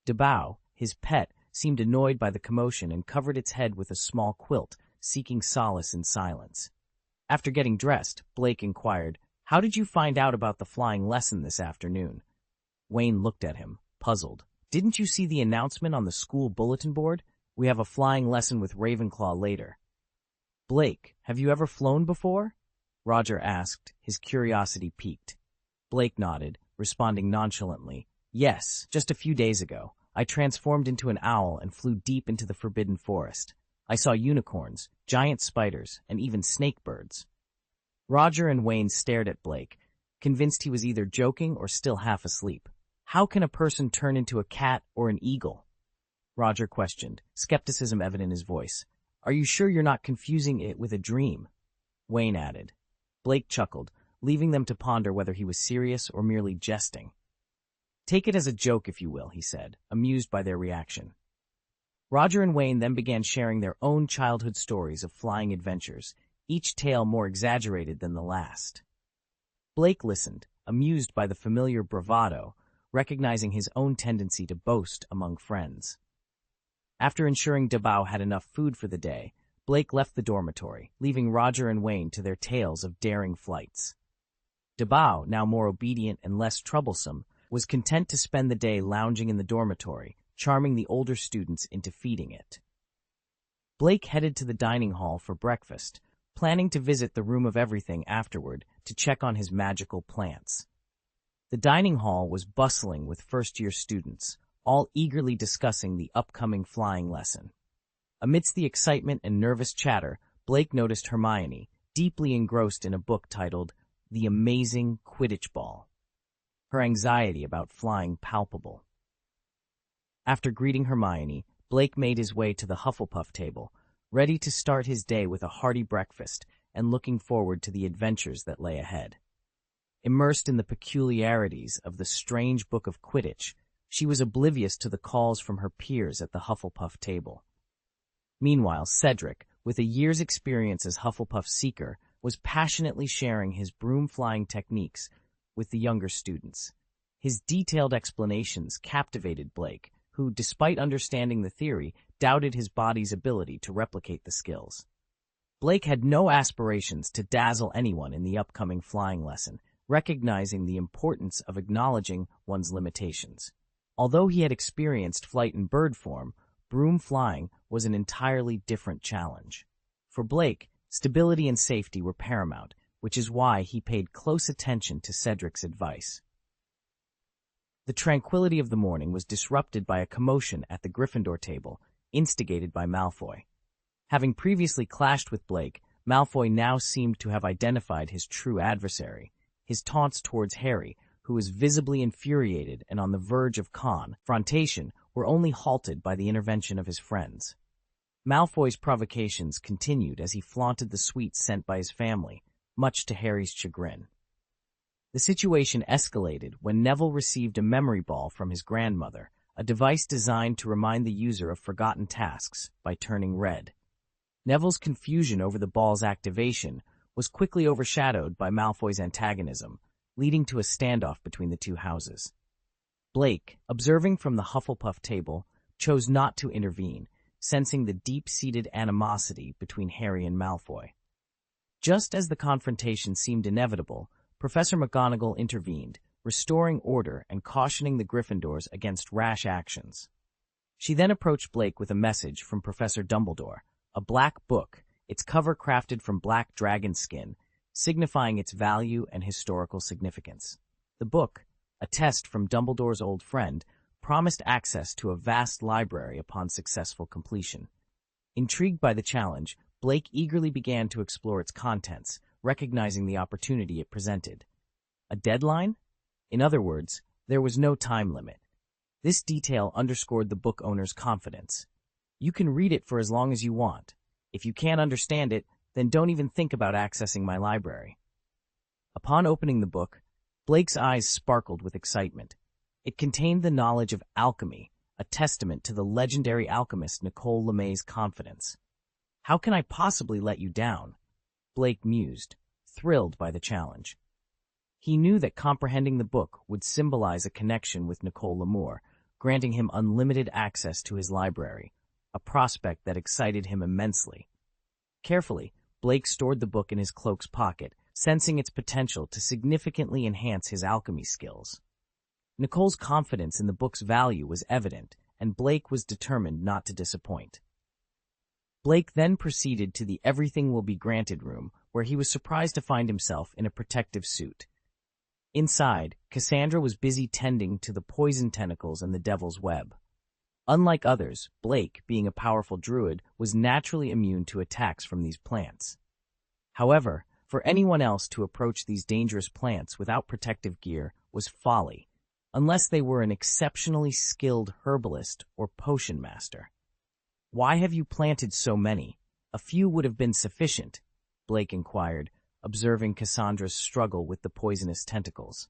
Debao, his pet, seemed annoyed by the commotion and covered its head with a small quilt, seeking solace in silence. After getting dressed, Blake inquired, "How did you find out about the flying lesson this afternoon?" Wayne looked at him, puzzled. "Didn't you see the announcement on the school bulletin board? We have a flying lesson with Ravenclaw later." "Blake, have you ever flown before?" Roger asked, his curiosity piqued. Blake nodded, responding nonchalantly, "Yes, just a few days ago. I transformed into an owl and flew deep into the Forbidden Forest. I saw unicorns, giant spiders, and even snake birds. Roger and Wayne stared at Blake, convinced he was either joking or still half asleep. How can a person turn into a cat or an eagle? Roger questioned, skepticism evident in his voice. Are you sure you're not confusing it with a dream? Wayne added. Blake chuckled, leaving them to ponder whether he was serious or merely jesting. Take it as a joke, if you will, he said, amused by their reaction. Roger and Wayne then began sharing their own childhood stories of flying adventures, each tale more exaggerated than the last. Blake listened, amused by the familiar bravado, recognizing his own tendency to boast among friends. After ensuring Dabao had enough food for the day, Blake left the dormitory, leaving Roger and Wayne to their tales of daring flights. Dabao, now more obedient and less troublesome, was content to spend the day lounging in the dormitory, charming the older students into feeding it. Blake headed to the dining hall for breakfast, planning to visit the Room of Everything afterward to check on his magical plants. The dining hall was bustling with first-year students, all eagerly discussing the upcoming flying lesson. Amidst the excitement and nervous chatter, Blake noticed Hermione, deeply engrossed in a book titled The Amazing Quidditch Ball. Her anxiety about flying palpable. After greeting Hermione, Blake made his way to the Hufflepuff table, ready to start his day with a hearty breakfast and looking forward to the adventures that lay ahead. Immersed in the peculiarities of the strange book of Quidditch, she was oblivious to the calls from her peers at the Hufflepuff table. Meanwhile, Cedric, with a year's experience as Hufflepuff's seeker, was passionately sharing his broom-flying techniques with the younger students. His detailed explanations captivated Blake, who, despite understanding the theory, doubted his body's ability to replicate the skills. Blake had no aspirations to dazzle anyone in the upcoming flying lesson, recognizing the importance of acknowledging one's limitations. Although he had experienced flight in bird form, broom flying was an entirely different challenge. For Blake, stability and safety were paramount, which is why he paid close attention to Cedric's advice. The tranquility of the morning was disrupted by a commotion at the Gryffindor table, instigated by Malfoy. Having previously clashed with Blake, Malfoy now seemed to have identified his true adversary. His taunts towards Harry, who was visibly infuriated and on the verge of confrontation, were only halted by the intervention of his friends. Malfoy's provocations continued as he flaunted the sweets sent by his family, much to Harry's chagrin. The situation escalated when Neville received a memory ball from his grandmother, a device designed to remind the user of forgotten tasks by turning red. Neville's confusion over the ball's activation was quickly overshadowed by Malfoy's antagonism, leading to a standoff between the two houses. Blake, observing from the Hufflepuff table, chose not to intervene, sensing the deep-seated animosity between Harry and Malfoy. Just as the confrontation seemed inevitable, Professor McGonagall intervened, restoring order and cautioning the Gryffindors against rash actions. She then approached Blake with a message from Professor Dumbledore, a black book, its cover crafted from black dragon skin, signifying its value and historical significance. The book, a test from Dumbledore's old friend, promised access to a vast library upon successful completion. Intrigued by the challenge, Blake eagerly began to explore its contents, recognizing the opportunity it presented. A deadline? In other words, there was no time limit. This detail underscored the book owner's confidence. You can read it for as long as you want. If you can't understand it, then don't even think about accessing my library. Upon opening the book, Blake's eyes sparkled with excitement. It contained the knowledge of alchemy, a testament to the legendary alchemist Nicole LeMay's confidence. How can I possibly let you down? Blake mused, thrilled by the challenge. He knew that comprehending the book would symbolize a connection with Nicole Lamour, granting him unlimited access to his library, a prospect that excited him immensely. Carefully, Blake stored the book in his cloak's pocket, sensing its potential to significantly enhance his alchemy skills. Nicole's confidence in the book's value was evident, and Blake was determined not to disappoint. Blake then proceeded to the Everything Will Be Granted room, where he was surprised to find himself in a protective suit. Inside, Cassandra was busy tending to the poison tentacles and the devil's web. Unlike others, Blake, being a powerful druid, was naturally immune to attacks from these plants. However, for anyone else to approach these dangerous plants without protective gear was folly, unless they were an exceptionally skilled herbalist or potion master. "Why have you planted so many? A few would have been sufficient," Blake inquired, observing Cassandra's struggle with the poisonous tentacles.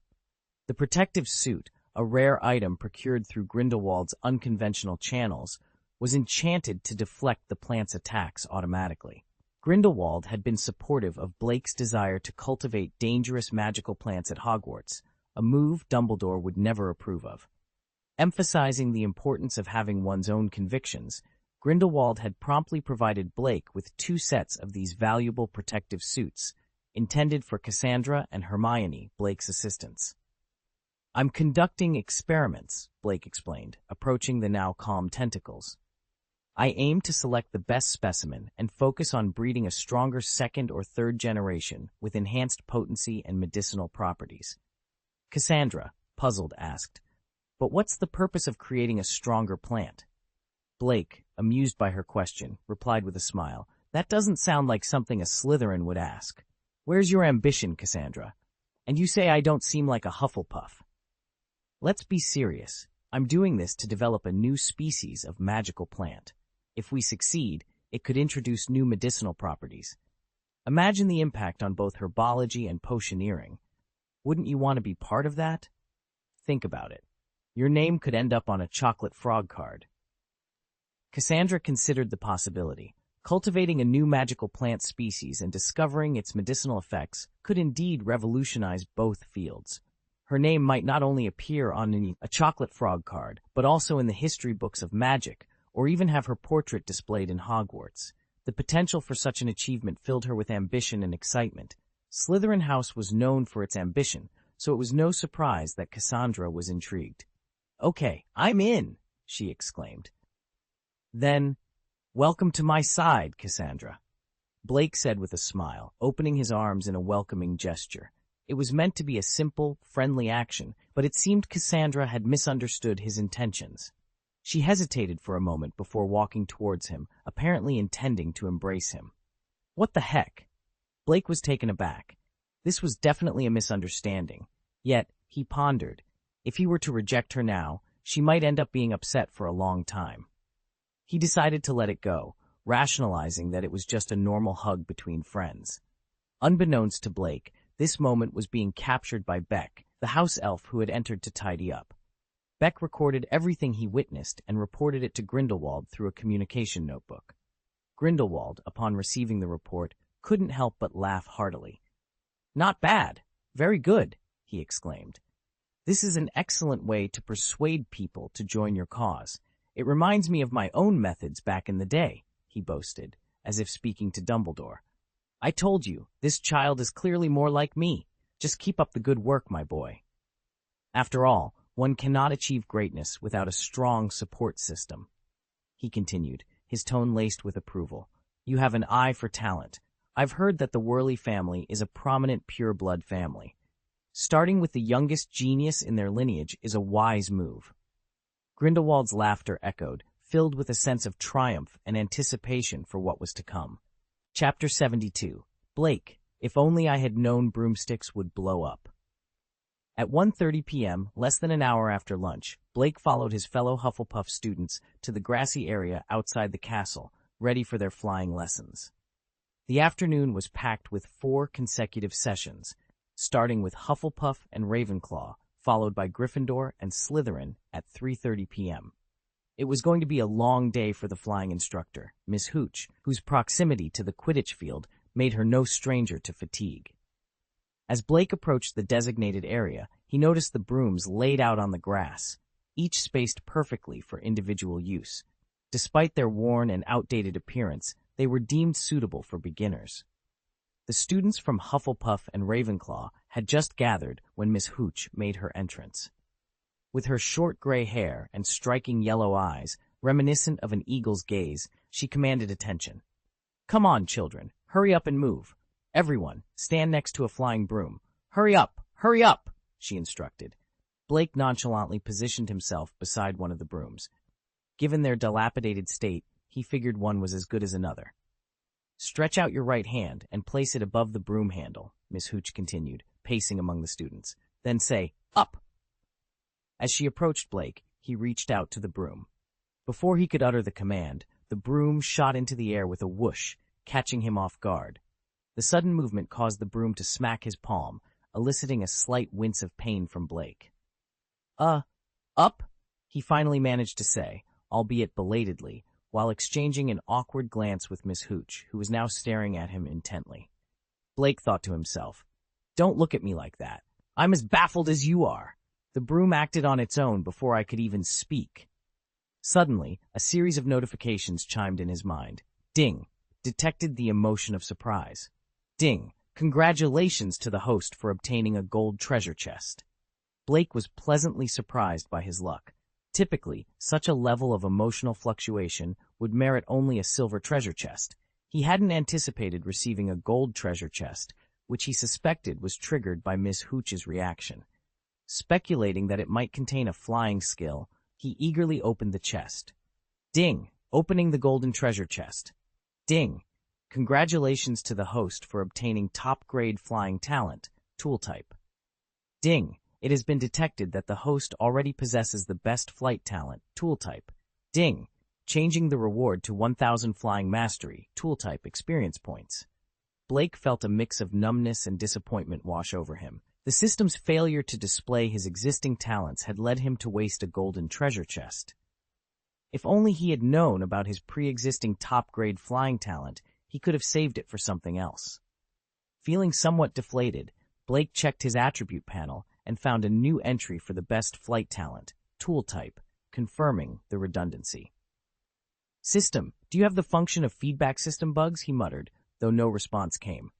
The protective suit, a rare item procured through Grindelwald's unconventional channels, was enchanted to deflect the plant's attacks automatically. Grindelwald had been supportive of Blake's desire to cultivate dangerous magical plants at Hogwarts, a move Dumbledore would never approve of. Emphasizing the importance of having one's own convictions, Grindelwald had promptly provided Blake with 2 sets of these valuable protective suits, intended for Cassandra and Hermione, Blake's assistants. "I'm conducting experiments," Blake explained, approaching the now calm tentacles. "I aim to select the best specimen and focus on breeding a stronger 2nd or 3rd generation with enhanced potency and medicinal properties." Cassandra, puzzled, asked, "But what's the purpose of creating a stronger plant?" Blake, amused by her question, replied with a smile, "That doesn't sound like something a Slytherin would ask. Where's your ambition, Cassandra? And you say I don't seem like a Hufflepuff." "Let's be serious. I'm doing this to develop a new species of magical plant. If we succeed, it could introduce new medicinal properties. Imagine the impact on both herbology and potioneering. Wouldn't you want to be part of that? Think about it. Your name could end up on a chocolate frog card." Cassandra considered the possibility. Cultivating a new magical plant species and discovering its medicinal effects could indeed revolutionize both fields. Her name might not only appear on a chocolate frog card, but also in the history books of magic, or even have her portrait displayed in Hogwarts. The potential for such an achievement filled her with ambition and excitement. Slytherin House was known for its ambition, so it was no surprise that Cassandra was intrigued. "Okay, I'm in," she exclaimed. "Then, welcome to my side, Cassandra," Blake said with a smile, opening his arms in a welcoming gesture. It was meant to be a simple, friendly action, but it seemed Cassandra had misunderstood his intentions. She hesitated for a moment before walking towards him, apparently intending to embrace him. "What the heck?" Blake was taken aback. This was definitely a misunderstanding. Yet, he pondered, if he were to reject her now, she might end up being upset for a long time. He decided to let it go, rationalizing that it was just a normal hug between friends. Unbeknownst to Blake, this moment was being captured by Beck, the house elf who had entered to tidy up. Beck recorded everything he witnessed and reported it to Grindelwald through a communication notebook. Grindelwald, upon receiving the report, couldn't help but laugh heartily. "Not bad. Very good," he exclaimed. "This is an excellent way to persuade people to join your cause. It reminds me of my own methods back in the day," he boasted, as if speaking to Dumbledore. "I told you, this child is clearly more like me. Just keep up the good work, my boy." After all, one cannot achieve greatness without a strong support system. He continued, his tone laced with approval. "You have an eye for talent. I've heard that the Worley family is a prominent pure-blood family. Starting with the youngest genius in their lineage is a wise move." Grindelwald's laughter echoed, filled with a sense of triumph and anticipation for what was to come. Chapter 72. Blake, if only I had known broomsticks would blow up. At 1:30 p.m., less than an hour after lunch, Blake followed his fellow Hufflepuff students to the grassy area outside the castle, ready for their flying lessons. The afternoon was packed with 4 consecutive sessions, starting with Hufflepuff and Ravenclaw, followed by Gryffindor and Slytherin at 3:30 p.m. It was going to be a long day for the flying instructor, Miss Hooch, whose proximity to the Quidditch field made her no stranger to fatigue. As Blake approached the designated area, he noticed the brooms laid out on the grass, each spaced perfectly for individual use. Despite their worn and outdated appearance, they were deemed suitable for beginners. The students from Hufflepuff and Ravenclaw had just gathered when Miss Hooch made her entrance. With her short gray hair and striking yellow eyes, reminiscent of an eagle's gaze, she commanded attention. "Come on, children, hurry up and move. Everyone, stand next to a flying broom. Hurry up, she instructed. Blake nonchalantly positioned himself beside one of the brooms. Given their dilapidated state, he figured one was as good as another. "Stretch out your right hand and place it above the broom handle," Miss Hooch continued, pacing among the students. "Then say, 'Up!'" As she approached Blake, he reached out to the broom. Before he could utter the command, the broom shot into the air with a whoosh, catching him off guard. The sudden movement caused the broom to smack his palm, eliciting a slight wince of pain from Blake. Up?" he finally managed to say, albeit belatedly, while exchanging an awkward glance with Miss Hooch, who was now staring at him intently. Blake thought to himself, "Don't look at me like that. I'm as baffled as you are." The broom acted on its own before I could even speak. Suddenly, a series of notifications chimed in his mind. Ding! Detected the emotion of surprise. Ding! Congratulations to the host for obtaining a gold treasure chest. Blake was pleasantly surprised by his luck. Typically, such a level of emotional fluctuation would merit only a silver treasure chest. He hadn't anticipated receiving a gold treasure chest, which he suspected was triggered by Miss Hooch's reaction. Speculating that it might contain a flying skill, he eagerly opened the chest. Ding! Opening the golden treasure chest. Ding! Congratulations to the host for obtaining top-grade flying talent, tool type. Ding! It has been detected that the host already possesses the best flight talent, tool type. Ding! Changing the reward to 1,000 flying mastery, tool type experience points. Blake felt a mix of numbness and disappointment wash over him. The system's failure to display his existing talents had led him to waste a golden treasure chest. If only he had known about his pre-existing top-grade flying talent, he could have saved it for something else. Feeling somewhat deflated, Blake checked his attribute panel and found a new entry for the best flight talent, tool type, confirming the redundancy. "System, do you have the function of feedback system bugs?" he muttered, though no response came.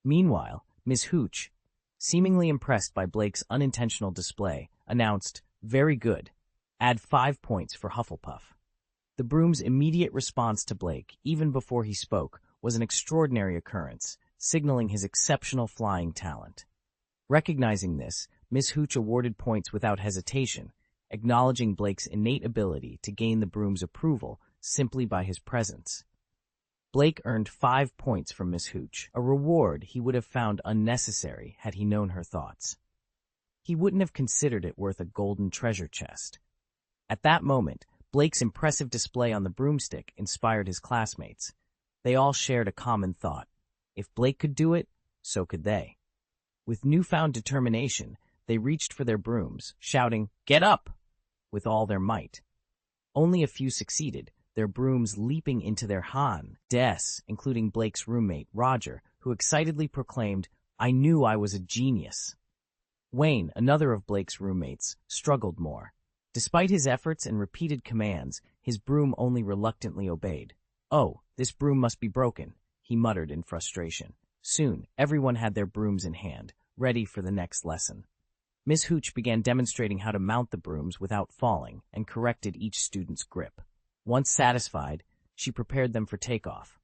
Meanwhile, Miss Hooch, seemingly impressed by Blake's unintentional display, announced, "Very good. Add 5 points for Hufflepuff." The broom's immediate response to Blake, even before he spoke, was an extraordinary occurrence, signaling his exceptional flying talent. Recognizing this, Miss Hooch awarded points without hesitation, acknowledging Blake's innate ability to gain the broom's approval simply by his presence. Blake earned 5 points from Miss Hooch, a reward he would have found unnecessary had he known her thoughts. He wouldn't have considered it worth a golden treasure chest. At that moment, Blake's impressive display on the broomstick inspired his classmates. They all shared a common thought. If Blake could do it, so could they. With newfound determination, they reached for their brooms, shouting, "Get up!" with all their might. Only a few succeeded, their brooms leaping into their des, including Blake's roommate, Roger, who excitedly proclaimed, "I knew I was a genius." Wayne, another of Blake's roommates, struggled more. Despite his efforts and repeated commands, his broom only reluctantly obeyed. "Oh, this broom must be broken," he muttered in frustration. Soon, everyone had their brooms in hand, ready for the next lesson. Miss Hooch began demonstrating how to mount the brooms without falling and corrected each student's grip. Once satisfied, she prepared them for takeoff.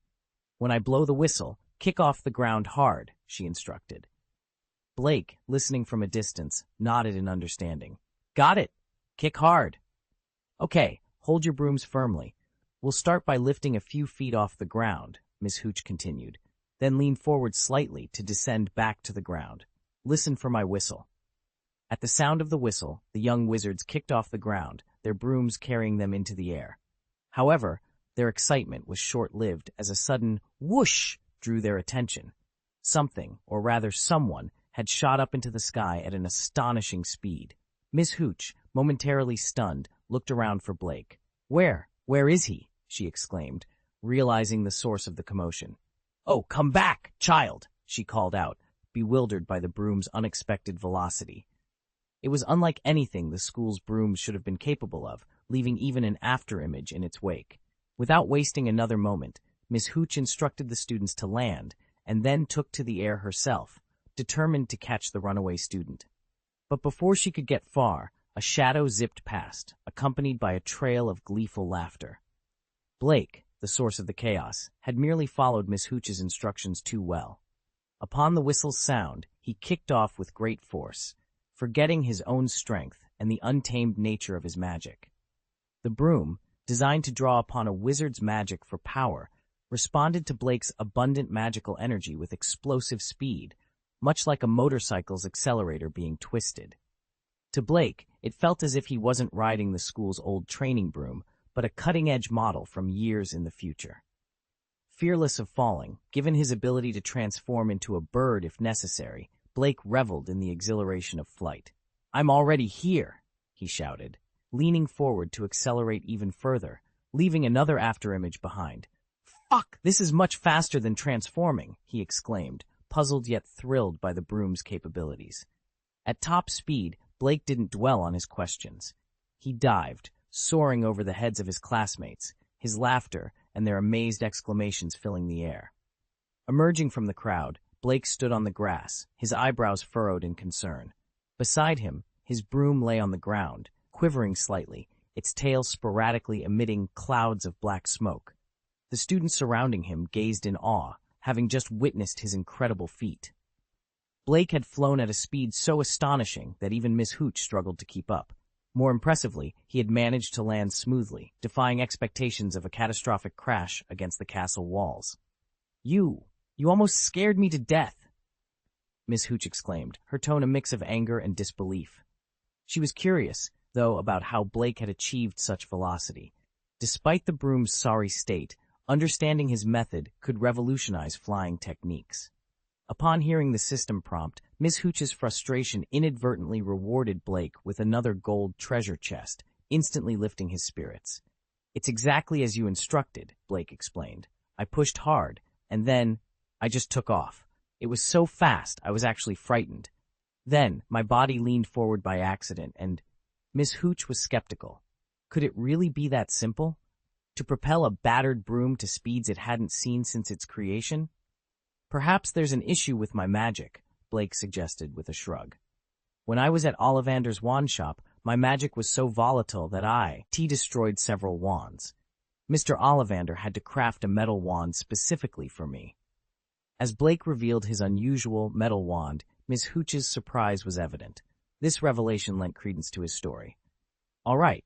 "When I blow the whistle, kick off the ground hard," she instructed. Blake, listening from a distance, nodded in understanding. "Got it! Kick hard!" "Okay, hold your brooms firmly. We'll start by lifting a few feet off the ground," Miss Hooch continued, "then lean forward slightly to descend back to the ground. Listen for my whistle." At the sound of the whistle, the young wizards kicked off the ground, their brooms carrying them into the air. However, their excitement was short-lived as a sudden whoosh drew their attention. Something, or rather someone, had shot up into the sky at an astonishing speed. Miss Hooch, momentarily stunned, looked around for Blake. Where is he?" she exclaimed, realizing the source of the commotion. "Oh, come back, child!" she called out, bewildered by the broom's unexpected velocity. It was unlike anything the school's brooms should have been capable of, leaving even an afterimage in its wake. Without wasting another moment, Miss Hooch instructed the students to land, and then took to the air herself, determined to catch the runaway student. But before she could get far, a shadow zipped past, accompanied by a trail of gleeful laughter. Blake, the source of the chaos, had merely followed Miss Hooch's instructions too well. Upon the whistle's sound, he kicked off with great force, forgetting his own strength and the untamed nature of his magic. The broom, designed to draw upon a wizard's magic for power, responded to Blake's abundant magical energy with explosive speed, much like a motorcycle's accelerator being twisted. To Blake, it felt as if he wasn't riding the school's old training broom, but a cutting-edge model from years in the future. Fearless of falling, given his ability to transform into a bird if necessary, Blake reveled in the exhilaration of flight. "I'm already here," he shouted, leaning forward to accelerate even further, leaving another afterimage behind. "Fuck, this is much faster than transforming," he exclaimed, puzzled yet thrilled by the broom's capabilities. At top speed, Blake didn't dwell on his questions. He dived, soaring over the heads of his classmates, his laughter and their amazed exclamations filling the air. Emerging from the crowd, Blake stood on the grass, his eyebrows furrowed in concern. Beside him, his broom lay on the ground, quivering slightly, its tail sporadically emitting clouds of black smoke. The students surrounding him gazed in awe, having just witnessed his incredible feat. Blake had flown at a speed so astonishing that even Miss Hooch struggled to keep up. More impressively, he had managed to land smoothly, defying expectations of a catastrophic crash against the castle walls. You almost scared me to death," Miss Hooch exclaimed, her tone a mix of anger and disbelief. She was curious, though, about how Blake had achieved such velocity. Despite the broom's sorry state, understanding his method could revolutionize flying techniques. Upon hearing the system prompt, Miss Hooch's frustration inadvertently rewarded Blake with another gold treasure chest, instantly lifting his spirits. "It's exactly as you instructed," Blake explained. "I pushed hard, and then I just took off. It was so fast, I was actually frightened. Then, my body leaned forward by accident, and—" Miss Hooch was skeptical. Could it really be that simple? To propel a battered broom to speeds it hadn't seen since its creation? "Perhaps there's an issue with my magic," Blake suggested with a shrug. "When I was at Ollivander's wand shop, my magic was so volatile that I destroyed several wands. Mr. Ollivander had to craft a metal wand specifically for me." As Blake revealed his unusual metal wand, Miss Hooch's surprise was evident. This revelation lent credence to his story. "All right,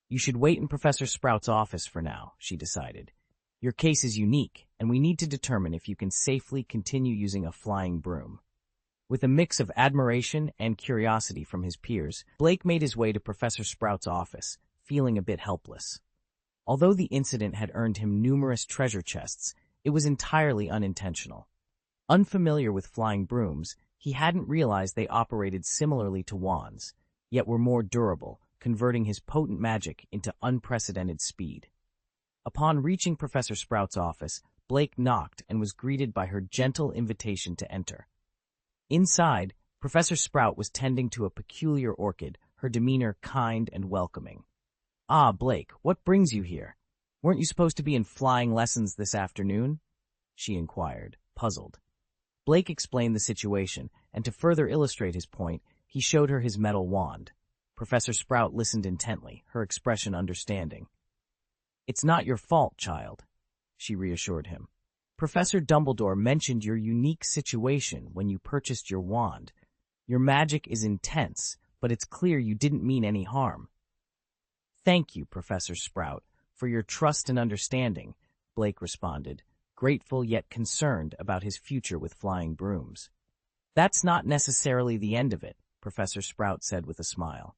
you should wait in Professor Sprout's office for now," she decided. "Your case is unique, and we need to determine if you can safely continue using a flying broom." With a mix of admiration and curiosity from his peers, Blake made his way to Professor Sprout's office, feeling a bit helpless. Although the incident had earned him numerous treasure chests, it was entirely unintentional. Unfamiliar with flying brooms, he hadn't realized they operated similarly to wands, yet were more durable, converting his potent magic into unprecedented speed. Upon reaching Professor Sprout's office, Blake knocked and was greeted by her gentle invitation to enter. Inside, Professor Sprout was tending to a peculiar orchid, her demeanor kind and welcoming. "Ah, Blake, what brings you here? Weren't you supposed to be in flying lessons this afternoon?" she inquired, puzzled. Blake explained the situation, and to further illustrate his point, he showed her his metal wand. Professor Sprout listened intently, her expression understanding. "It's not your fault, child," she reassured him. "Professor Dumbledore mentioned your unique situation when you purchased your wand. Your magic is intense, but it's clear you didn't mean any harm." "Thank you, Professor Sprout, for your trust and understanding," Blake responded, grateful yet concerned about his future with flying brooms. "That's not necessarily the end of it," Professor Sprout said with a smile.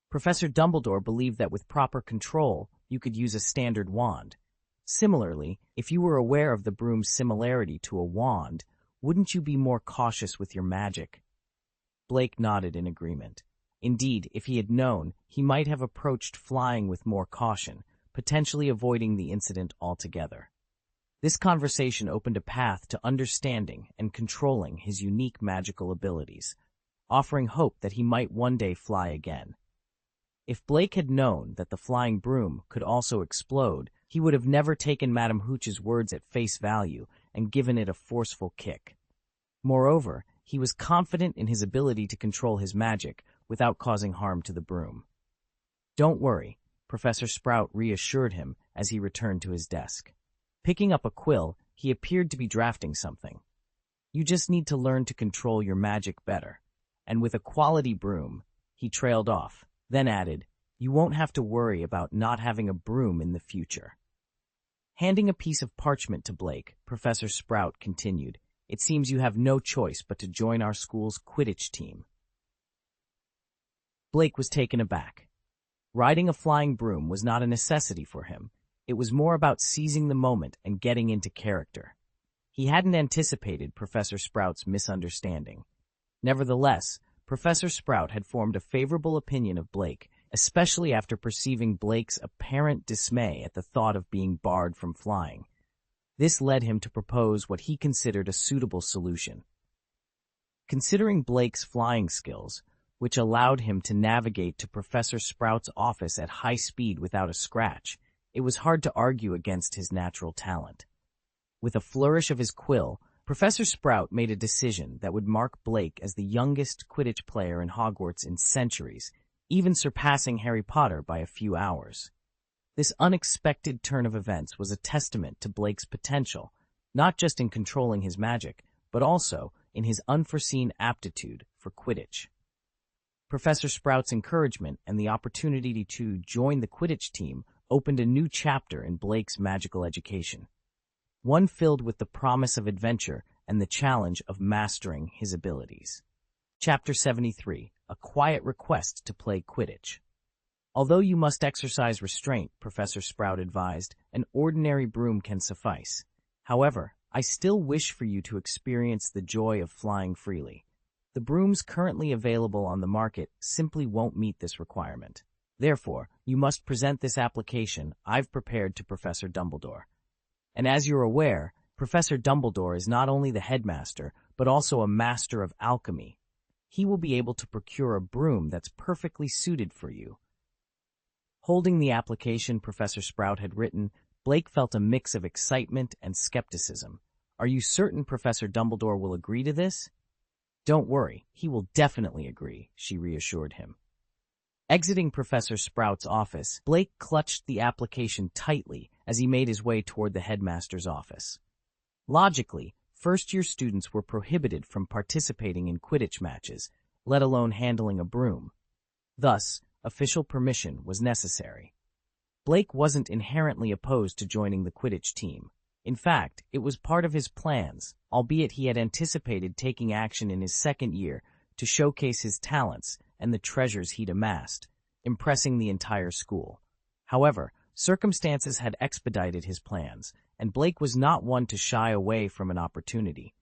"Professor Dumbledore believed that with proper control, you could use a standard wand. Similarly, if you were aware of the broom's similarity to a wand, wouldn't you be more cautious with your magic?" Blake nodded in agreement. Indeed, if he had known, he might have approached flying with more caution, potentially avoiding the incident altogether. This conversation opened a path to understanding and controlling his unique magical abilities, offering hope that he might one day fly again. If Blake had known that the flying broom could also explode, he would have never taken Madame Hooch's words at face value and given it a forceful kick. Moreover, he was confident in his ability to control his magic without causing harm to the broom. "Don't worry," Professor Sprout reassured him as he returned to his desk. Picking up a quill, he appeared to be drafting something. "You just need to learn to control your magic better." And with a quality broom, he trailed off, then added, You won't have to worry about not having a broom in the future. Handing a piece of parchment to Blake, Professor Sprout continued, "It seems you have no choice but to join our school's Quidditch team." Blake was taken aback. Riding a flying broom was not a necessity for him. It was more about seizing the moment and getting into character. He hadn't anticipated Professor Sprout's misunderstanding. Nevertheless, Professor Sprout had formed a favorable opinion of Blake, especially after perceiving Blake's apparent dismay at the thought of being barred from flying. This led him to propose what he considered a suitable solution. Considering Blake's flying skills, which allowed him to navigate to Professor Sprout's office at high speed without a scratch, it was hard to argue against his natural talent. With a flourish of his quill, Professor Sprout made a decision that would mark Blake as the youngest Quidditch player in Hogwarts in centuries, even surpassing Harry Potter by a few hours. This unexpected turn of events was a testament to Blake's potential, not just in controlling his magic, but also in his unforeseen aptitude for Quidditch. Professor Sprout's encouragement and the opportunity to join the Quidditch team opened a new chapter in Blake's magical education, one filled with the promise of adventure and the challenge of mastering his abilities. Chapter 73, A Quiet Request to Play Quidditch. Although you must exercise restraint, Professor Sprout advised, an ordinary broom can suffice. However, I still wish for you to experience the joy of flying freely. The brooms currently available on the market simply won't meet this requirement. Therefore, you must present this application I've prepared to Professor Dumbledore. And as you're aware, Professor Dumbledore is not only the headmaster, but also a master of alchemy. He will be able to procure a broom that's perfectly suited for you. Holding the application Professor Sprout had written, Blake felt a mix of excitement and skepticism. Are you certain Professor Dumbledore will agree to this? Don't worry, he will definitely agree, she reassured him. Exiting Professor Sprout's office, Blake clutched the application tightly as he made his way toward the headmaster's office. Logically, first-year students were prohibited from participating in Quidditch matches, let alone handling a broom. Thus, official permission was necessary. Blake wasn't inherently opposed to joining the Quidditch team. In fact, it was part of his plans, albeit he had anticipated taking action in his second year to showcase his talents and the treasures he'd amassed, impressing the entire school. However, circumstances had expedited his plans, and Blake was not one to shy away from an opportunity.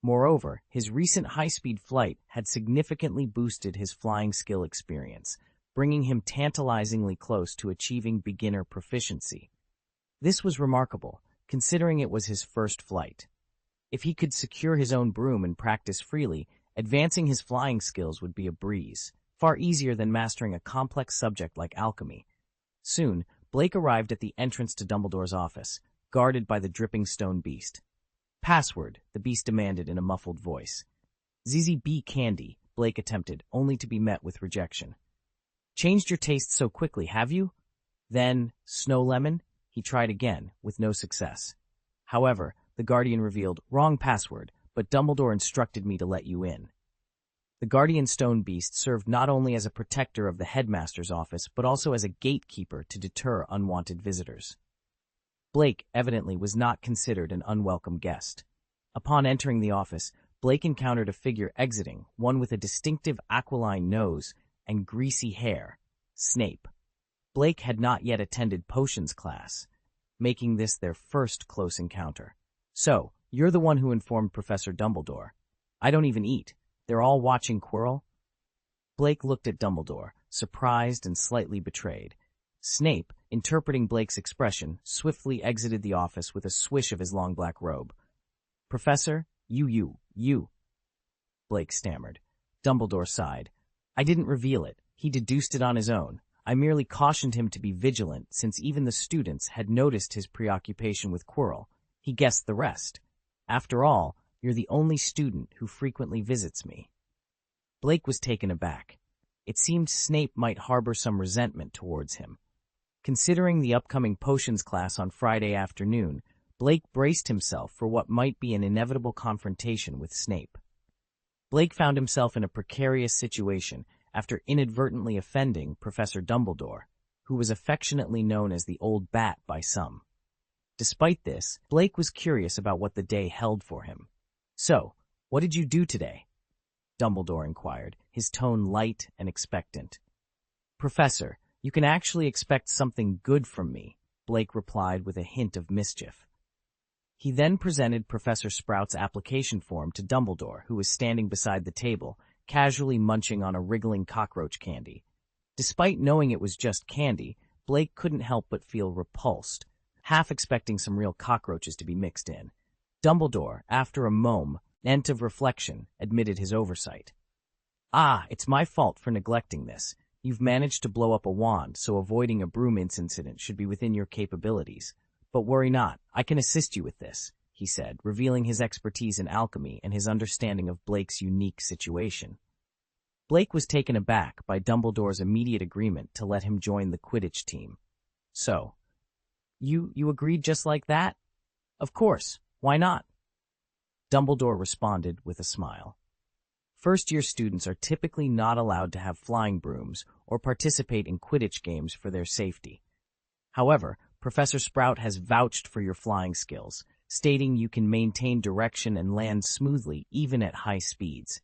Moreover, his recent high-speed flight had significantly boosted his flying skill experience, bringing him tantalizingly close to achieving beginner proficiency. This was remarkable, considering it was his first flight. If he could secure his own broom and practice freely, advancing his flying skills would be a breeze, far easier than mastering a complex subject like alchemy. Soon, Blake arrived at the entrance to Dumbledore's office, guarded by the dripping stone beast. "Password," the beast demanded in a muffled voice. "ZZB Candy," Blake attempted, only to be met with rejection. "Changed your taste so quickly, have you?" Then, "Snow Lemon?" He tried again, with no success. However, the Guardian revealed, "Wrong password, but Dumbledore instructed me to let you in." The Guardian Stone Beast served not only as a protector of the headmaster's office, but also as a gatekeeper to deter unwanted visitors. Blake, evidently, was not considered an unwelcome guest. Upon entering the office, Blake encountered a figure exiting, one with a distinctive aquiline nose and greasy hair, Snape. Blake had not yet attended potions class, making this their first close encounter. "So, you're the one who informed Professor Dumbledore. I don't even eat. They're all watching Quirrell?" Blake looked at Dumbledore, surprised and slightly betrayed. Snape, interpreting Blake's expression, swiftly exited the office with a swish of his long black robe. "Professor, you," Blake stammered. Dumbledore sighed. "I didn't reveal it. He deduced it on his own. I merely cautioned him to be vigilant, since even the students had noticed his preoccupation with Quirrell. He guessed the rest. After all, you're the only student who frequently visits me." Blake was taken aback. It seemed Snape might harbor some resentment towards him. Considering the upcoming potions class on Friday afternoon, Blake braced himself for what might be an inevitable confrontation with Snape. Blake found himself in a precarious situation, after inadvertently offending Professor Dumbledore, who was affectionately known as the Old Bat by some. Despite this, Blake was curious about what the day held for him. "So, what did you do today?" Dumbledore inquired, his tone light and expectant. "Professor, you can actually expect something good from me," Blake replied with a hint of mischief. He then presented Professor Sprout's application form to Dumbledore, who was standing beside the table, casually munching on a wriggling cockroach candy. Despite knowing it was just candy, Blake couldn't help but feel repulsed, half expecting some real cockroaches to be mixed in. Dumbledore, after a moment of reflection, admitted his oversight. "Ah, it's my fault for neglecting this. You've managed to blow up a wand, so avoiding a broom incident should be within your capabilities. But worry not, I can assist you with this," he said, revealing his expertise in alchemy and his understanding of Blake's unique situation. Blake was taken aback by Dumbledore's immediate agreement to let him join the Quidditch team. "So, you agreed just like that?" "Of course, why not?" Dumbledore responded with a smile. First-year students are typically not allowed to have flying brooms or participate in Quidditch games for their safety. However, Professor Sprout has vouched for your flying skills, stating you can maintain direction and land smoothly even at high speeds.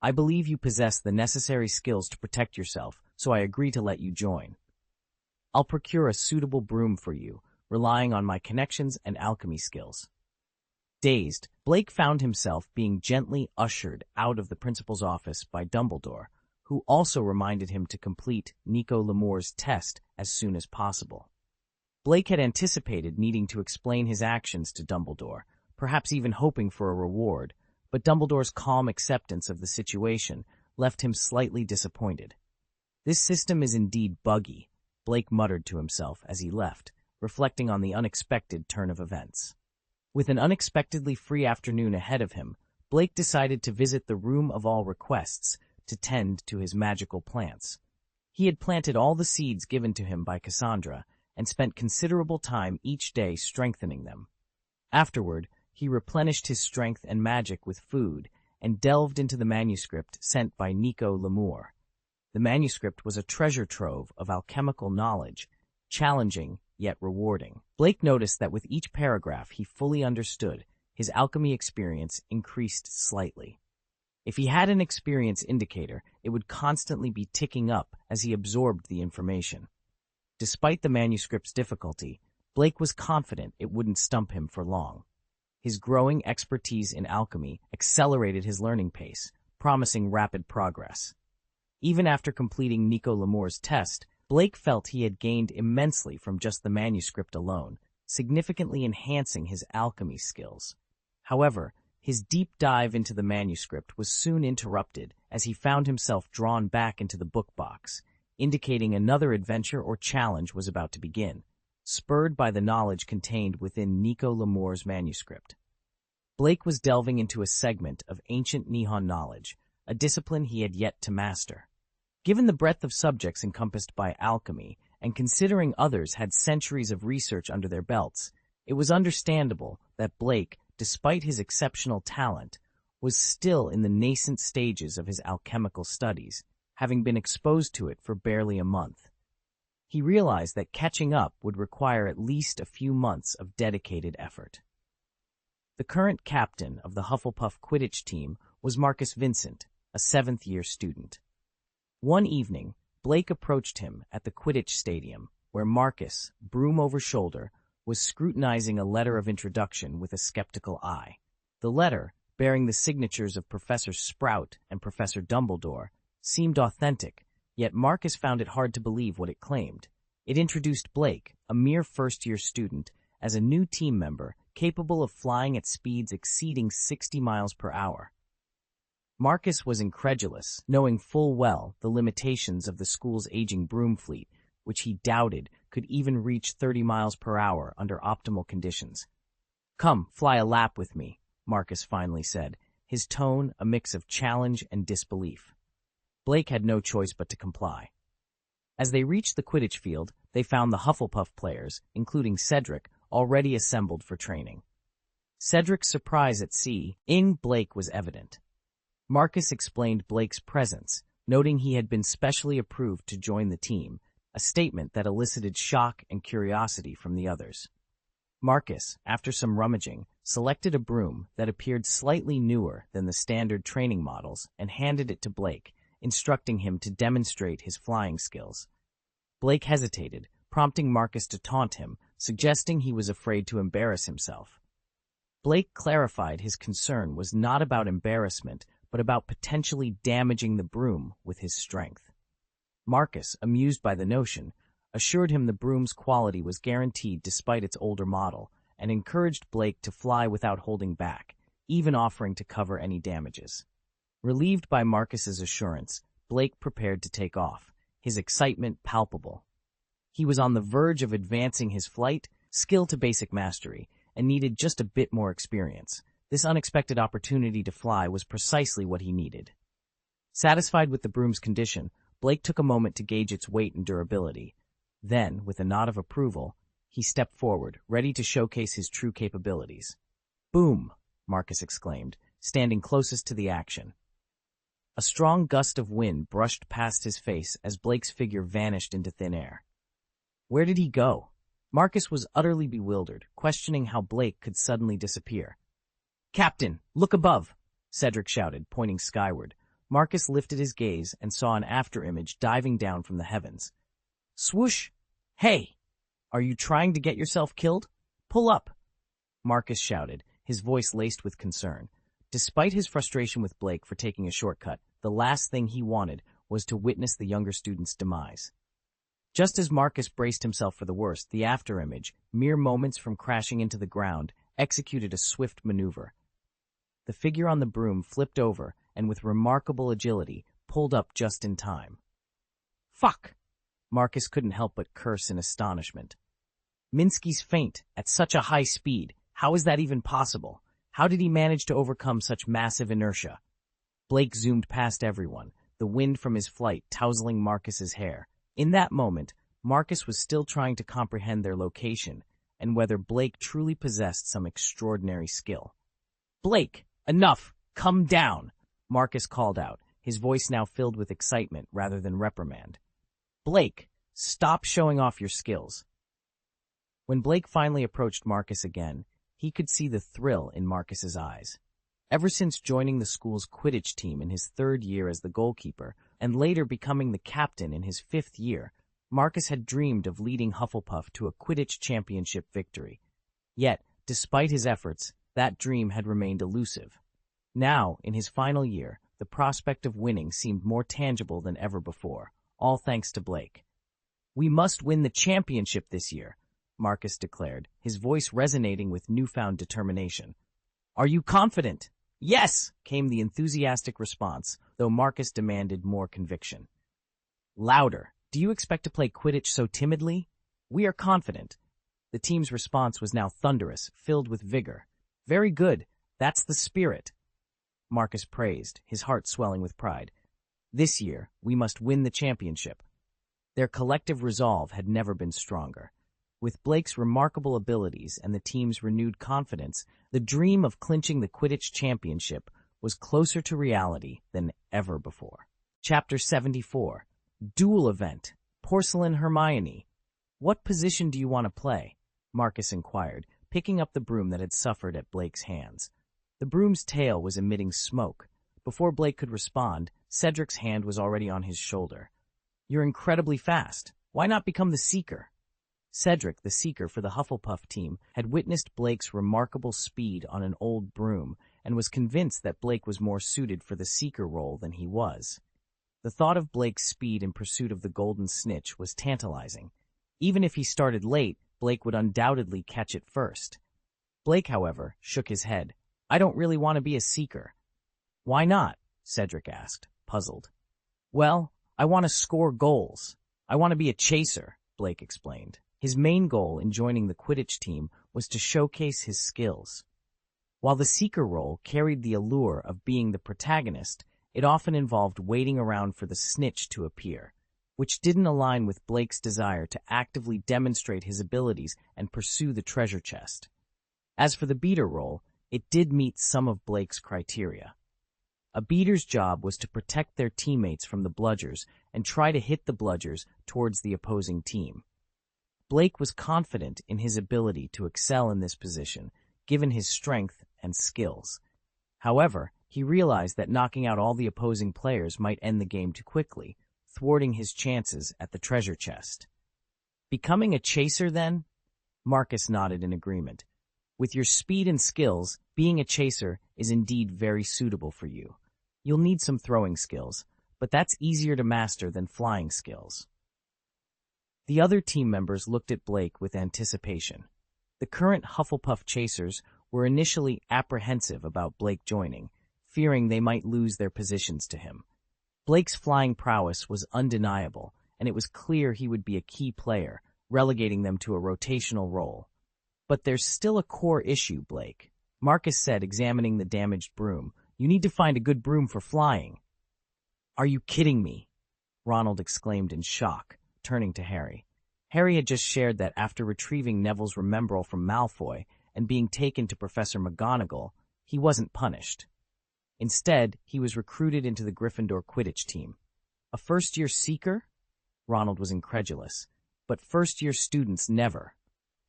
"I believe you possess the necessary skills to protect yourself, so I agree to let you join. I'll procure a suitable broom for you, relying on my connections and alchemy skills." Dazed, Blake found himself being gently ushered out of the principal's office by Dumbledore, who also reminded him to complete Nico Lemoore's test as soon as possible. Blake had anticipated needing to explain his actions to Dumbledore, perhaps even hoping for a reward, but Dumbledore's calm acceptance of the situation left him slightly disappointed. "This system is indeed buggy," Blake muttered to himself as he left, reflecting on the unexpected turn of events. With an unexpectedly free afternoon ahead of him, Blake decided to visit the Room of All Requests to tend to his magical plants. He had planted all the seeds given to him by Cassandra and spent considerable time each day strengthening them. Afterward, he replenished his strength and magic with food and delved into the manuscript sent by Nico Lemoore. The manuscript was a treasure trove of alchemical knowledge, challenging yet rewarding. Blake noticed that with each paragraph he fully understood, his alchemy experience increased slightly. If he had an experience indicator, it would constantly be ticking up as he absorbed the information. Despite the manuscript's difficulty, Blake was confident it wouldn't stump him for long. His growing expertise in alchemy accelerated his learning pace, promising rapid progress. Even after completing Nico Lemoore's test, Blake felt he had gained immensely from just the manuscript alone, significantly enhancing his alchemy skills. However, his deep dive into the manuscript was soon interrupted as he found himself drawn back into the book box, indicating another adventure or challenge was about to begin, spurred by the knowledge contained within Nico Lemoore's manuscript. Blake was delving into a segment of ancient Nihon knowledge, a discipline he had yet to master. Given the breadth of subjects encompassed by alchemy, and considering others had centuries of research under their belts, it was understandable that Blake, despite his exceptional talent, was still in the nascent stages of his alchemical studies, having been exposed to it for barely a month. He realized that catching up would require at least a few months of dedicated effort. The current captain of the Hufflepuff Quidditch team was Marcus Vincent, a seventh-year student. One evening, Blake approached him at the Quidditch stadium, where Marcus, broom over shoulder, was scrutinizing a letter of introduction with a skeptical eye. The letter, bearing the signatures of Professor Sprout and Professor Dumbledore, seemed authentic, yet Marcus found it hard to believe what it claimed. It introduced Blake, a mere first-year student, as a new team member capable of flying at speeds exceeding 60 miles per hour. Marcus was incredulous, knowing full well the limitations of the school's aging broom fleet, which he doubted could even reach 30 miles per hour under optimal conditions. "Come, fly a lap with me," Marcus finally said, his tone a mix of challenge and disbelief. Blake had no choice but to comply. As they reached the Quidditch field, they found the Hufflepuff players, including Cedric, already assembled for training. Cedric's surprise at seeing Blake was evident. Marcus explained Blake's presence, noting he had been specially approved to join the team, a statement that elicited shock and curiosity from the others. Marcus, after some rummaging, selected a broom that appeared slightly newer than the standard training models and handed it to Blake, instructing him to demonstrate his flying skills. Blake hesitated, prompting Marcus to taunt him, suggesting he was afraid to embarrass himself. Blake clarified his concern was not about embarrassment, but about potentially damaging the broom with his strength. Marcus, amused by the notion, assured him the broom's quality was guaranteed despite its older model, and encouraged Blake to fly without holding back, even offering to cover any damages. Relieved by Marcus's assurance, Blake prepared to take off, his excitement palpable. He was on the verge of advancing his flight, skill to basic mastery, and needed just a bit more experience. This unexpected opportunity to fly was precisely what he needed. Satisfied with the broom's condition, Blake took a moment to gauge its weight and durability. Then, with a nod of approval, he stepped forward, ready to showcase his true capabilities. "Boom!" Marcus exclaimed, standing closest to the action. A strong gust of wind brushed past his face as Blake's figure vanished into thin air. Where did he go? Marcus was utterly bewildered, questioning how Blake could suddenly disappear. "Captain, look above!" Cedric shouted, pointing skyward. Marcus lifted his gaze and saw an afterimage diving down from the heavens. Swoosh! "Hey! Are you trying to get yourself killed? Pull up!" Marcus shouted, his voice laced with concern. Despite his frustration with Blake for taking a shortcut, the last thing he wanted was to witness the younger student's demise. Just as Marcus braced himself for the worst, the afterimage, mere moments from crashing into the ground, executed a swift maneuver. The figure on the broom flipped over and, with remarkable agility, pulled up just in time. "Fuck!" Marcus couldn't help but curse in astonishment. Minsky's feint at such a high speed. How is that even possible? How did he manage to overcome such massive inertia? Blake zoomed past everyone, the wind from his flight tousling Marcus's hair. In that moment, Marcus was still trying to comprehend their location and whether Blake truly possessed some extraordinary skill. "Blake, enough! Come down!" Marcus called out, his voice now filled with excitement rather than reprimand. "Blake, stop showing off your skills." When Blake finally approached Marcus again, he could see the thrill in Marcus's eyes. Ever since joining the school's Quidditch team in his 3rd year as the goalkeeper, and later becoming the captain in his 5th year, Marcus had dreamed of leading Hufflepuff to a Quidditch championship victory. Yet, despite his efforts, that dream had remained elusive. Now, in his final year, the prospect of winning seemed more tangible than ever before, all thanks to Blake. "We must win the championship this year," Marcus declared, his voice resonating with newfound determination. "Are you confident?" "Yes!" came the enthusiastic response, though Marcus demanded more conviction. "Louder! Do you expect to play Quidditch so timidly?" "We are confident." The team's response was now thunderous, filled with vigor. "Very good. That's the spirit," Marcus praised, his heart swelling with pride. "This year, we must win the championship." Their collective resolve had never been stronger. With Blake's remarkable abilities and the team's renewed confidence, the dream of clinching the Quidditch championship was closer to reality than ever before. Chapter 74. Duel Event. Porcelain Hermione. "What position do you want to play?" Marcus inquired, picking up the broom that had suffered at Blake's hands. The broom's tail was emitting smoke. Before Blake could respond, Cedric's hand was already on his shoulder. "You're incredibly fast. Why not become the Seeker?" Cedric, the Seeker for the Hufflepuff team, had witnessed Blake's remarkable speed on an old broom and was convinced that Blake was more suited for the Seeker role than he was. The thought of Blake's speed in pursuit of the golden snitch was tantalizing. Even if he started late, Blake would undoubtedly catch it first. Blake, however, shook his head. "I don't really want to be a Seeker." "Why not?" Cedric asked, puzzled. "Well, I want to score goals. I want to be a chaser," Blake explained. His main goal in joining the Quidditch team was to showcase his skills. While the Seeker role carried the allure of being the protagonist, it often involved waiting around for the snitch to appear, which didn't align with Blake's desire to actively demonstrate his abilities and pursue the treasure chest. As for the beater role, it did meet some of Blake's criteria. A beater's job was to protect their teammates from the bludgers and try to hit the bludgers towards the opposing team. Blake was confident in his ability to excel in this position, given his strength and skills. However, he realized that knocking out all the opposing players might end the game too quickly, thwarting his chances at the treasure chest. Becoming a chaser, then? Marcus nodded in agreement. With your speed and skills, being a chaser is indeed very suitable for you. You'll need some throwing skills, but that's easier to master than flying skills. The other team members looked at Blake with anticipation. The current Hufflepuff chasers were initially apprehensive about Blake joining, fearing they might lose their positions to him. Blake's flying prowess was undeniable, and it was clear he would be a key player, relegating them to a rotational role. But there's still a core issue, Blake, Marcus said, examining the damaged broom. You need to find a good broom for flying. Are you kidding me? Ronald exclaimed in shock, turning to Harry. Harry had just shared that after retrieving Neville's remembrall from Malfoy and being taken to Professor McGonagall, he wasn't punished. Instead, he was recruited into the Gryffindor Quidditch team. A first-year seeker? Ronald was incredulous. But first-year students never.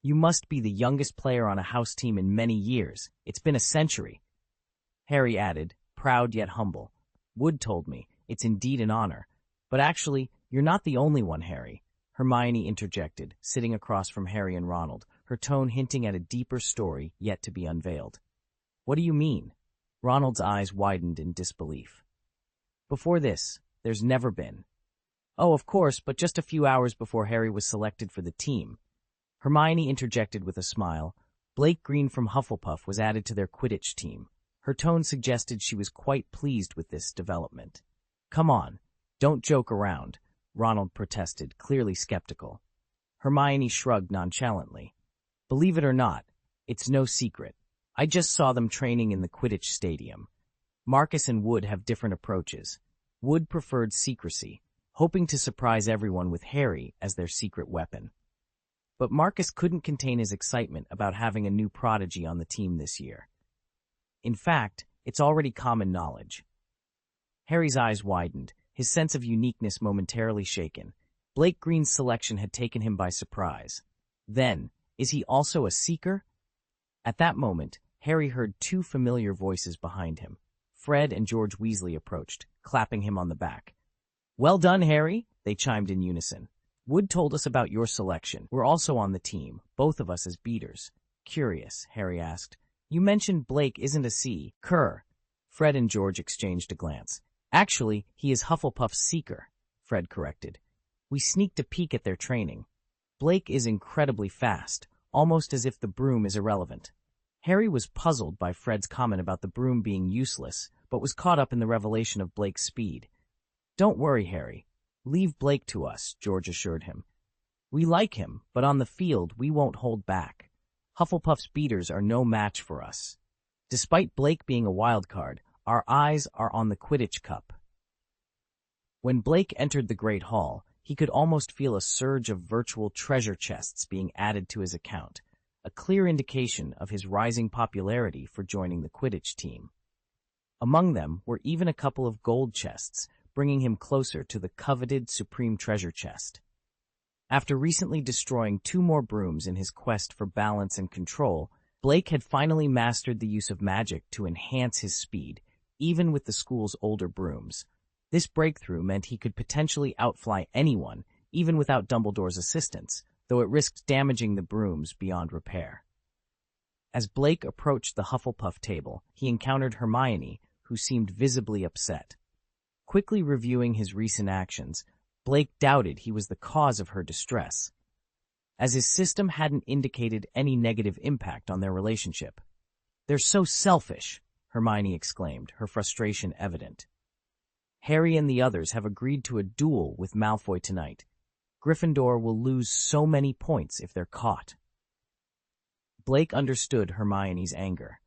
You must be the youngest player on a house team in many years. It's been a century. Harry added, proud yet humble. Wood told me, it's indeed an honor. But actually, you're not the only one, Harry. Hermione interjected, sitting across from Harry and Ronald, her tone hinting at a deeper story yet to be unveiled. What do you mean? Ronald's eyes widened in disbelief. Before this, there's never been. Oh, of course, but just a few hours before Harry was selected for the team. Hermione interjected with a smile. Blake Green from Hufflepuff was added to their Quidditch team. Her tone suggested she was quite pleased with this development. Come on, don't joke around, Ronald protested, clearly skeptical. Hermione shrugged nonchalantly. Believe it or not, it's no secret. I just saw them training in the Quidditch stadium. Marcus and Wood have different approaches. Wood preferred secrecy, hoping to surprise everyone with Harry as their secret weapon. But Marcus couldn't contain his excitement about having a new prodigy on the team this year. In fact, it's already common knowledge. Harry's eyes widened, his sense of uniqueness momentarily shaken. Blake Green's selection had taken him by surprise. Then, is he also a seeker? At that moment, Harry heard two familiar voices behind him. Fred and George Weasley approached, clapping him on the back. Well done, Harry, they chimed in unison. Wood told us about your selection. We're also on the team, both of us as beaters. Curious, Harry asked. You mentioned Blake isn't a seeker. Fred and George exchanged a glance. Actually, he is Hufflepuff's seeker, Fred corrected. We sneaked a peek at their training. Blake is incredibly fast, almost as if the broom is irrelevant. Harry was puzzled by Fred's comment about the broom being useless, but was caught up in the revelation of Blake's speed. Don't worry, Harry. Leave Blake to us, George assured him. We like him, but on the field we won't hold back. Hufflepuff's beaters are no match for us. Despite Blake being a wild card, our eyes are on the Quidditch Cup. When Blake entered the Great Hall, he could almost feel a surge of virtual treasure chests being added to his account, a clear indication of his rising popularity for joining the Quidditch team. Among them were even a couple of gold chests, bringing him closer to the coveted Supreme Treasure Chest. After recently destroying 2 more brooms in his quest for balance and control, Blake had finally mastered the use of magic to enhance his speed, even with the school's older brooms. This breakthrough meant he could potentially outfly anyone, even without Dumbledore's assistance, though it risked damaging the brooms beyond repair. As Blake approached the Hufflepuff table, he encountered Hermione, who seemed visibly upset. Quickly reviewing his recent actions, Blake doubted he was the cause of her distress, as his system hadn't indicated any negative impact on their relationship. They're so selfish, Hermione exclaimed, her frustration evident. Harry and the others have agreed to a duel with Malfoy tonight. Gryffindor will lose so many points if they're caught. Blake understood Hermione's anger.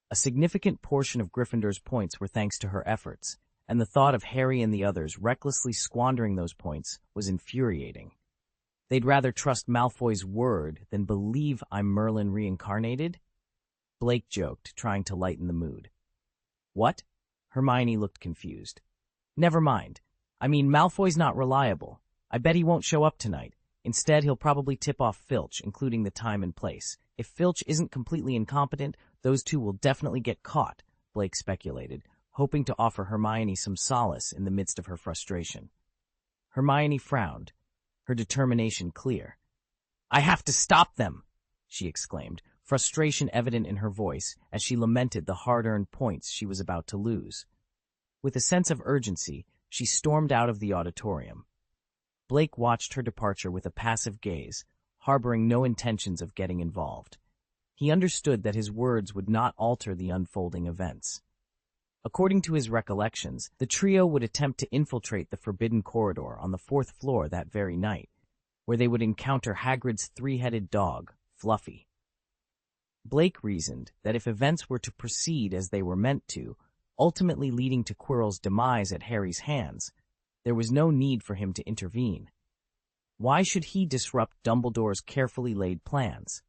A significant portion of Gryffindor's points were thanks to her efforts, and the thought of Harry and the others recklessly squandering those points was infuriating. They'd rather trust Malfoy's word than believe I'm Merlin reincarnated? Blake joked, trying to lighten the mood. What? Hermione looked confused. Never mind. I mean, Malfoy's not reliable. I bet he won't show up tonight. Instead, he'll probably tip off Filch, including the time and place. If Filch isn't completely incompetent, those two will definitely get caught, Blake speculated, hoping to offer Hermione some solace in the midst of her frustration. Hermione frowned, her determination clear. "I have to stop them!" she exclaimed, frustration evident in her voice as she lamented the hard-earned points she was about to lose. With a sense of urgency, she stormed out of the auditorium. Blake watched her departure with a passive gaze, harboring no intentions of getting involved. He understood that his words would not alter the unfolding events. According to his recollections, the trio would attempt to infiltrate the forbidden corridor on the 4th floor that very night, where they would encounter Hagrid's three-headed dog, Fluffy. Blake reasoned that if events were to proceed as they were meant to, ultimately leading to Quirrell's demise at Harry's hands, there was no need for him to intervene. Why should he disrupt Dumbledore's carefully laid plans?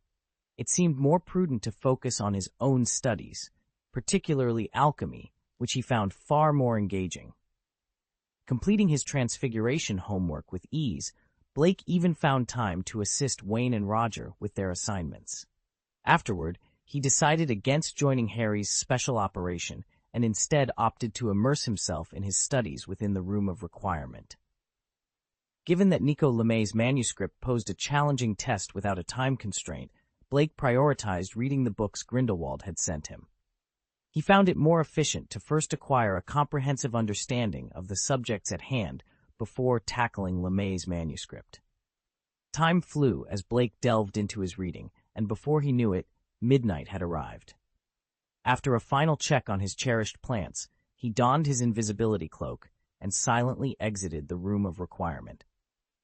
It seemed more prudent to focus on his own studies, particularly alchemy, which he found far more engaging. Completing his transfiguration homework with ease, Blake even found time to assist Wayne and Roger with their assignments. Afterward, he decided against joining Harry's special operation and instead opted to immerse himself in his studies within the Room of Requirement. Given that Nico LeMay's manuscript posed a challenging test without a time constraint, Blake prioritized reading the books Grindelwald had sent him. He found it more efficient to first acquire a comprehensive understanding of the subjects at hand before tackling LeMay's manuscript. Time flew as Blake delved into his reading, and before he knew it, midnight had arrived. After a final check on his cherished plants, he donned his invisibility cloak and silently exited the Room of Requirement.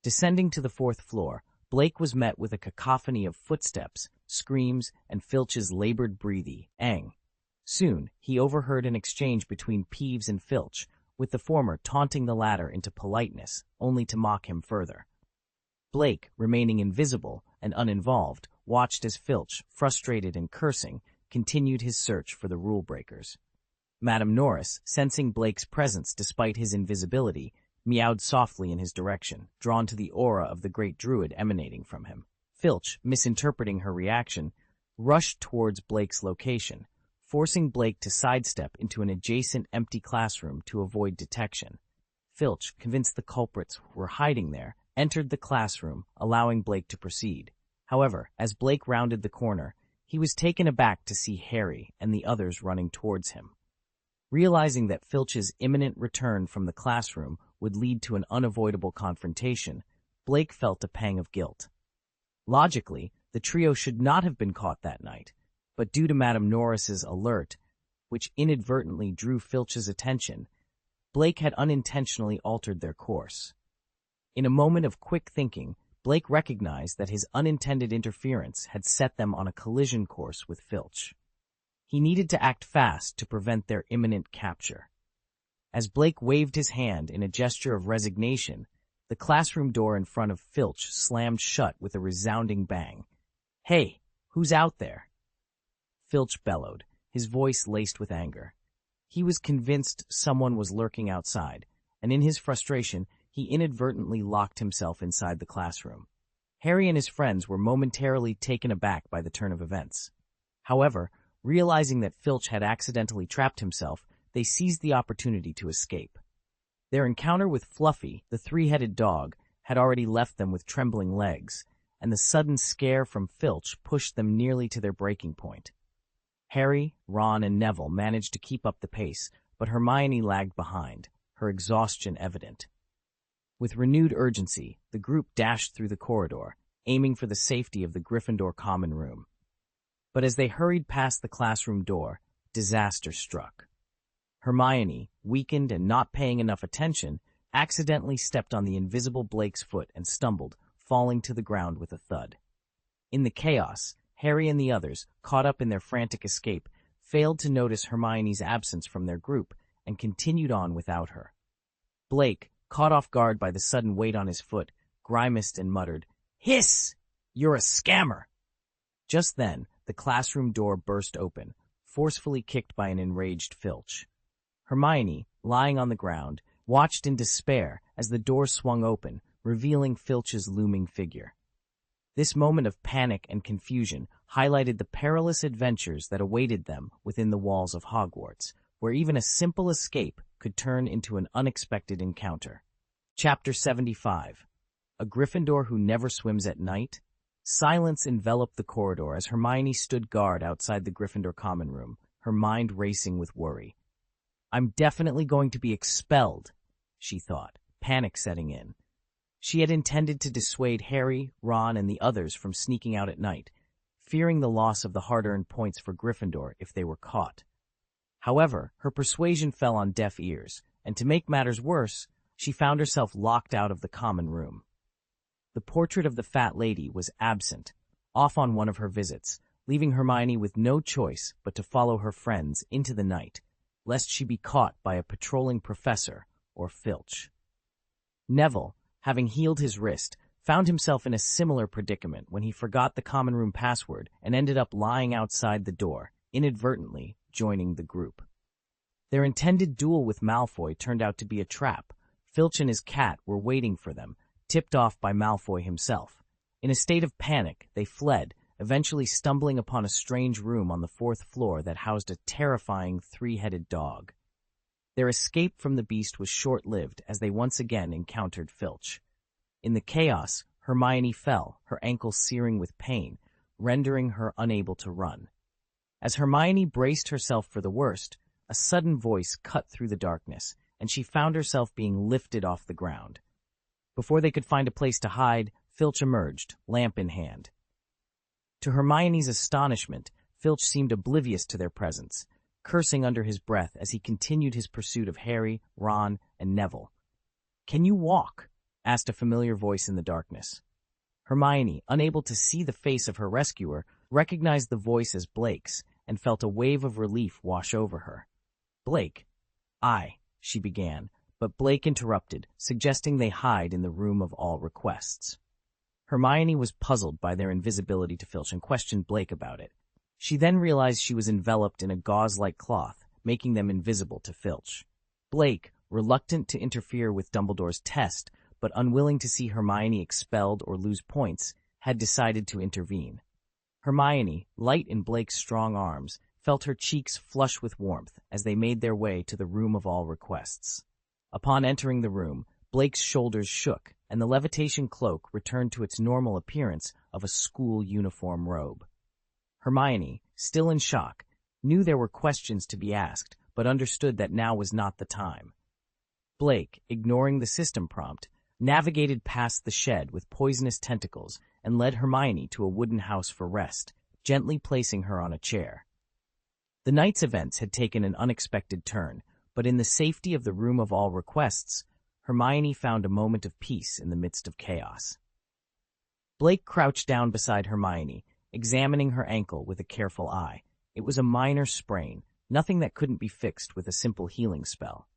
Descending to the 4th floor, Blake was met with a cacophony of footsteps, screams, and Filch's labored breathing. Soon, he overheard an exchange between Peeves and Filch, with the former taunting the latter into politeness, only to mock him further. Blake, remaining invisible and uninvolved, watched as Filch, frustrated and cursing, continued his search for the rule-breakers. Madame Norris, sensing Blake's presence despite his invisibility, meowed softly in his direction, drawn to the aura of the great druid emanating from him. Filch, misinterpreting her reaction, rushed towards Blake's location, forcing Blake to sidestep into an adjacent empty classroom to avoid detection. Filch, convinced the culprits were hiding there, entered the classroom, allowing Blake to proceed. However, as Blake rounded the corner, he was taken aback to see Harry and the others running towards him. Realizing that Filch's imminent return from the classroom would lead to an unavoidable confrontation, Blake felt a pang of guilt. Logically, the trio should not have been caught that night, but due to Madame Norris's alert, which inadvertently drew Filch's attention, Blake had unintentionally altered their course. In a moment of quick thinking, Blake recognized that his unintended interference had set them on a collision course with Filch. He needed to act fast to prevent their imminent capture. As Blake waved his hand in a gesture of resignation, the classroom door in front of Filch slammed shut with a resounding bang. "Hey, who's out there?" Filch bellowed, his voice laced with anger. He was convinced someone was lurking outside, and in his frustration, he inadvertently locked himself inside the classroom. Harry and his friends were momentarily taken aback by the turn of events. However, realizing that Filch had accidentally trapped himself, they seized the opportunity to escape. Their encounter with Fluffy, the three-headed dog, had already left them with trembling legs, and the sudden scare from Filch pushed them nearly to their breaking point. Harry, Ron, and Neville managed to keep up the pace, but Hermione lagged behind, her exhaustion evident. With renewed urgency, the group dashed through the corridor, aiming for the safety of the Gryffindor common room. But as they hurried past the classroom door, disaster struck. Hermione, weakened and not paying enough attention, accidentally stepped on the invisible Blake's foot and stumbled, falling to the ground with a thud. In the chaos, Harry and the others, caught up in their frantic escape, failed to notice Hermione's absence from their group and continued on without her. Blake, caught off guard by the sudden weight on his foot, grimaced and muttered, "Hiss! You're a scammer!" Just then, the classroom door burst open, forcefully kicked by an enraged Filch. Hermione, lying on the ground, watched in despair as the door swung open, revealing Filch's looming figure. This moment of panic and confusion highlighted the perilous adventures that awaited them within the walls of Hogwarts, where even a simple escape could turn into an unexpected encounter. Chapter 75. A Gryffindor Who Never Swims at Night? Silence enveloped the corridor as Hermione stood guard outside the Gryffindor common room, her mind racing with worry. "I'm definitely going to be expelled," she thought, panic setting in. She had intended to dissuade Harry, Ron, and the others from sneaking out at night, fearing the loss of the hard-earned points for Gryffindor if they were caught. However, her persuasion fell on deaf ears, and to make matters worse, she found herself locked out of the common room. The portrait of the fat lady was absent, off on one of her visits, leaving Hermione with no choice but to follow her friends into the night, lest she be caught by a patrolling professor or Filch. Neville, having healed his wrist, found himself in a similar predicament when he forgot the common room password and ended up lying outside the door, inadvertently joining the group. Their intended duel with Malfoy turned out to be a trap. Filch and his cat were waiting for them, tipped off by Malfoy himself. In a state of panic, they fled, eventually stumbling upon a strange room on the 4th floor that housed a terrifying 3-headed dog. Their escape from the beast was short-lived as they once again encountered Filch. In the chaos, Hermione fell, her ankle searing with pain, rendering her unable to run. As Hermione braced herself for the worst, a sudden voice cut through the darkness, and she found herself being lifted off the ground. Before they could find a place to hide, Filch emerged, lamp in hand. To Hermione's astonishment, Filch seemed oblivious to their presence, cursing under his breath as he continued his pursuit of Harry, Ron, and Neville. "Can you walk?" asked a familiar voice in the darkness. Hermione, unable to see the face of her rescuer, recognized the voice as Blake's and felt a wave of relief wash over her. "Blake, she began, but Blake interrupted, suggesting they hide in the room of all requests. Hermione was puzzled by their invisibility to Filch and questioned Blake about it. She then realized she was enveloped in a gauze-like cloth, making them invisible to Filch. Blake, reluctant to interfere with Dumbledore's test, but unwilling to see Hermione expelled or lose points, had decided to intervene. Hermione, light in Blake's strong arms, felt her cheeks flush with warmth as they made their way to the room of all requests. Upon entering the room, Blake's shoulders shook, and the levitation cloak returned to its normal appearance of a school uniform robe. Hermione, still in shock, knew there were questions to be asked, but understood that now was not the time. Blake, ignoring the system prompt, navigated past the shed with poisonous tentacles and led Hermione to a wooden house for rest, gently placing her on a chair. The night's events had taken an unexpected turn, but in the safety of the room of all requests, Hermione found a moment of peace in the midst of chaos. Blake crouched down beside Hermione, examining her ankle with a careful eye. It was a minor sprain, nothing that couldn't be fixed with a simple healing spell.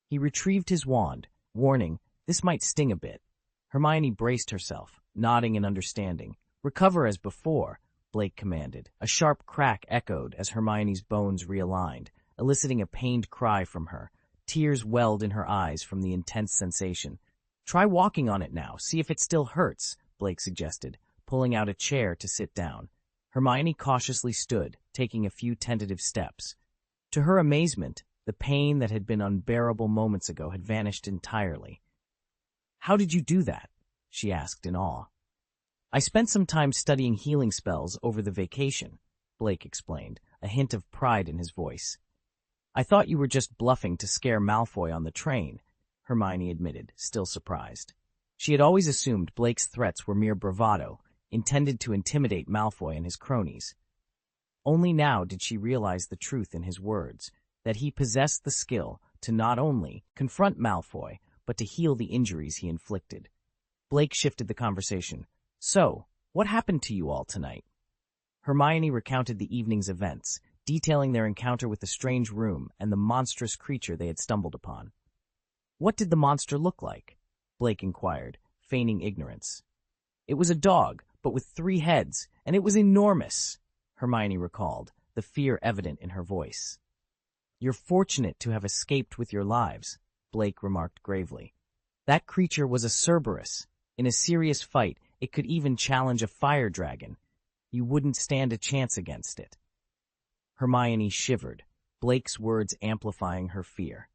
He retrieved his wand, warning, "This might sting a bit." Hermione braced herself, nodding in understanding. "Recover as before," Blake commanded. A sharp crack echoed as Hermione's bones realigned, eliciting a pained cry from her. Tears welled in her eyes from the intense sensation. "Try walking on it now, see if it still hurts," Blake suggested, pulling out a chair to sit down. Hermione cautiously stood, taking a few tentative steps. To her amazement, the pain that had been unbearable moments ago had vanished entirely. "How did you do that?" she asked in awe. "I spent some time studying healing spells over the vacation," Blake explained, a hint of pride in his voice. "I thought you were just bluffing to scare Malfoy on the train," Hermione admitted, still surprised. She had always assumed Blake's threats were mere bravado, intended to intimidate Malfoy and his cronies. Only now did she realize the truth in his words, that he possessed the skill to not only confront Malfoy, but to heal the injuries he inflicted. Blake shifted the conversation. "So, what happened to you all tonight?" Hermione recounted the evening's events, detailing their encounter with the strange room and the monstrous creature they had stumbled upon. "What did the monster look like?" Blake inquired, feigning ignorance. "It was a dog, but with 3 heads, and it was enormous," Hermione recalled, the fear evident in her voice. You're fortunate to have escaped with your lives, Blake remarked gravely. That creature was a Cerberus. In a serious fight, it could even challenge a fire dragon. You wouldn't stand a chance against it. Hermione shivered, Blake's words amplifying her fear.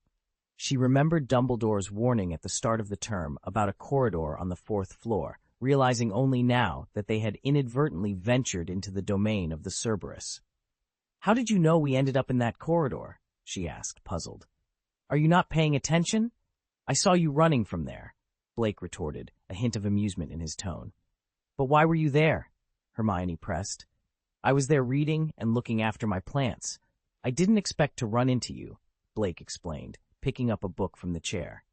She remembered Dumbledore's warning at the start of the term about a corridor on the 4th floor, realizing only now that they had inadvertently ventured into the domain of the Cerberus. "How did you know we ended up in that corridor?" she asked, puzzled. "Are you not paying attention? I saw you running from there," Blake retorted, a hint of amusement in his tone. "But why were you there?" Hermione pressed. "I was there reading and looking after my plants. I didn't expect to run into you," Blake explained, picking up a book from the chair.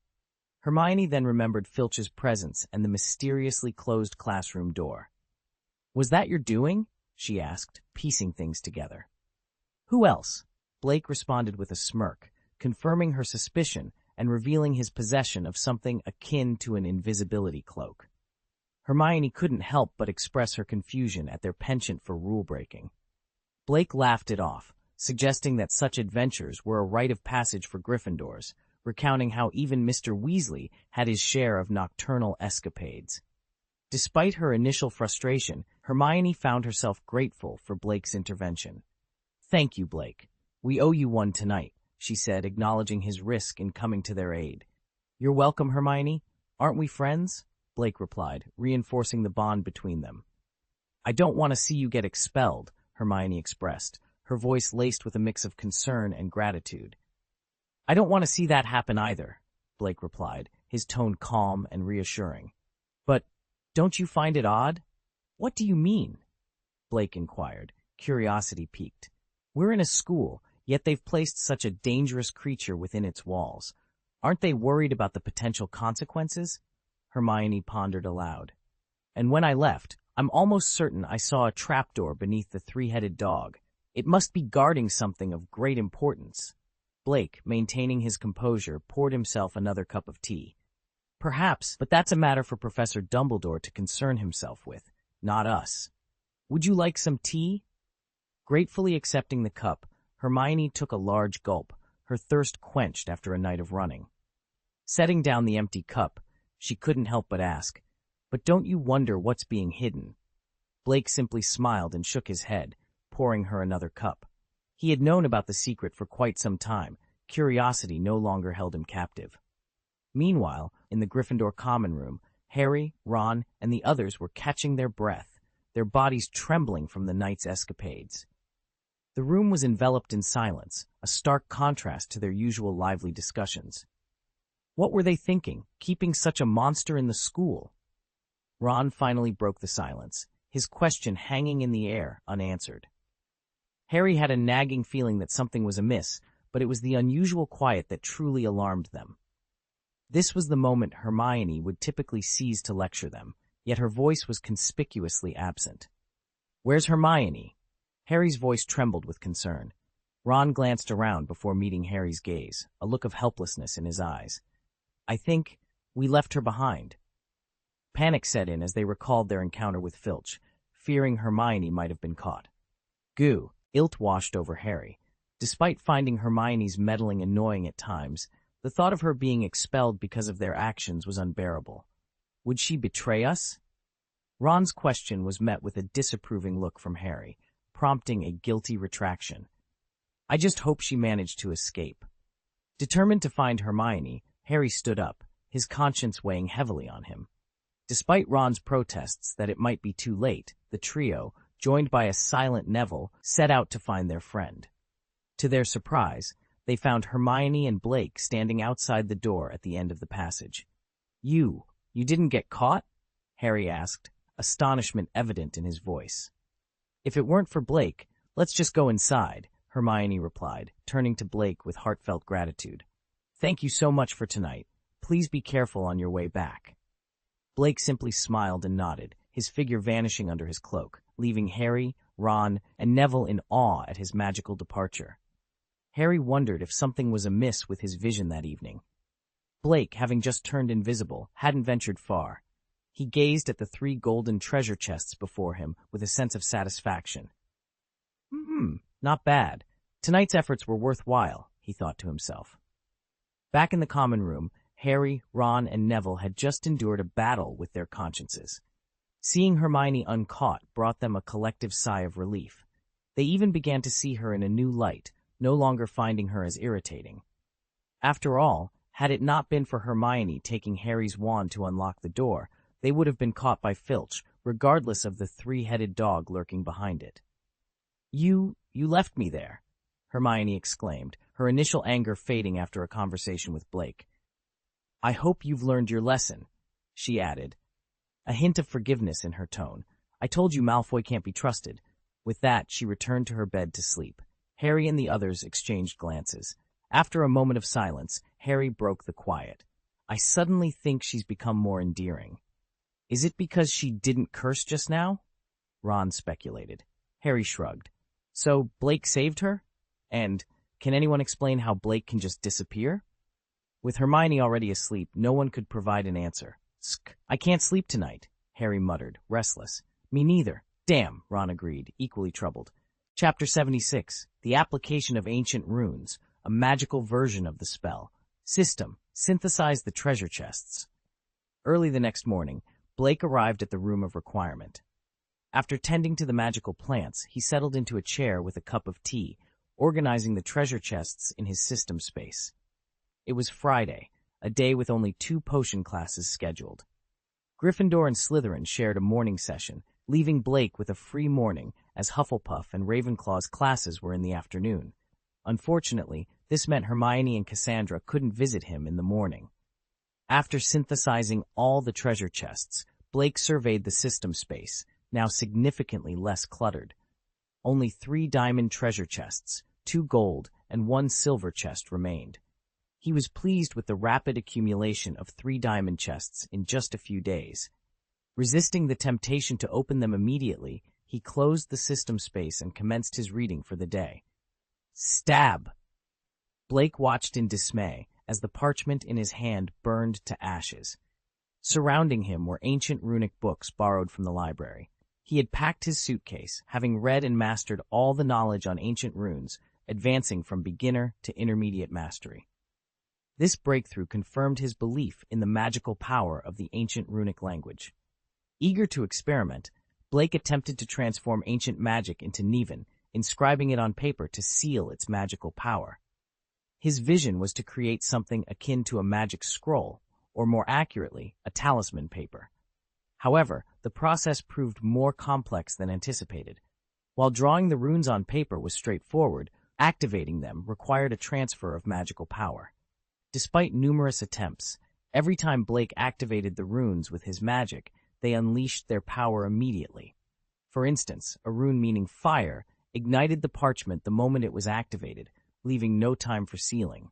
Hermione then remembered Filch's presence and the mysteriously closed classroom door. "Was that your doing?" she asked, piecing things together. "Who else?" Blake responded with a smirk, confirming her suspicion and revealing his possession of something akin to an invisibility cloak. Hermione couldn't help but express her confusion at their penchant for rule-breaking. Blake laughed it off, suggesting that such adventures were a rite of passage for Gryffindors, recounting how even Mr. Weasley had his share of nocturnal escapades. Despite her initial frustration, Hermione found herself grateful for Blake's intervention. "Thank you, Blake. We owe you one tonight," she said, acknowledging his risk in coming to their aid. "You're welcome, Hermione. Aren't we friends?" Blake replied, reinforcing the bond between them. "I don't want to see you get expelled," Hermione expressed, her voice laced with a mix of concern and gratitude. "I don't want to see that happen either," Blake replied, his tone calm and reassuring. "But don't you find it odd?" "What do you mean?" Blake inquired, curiosity piqued. "We're in a school, yet they've placed such a dangerous creature within its walls. Aren't they worried about the potential consequences?" Hermione pondered aloud. "And when I left, I'm almost certain I saw a trapdoor beneath the 3-headed dog. It must be guarding something of great importance." Blake, maintaining his composure, poured himself another cup of tea. "Perhaps, but that's a matter for Professor Dumbledore to concern himself with, not us. Would you like some tea?" Gratefully accepting the cup, Hermione took a large gulp, her thirst quenched after a night of running. Setting down the empty cup, she couldn't help but ask, "But don't you wonder what's being hidden?" Blake simply smiled and shook his head, pouring her another cup. He had known about the secret for quite some time. Curiosity no longer held him captive. Meanwhile, in the Gryffindor common room, Harry, Ron, and the others were catching their breath, their bodies trembling from the night's escapades. The room was enveloped in silence, a stark contrast to their usual lively discussions. What were they thinking, keeping such a monster in the school? Ron finally broke the silence, his question hanging in the air, unanswered. Harry had a nagging feeling that something was amiss, but it was the unusual quiet that truly alarmed them. This was the moment Hermione would typically seize to lecture them, yet her voice was conspicuously absent. "Where's Hermione?" Harry's voice trembled with concern. Ron glanced around before meeting Harry's gaze, a look of helplessness in his eyes. "I think we left her behind." Panic set in as they recalled their encounter with Filch, fearing Hermione might have been caught. Goo, Ilt washed over Harry. Despite finding Hermione's meddling annoying at times, the thought of her being expelled because of their actions was unbearable. Would she betray us? Ron's question was met with a disapproving look from Harry, prompting a guilty retraction. "I just hope she managed to escape." Determined to find Hermione, Harry stood up, his conscience weighing heavily on him. Despite Ron's protests that it might be too late, the trio, joined by a silent Neville, set out to find their friend. To their surprise, they found Hermione and Blake standing outside the door at the end of the passage. You didn't get caught?" Harry asked, astonishment evident in his voice. "If it weren't for Blake, let's just go inside," Hermione replied, turning to Blake with heartfelt gratitude. "Thank you so much for tonight. Please be careful on your way back." Blake simply smiled and nodded, his figure vanishing under his cloak, leaving Harry, Ron, and Neville in awe at his magical departure. Harry wondered if something was amiss with his vision that evening. Blake, having just turned invisible, hadn't ventured far. He gazed at the 3 golden treasure chests before him with a sense of satisfaction. Not bad. Tonight's efforts were worthwhile," he thought to himself. Back in the common room, Harry, Ron, and Neville had just endured a battle with their consciences. Seeing Hermione uncaught brought them a collective sigh of relief. They even began to see her in a new light, no longer finding her as irritating. After all, had it not been for Hermione taking Harry's wand to unlock the door, they would have been caught by Filch, regardless of the three-headed dog lurking behind it. You left me there," Hermione exclaimed, her initial anger fading after a conversation with Blake. "I hope you've learned your lesson," she added, a hint of forgiveness in her tone. "I told you Malfoy can't be trusted." With that, she returned to her bed to sleep. Harry and the others exchanged glances. After a moment of silence, Harry broke the quiet. "I suddenly think she's become more endearing." "Is it because she didn't curse just now?" Ron speculated. Harry shrugged. "So Blake saved her? And can anyone explain how Blake can just disappear?" With Hermione already asleep, no one could provide an answer. "I can't sleep tonight," Harry muttered, restless. "Me neither." "Damn," Ron agreed, equally troubled. Chapter 76, The Application of Ancient Runes, a magical version of the spell. System, synthesize the treasure chests. Early the next morning, Blake arrived at the Room of Requirement. After tending to the magical plants, he settled into a chair with a cup of tea, organizing the treasure chests in his system space. It was Friday, a day with only 2 potion classes scheduled. Gryffindor and Slytherin shared a morning session, leaving Blake with a free morning as Hufflepuff and Ravenclaw's classes were in the afternoon. Unfortunately, this meant Hermione and Cassandra couldn't visit him in the morning. After synthesizing all the treasure chests, Blake surveyed the system space, now significantly less cluttered. Only 3 diamond treasure chests, 2 gold, and 1 silver chest remained. He was pleased with the rapid accumulation of 3 diamond chests in just a few days. Resisting the temptation to open them immediately, he closed the system space and commenced his reading for the day. Stab! Blake watched in dismay as the parchment in his hand burned to ashes. Surrounding him were ancient runic books borrowed from the library. He had packed his suitcase, having read and mastered all the knowledge on ancient runes, advancing from beginner to intermediate mastery. This breakthrough confirmed his belief in the magical power of the ancient runic language. Eager to experiment, Blake attempted to transform ancient magic into Nevan, inscribing it on paper to seal its magical power. His vision was to create something akin to a magic scroll, or more accurately, a talisman paper. However, the process proved more complex than anticipated. While drawing the runes on paper was straightforward, activating them required a transfer of magical power. Despite numerous attempts, every time Blake activated the runes with his magic, they unleashed their power immediately. For instance, a rune meaning fire ignited the parchment the moment it was activated, leaving no time for sealing.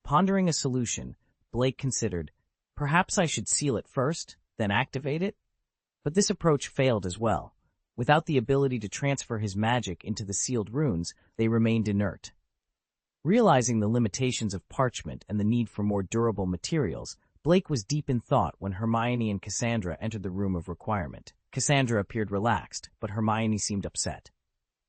Pondering a solution, Blake considered, perhaps I should seal it first, then activate it? But this approach failed as well. Without the ability to transfer his magic into the sealed runes, they remained inert. Realizing the limitations of parchment and the need for more durable materials, Blake was deep in thought when Hermione and Cassandra entered the Room of Requirement. Cassandra appeared relaxed, but Hermione seemed upset.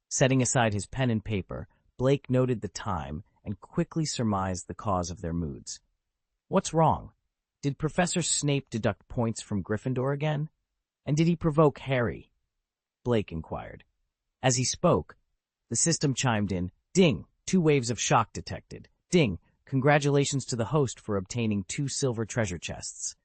Setting aside his pen and paper, Blake noted the time and quickly surmised the cause of their moods. What's wrong? Did Professor Snape deduct points from Gryffindor again? And did he provoke Harry? Blake inquired. As he spoke, the system chimed in, "Ding! 2 waves of shock detected. Ding! Congratulations to the host for obtaining 2 silver treasure chests."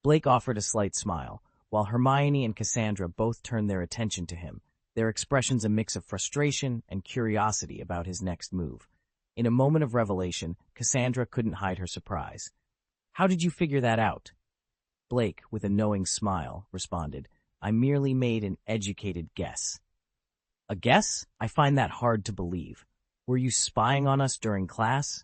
Blake offered a slight smile, while Hermione and Cassandra both turned their attention to him, their expressions a mix of frustration and curiosity about his next move. In a moment of revelation, Cassandra couldn't hide her surprise. "How did you figure that out?" Blake, with a knowing smile, responded, "I merely made an educated guess." "A guess? I find that hard to believe. Were you spying on us during class?"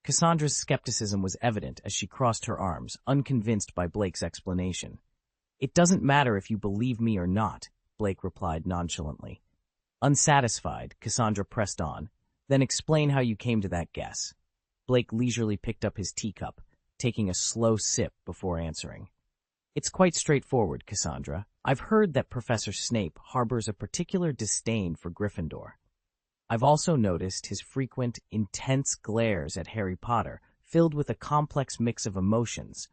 Cassandra's skepticism was evident as she crossed her arms, unconvinced by Blake's explanation. "It doesn't matter if you believe me or not," Blake replied nonchalantly. Unsatisfied, Cassandra pressed on. "Then explain how you came to that guess." Blake leisurely picked up his teacup, taking a slow sip before answering. "It's quite straightforward, Cassandra. I've heard that Professor Snape harbors a particular disdain for Gryffindor." I've also noticed his frequent, intense glares at Harry Potter, filled with a complex mix of emotions,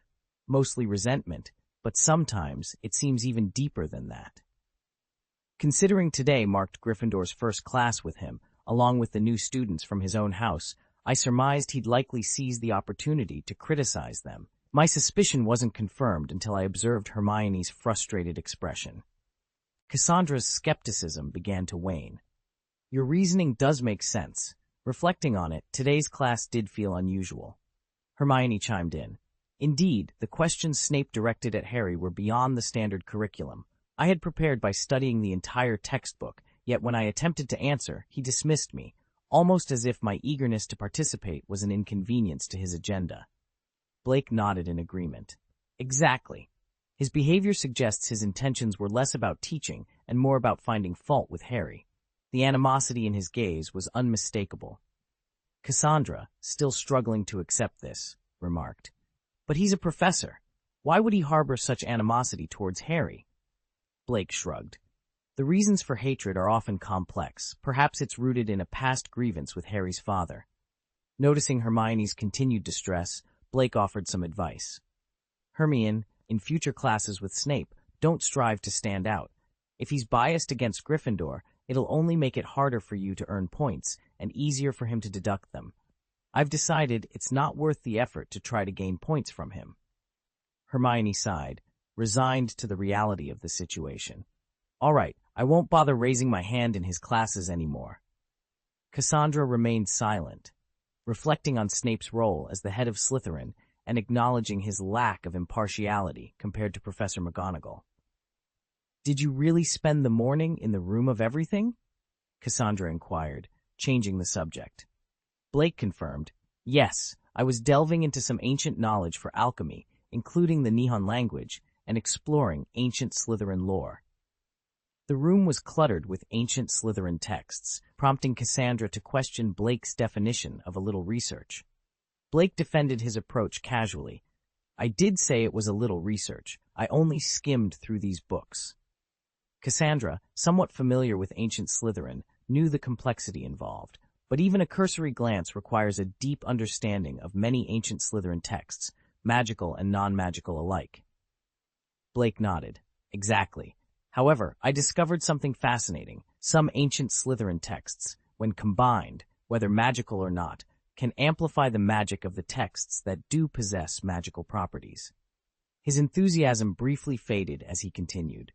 mostly resentment, but sometimes it seems even deeper than that. Considering today marked Gryffindor's first class with him, along with the new students from his own house, I surmised he'd likely seize the opportunity to criticize them. My suspicion wasn't confirmed until I observed Hermione's frustrated expression. Cassandra's skepticism began to wane. Your reasoning does make sense. Reflecting on it, today's class did feel unusual. Hermione chimed in. Indeed, the questions Snape directed at Harry were beyond the standard curriculum. I had prepared by studying the entire textbook, yet when I attempted to answer, he dismissed me, almost as if my eagerness to participate was an inconvenience to his agenda. Blake nodded in agreement. Exactly. His behavior suggests his intentions were less about teaching and more about finding fault with Harry. The animosity in his gaze was unmistakable. Cassandra, still struggling to accept this, remarked, "But he's a professor. Why would he harbor such animosity towards Harry?" Blake shrugged. The reasons for hatred are often complex. Perhaps it's rooted in a past grievance with Harry's father. Noticing Hermione's continued distress, Blake offered some advice. Hermione, in future classes with Snape, don't strive to stand out. If he's biased against Gryffindor, it'll only make it harder for you to earn points and easier for him to deduct them. I've decided it's not worth the effort to try to gain points from him. Hermione sighed, resigned to the reality of the situation. All right, I won't bother raising my hand in his classes anymore. Cassandra remained silent, reflecting on Snape's role as the head of Slytherin and acknowledging his lack of impartiality compared to Professor McGonagall. Did you really spend the morning in the room of everything? Cassandra inquired, changing the subject. Blake confirmed, yes, I was delving into some ancient knowledge for alchemy, including the Nihon language, and exploring ancient Slytherin lore. The room was cluttered with ancient Slytherin texts, prompting Cassandra to question Blake's definition of a little research. Blake defended his approach casually. I did say it was a little research. I only skimmed through these books. Cassandra, somewhat familiar with ancient Slytherin, knew the complexity involved, but even a cursory glance requires a deep understanding of many ancient Slytherin texts, magical and non-magical alike. Blake nodded. Exactly. However, I discovered something fascinating. Some ancient Slytherin texts, when combined, whether magical or not, can amplify the magic of the texts that do possess magical properties. His enthusiasm briefly faded as he continued.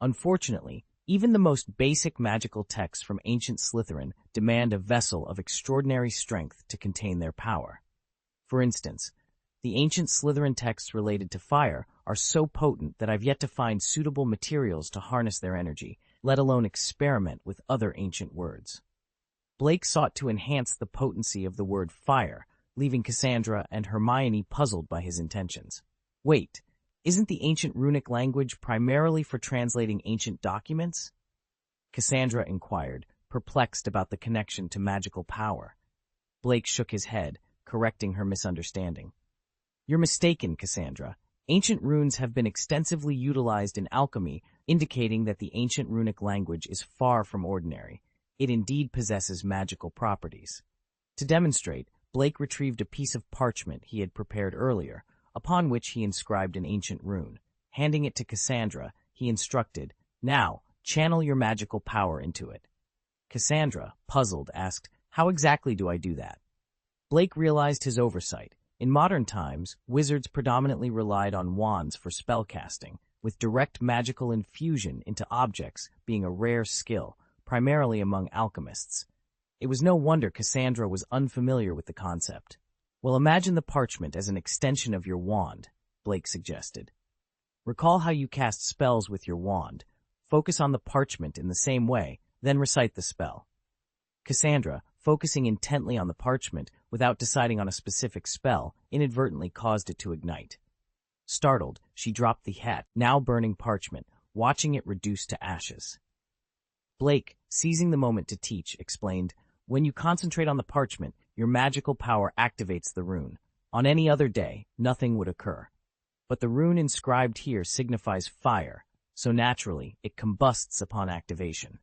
Unfortunately, even the most basic magical texts from ancient Slytherin demand a vessel of extraordinary strength to contain their power. For instance, the ancient Slytherin texts related to fire are so potent that I've yet to find suitable materials to harness their energy, let alone experiment with other ancient words. Blake sought to enhance the potency of the word fire, leaving Cassandra and Hermione puzzled by his intentions. Wait, isn't the ancient runic language primarily for translating ancient documents? Cassandra inquired, perplexed about the connection to magical power. Blake shook his head, correcting her misunderstanding. You're mistaken, Cassandra. Ancient runes have been extensively utilized in alchemy, indicating that the ancient runic language is far from ordinary. It indeed possesses magical properties. To demonstrate, Blake retrieved a piece of parchment he had prepared earlier, upon which he inscribed an ancient rune. Handing it to Cassandra, he instructed, "Now, channel your magical power into it." Cassandra, puzzled, asked, "How exactly do I do that?" Blake realized his oversight. In modern times, wizards predominantly relied on wands for spellcasting, with direct magical infusion into objects being a rare skill, primarily among alchemists. It was no wonder Cassandra was unfamiliar with the concept. Well, imagine the parchment as an extension of your wand, Blake suggested. Recall how you cast spells with your wand. Focus on the parchment in the same way, then recite the spell. Cassandra, focusing intently on the parchment without deciding on a specific spell, inadvertently caused it to ignite. Startled, she dropped the now burning parchment, watching it reduce to ashes. Blake, seizing the moment to teach, explained, "When you concentrate on the parchment, your magical power activates the rune. On any other day, nothing would occur. But the rune inscribed here signifies fire, so naturally, it combusts upon activation."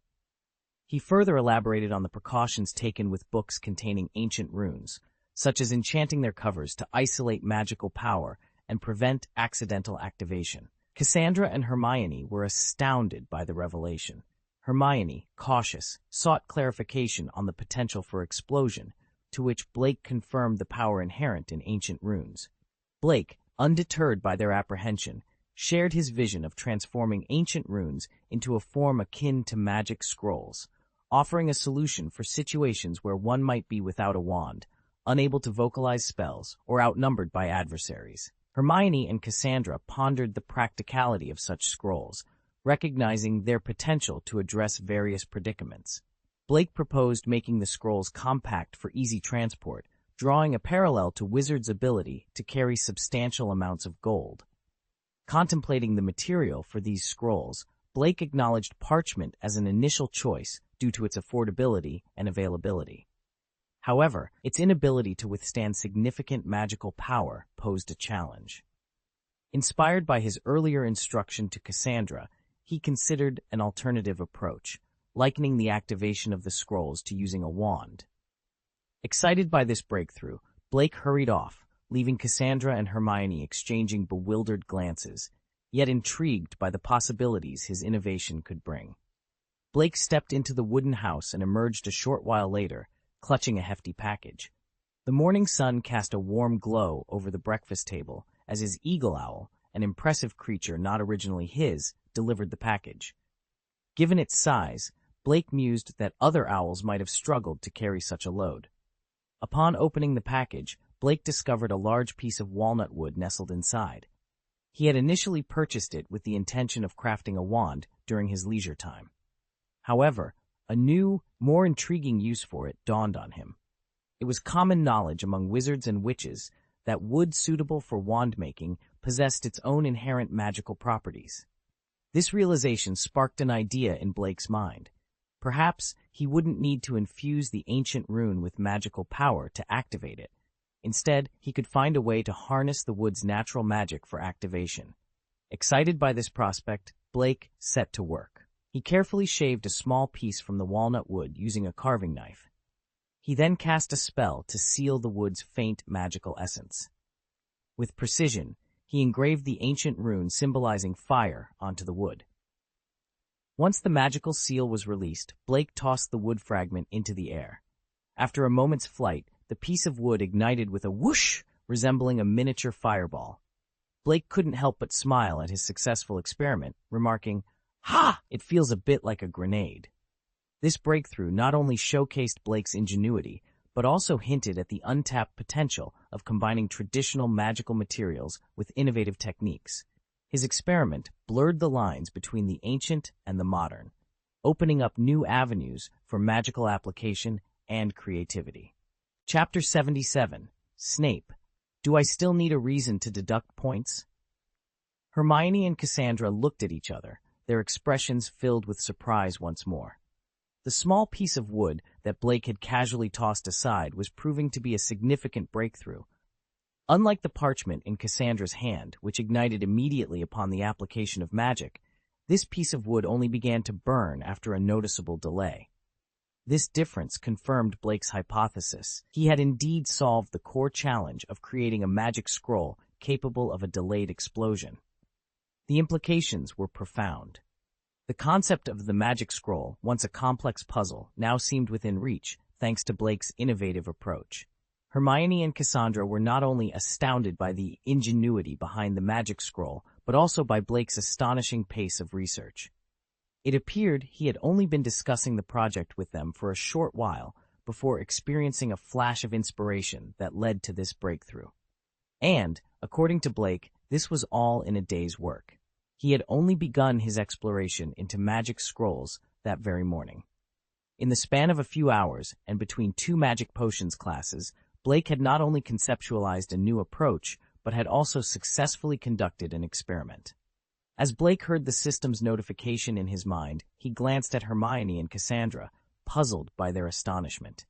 He further elaborated on the precautions taken with books containing ancient runes, such as enchanting their covers to isolate magical power and prevent accidental activation. Cassandra and Hermione were astounded by the revelation. Hermione, cautious, sought clarification on the potential for explosion, to which Blake confirmed the power inherent in ancient runes. Blake, undeterred by their apprehension, shared his vision of transforming ancient runes into a form akin to magic scrolls, offering a solution for situations where one might be without a wand, unable to vocalize spells, or outnumbered by adversaries. Hermione and Cassandra pondered the practicality of such scrolls, recognizing their potential to address various predicaments. Blake proposed making the scrolls compact for easy transport, drawing a parallel to wizards' ability to carry substantial amounts of gold. Contemplating the material for these scrolls, Blake acknowledged parchment as an initial choice due to its affordability and availability. However, its inability to withstand significant magical power posed a challenge. Inspired by his earlier instruction to Cassandra, he considered an alternative approach, likening the activation of the scrolls to using a wand. Excited by this breakthrough, Blake hurried off, leaving Cassandra and Hermione exchanging bewildered glances, yet intrigued by the possibilities his innovation could bring. Blake stepped into the wooden house and emerged a short while later, clutching a hefty package. The morning sun cast a warm glow over the breakfast table as his eagle owl, an impressive creature not originally his, delivered the package. Given its size, Blake mused that other owls might have struggled to carry such a load. Upon opening the package, Blake discovered a large piece of walnut wood nestled inside. He had initially purchased it with the intention of crafting a wand during his leisure time. However, a new, more intriguing use for it dawned on him. It was common knowledge among wizards and witches that wood suitable for wand making possessed its own inherent magical properties. This realization sparked an idea in Blake's mind. Perhaps he wouldn't need to infuse the ancient rune with magical power to activate it. Instead, he could find a way to harness the wood's natural magic for activation. Excited by this prospect, Blake set to work. He carefully shaved a small piece from the walnut wood using a carving knife. He then cast a spell to seal the wood's faint magical essence. With precision, he engraved the ancient rune symbolizing fire onto the wood. Once the magical seal was released, Blake tossed the wood fragment into the air. After a moment's flight, the piece of wood ignited with a whoosh resembling a miniature fireball. Blake couldn't help but smile at his successful experiment, remarking, "Ha! It feels a bit like a grenade." This breakthrough not only showcased Blake's ingenuity, but also hinted at the untapped potential of combining traditional magical materials with innovative techniques. His experiment blurred the lines between the ancient and the modern, opening up new avenues for magical application and creativity. Chapter 77. Snape. Do I still need a reason to deduct points? Hermione and Cassandra looked at each other, their expressions filled with surprise once more. The small piece of wood that Blake had casually tossed aside was proving to be a significant breakthrough. Unlike the parchment in Cassandra's hand, which ignited immediately upon the application of magic, this piece of wood only began to burn after a noticeable delay. This difference confirmed Blake's hypothesis. He had indeed solved the core challenge of creating a magic scroll capable of a delayed explosion. The implications were profound. The concept of the magic scroll, once a complex puzzle, now seemed within reach, thanks to Blake's innovative approach. Hermione and Cassandra were not only astounded by the ingenuity behind the magic scroll, but also by Blake's astonishing pace of research. It appeared he had only been discussing the project with them for a short while before experiencing a flash of inspiration that led to this breakthrough. And, according to Blake, this was all in a day's work. He had only begun his exploration into magic scrolls that very morning. In the span of a few hours, and between two magic potions classes, Blake had not only conceptualized a new approach, but had also successfully conducted an experiment. As Blake heard the system's notification in his mind, he glanced at Hermione and Cassandra, puzzled by their astonishment.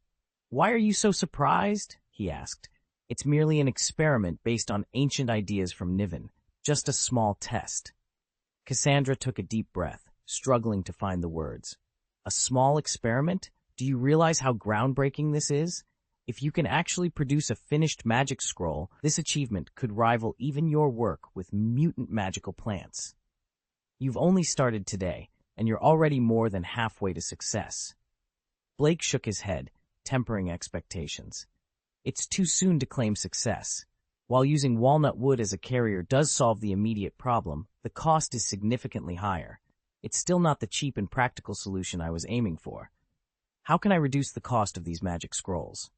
"Why are you so surprised?" he asked. "It's merely an experiment based on ancient ideas from Niven, just a small test." Cassandra took a deep breath, struggling to find the words. A small experiment? Do you realize how groundbreaking this is? If you can actually produce a finished magic scroll, this achievement could rival even your work with mutant magical plants. You've only started today, and you're already more than halfway to success. Blake shook his head, tempering expectations. It's too soon to claim success. While using walnut wood as a carrier does solve the immediate problem, the cost is significantly higher. It's still not the cheap and practical solution I was aiming for. How can I reduce the cost of these magic scrolls?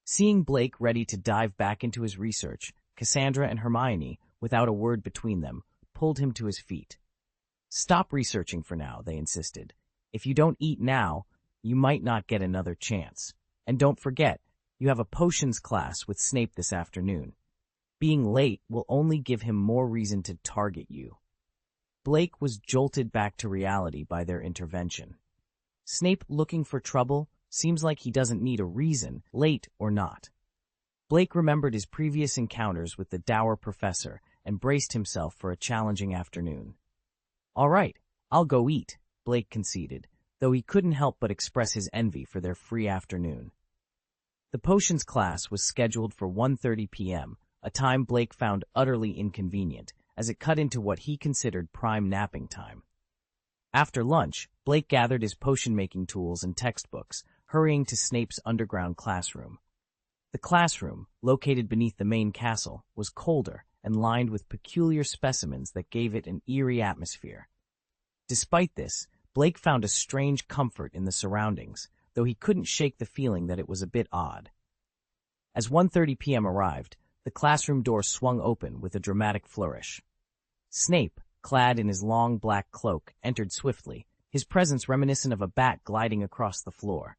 Seeing Blake ready to dive back into his research, Cassandra and Hermione, without a word between them, pulled him to his feet. Stop researching for now, they insisted. If you don't eat now, you might not get another chance. And don't forget, you have a potions class with Snape this afternoon. Being late will only give him more reason to target you. Blake was jolted back to reality by their intervention. Snape looking for trouble? Seems like he doesn't need a reason, late or not. Blake remembered his previous encounters with the dour professor and braced himself for a challenging afternoon. All right, I'll go eat, Blake conceded, though he couldn't help but express his envy for their free afternoon. The potions class was scheduled for 1:30 p.m., a time Blake found utterly inconvenient, as it cut into what he considered prime napping time. After lunch, Blake gathered his potion-making tools and textbooks, hurrying to Snape's underground classroom. The classroom, located beneath the main castle, was colder and lined with peculiar specimens that gave it an eerie atmosphere. Despite this, Blake found a strange comfort in the surroundings, though he couldn't shake the feeling that it was a bit odd. As 1:30 p.m. arrived, the classroom door swung open with a dramatic flourish. Snape, clad in his long black cloak, entered swiftly, his presence reminiscent of a bat gliding across the floor.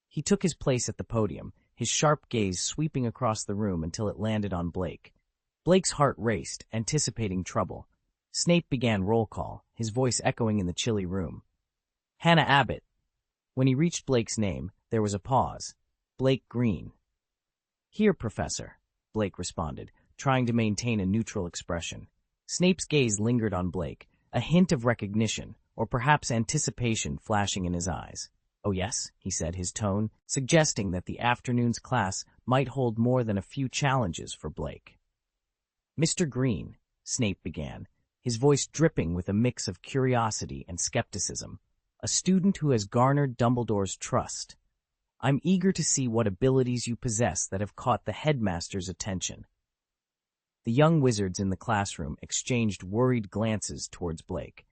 He took his place at the podium, his sharp gaze sweeping across the room until it landed on Blake. Blake's heart raced, anticipating trouble. Snape began roll call, his voice echoing in the chilly room. Hannah Abbott. When he reached Blake's name, there was a pause. Blake Green. Here, Professor, Blake responded, trying to maintain a neutral expression. Snape's gaze lingered on Blake, a hint of recognition, or perhaps anticipation flashing in his eyes. Oh yes, he said, his tone suggesting that the afternoon's class might hold more than a few challenges for Blake. Mr. Green, Snape began, his voice dripping with a mix of curiosity and skepticism, a student who has garnered Dumbledore's trust. I'm eager to see what abilities you possess that have caught the headmaster's attention. The young wizards in the classroom exchanged worried glances towards Blake.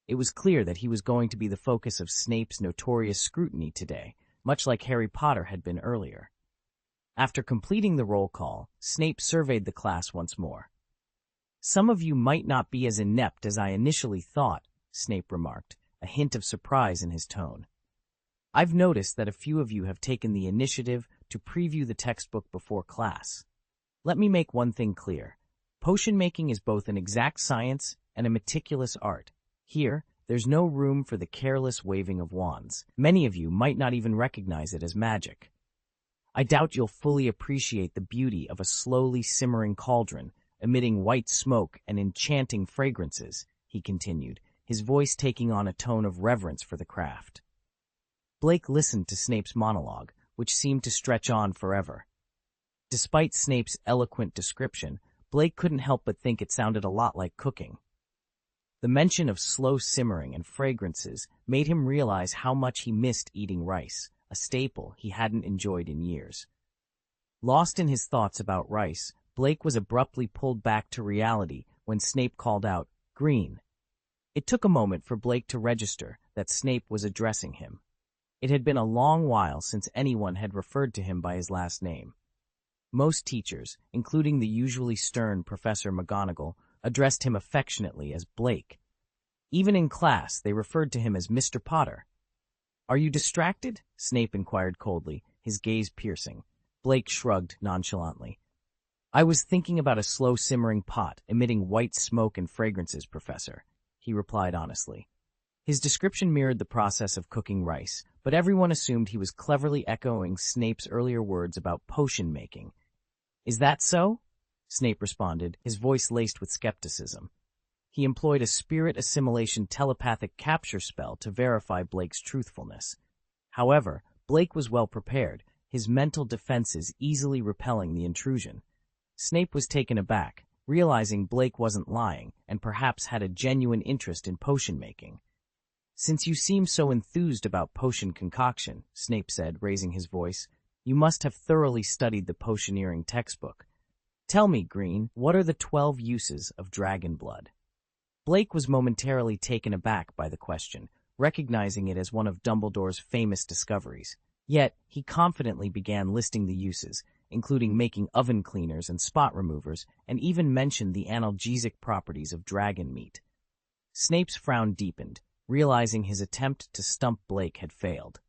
It was clear that he was going to be the focus of Snape's notorious scrutiny today, much like Harry Potter had been earlier. After completing the roll call, Snape surveyed the class once more. Some of you might not be as inept as I initially thought, Snape remarked, a hint of surprise in his tone. I've noticed that a few of you have taken the initiative to preview the textbook before class. Let me make one thing clear. Potion making is both an exact science and a meticulous art. Here, there's no room for the careless waving of wands. Many of you might not even recognize it as magic. I doubt you'll fully appreciate the beauty of a slowly simmering cauldron, emitting white smoke and enchanting fragrances, he continued, his voice taking on a tone of reverence for the craft. Blake listened to Snape's monologue, which seemed to stretch on forever. Despite Snape's eloquent description, Blake couldn't help but think it sounded a lot like cooking. The mention of slow simmering and fragrances made him realize how much he missed eating rice, a staple he hadn't enjoyed in years. Lost in his thoughts about rice, Blake was abruptly pulled back to reality when Snape called out, "Green." It took a moment for Blake to register that Snape was addressing him. It had been a long while since anyone had referred to him by his last name. Most teachers, including the usually stern Professor McGonagall, addressed him affectionately as Blake. Even in class, they referred to him as Mr. Potter. Are you distracted? Snape inquired coldly, his gaze piercing. Blake shrugged nonchalantly. I was thinking about a slow simmering pot emitting white smoke and fragrances, Professor, he replied honestly. His description mirrored the process of cooking rice, but everyone assumed he was cleverly echoing Snape's earlier words about potion making. Is that so? Snape responded, his voice laced with skepticism. He employed a spirit assimilation telepathic capture spell to verify Blake's truthfulness. However, Blake was well prepared, his mental defenses easily repelling the intrusion. Snape was taken aback, realizing Blake wasn't lying and perhaps had a genuine interest in potion making. "Since you seem so enthused about potion concoction," Snape said, raising his voice, "you must have thoroughly studied the potioneering textbook. Tell me, Green, what are the 12 uses of dragon blood?" Blake was momentarily taken aback by the question, recognizing it as one of Dumbledore's famous discoveries. Yet, he confidently began listing the uses, including making oven cleaners and spot removers, and even mentioned the analgesic properties of dragon meat. Snape's frown deepened, realizing his attempt to stump Blake had failed.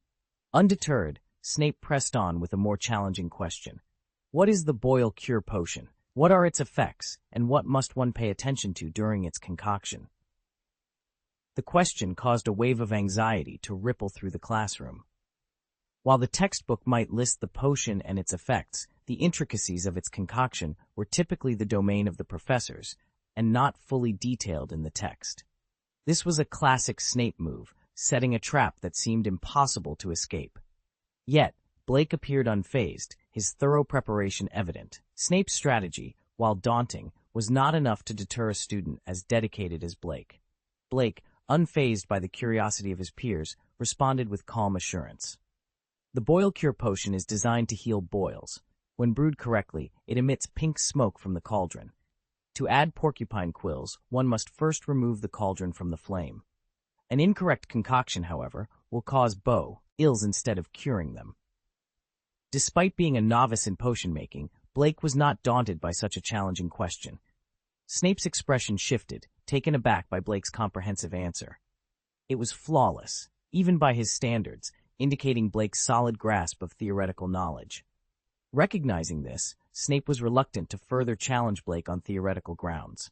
Undeterred, Snape pressed on with a more challenging question. "What is the boil cure potion? What are its effects, and what must one pay attention to during its concoction?" The question caused a wave of anxiety to ripple through the classroom. While the textbook might list the potion and its effects, the intricacies of its concoction were typically the domain of the professors, and not fully detailed in the text. This was a classic Snape move, setting a trap that seemed impossible to escape. Yet, Blake appeared unfazed, his thorough preparation evident. Snape's strategy, while daunting, was not enough to deter a student as dedicated as Blake. Blake, unfazed by the curiosity of his peers, responded with calm assurance. "The boil cure potion is designed to heal boils. When brewed correctly, it emits pink smoke from the cauldron. To add porcupine quills, one must first remove the cauldron from the flame. An incorrect concoction, however, will cause ills instead of curing them." Despite being a novice in potion making, Blake was not daunted by such a challenging question. Snape's expression shifted, taken aback by Blake's comprehensive answer. It was flawless, even by his standards, indicating Blake's solid grasp of theoretical knowledge. Recognizing this, Snape was reluctant to further challenge Blake on theoretical grounds.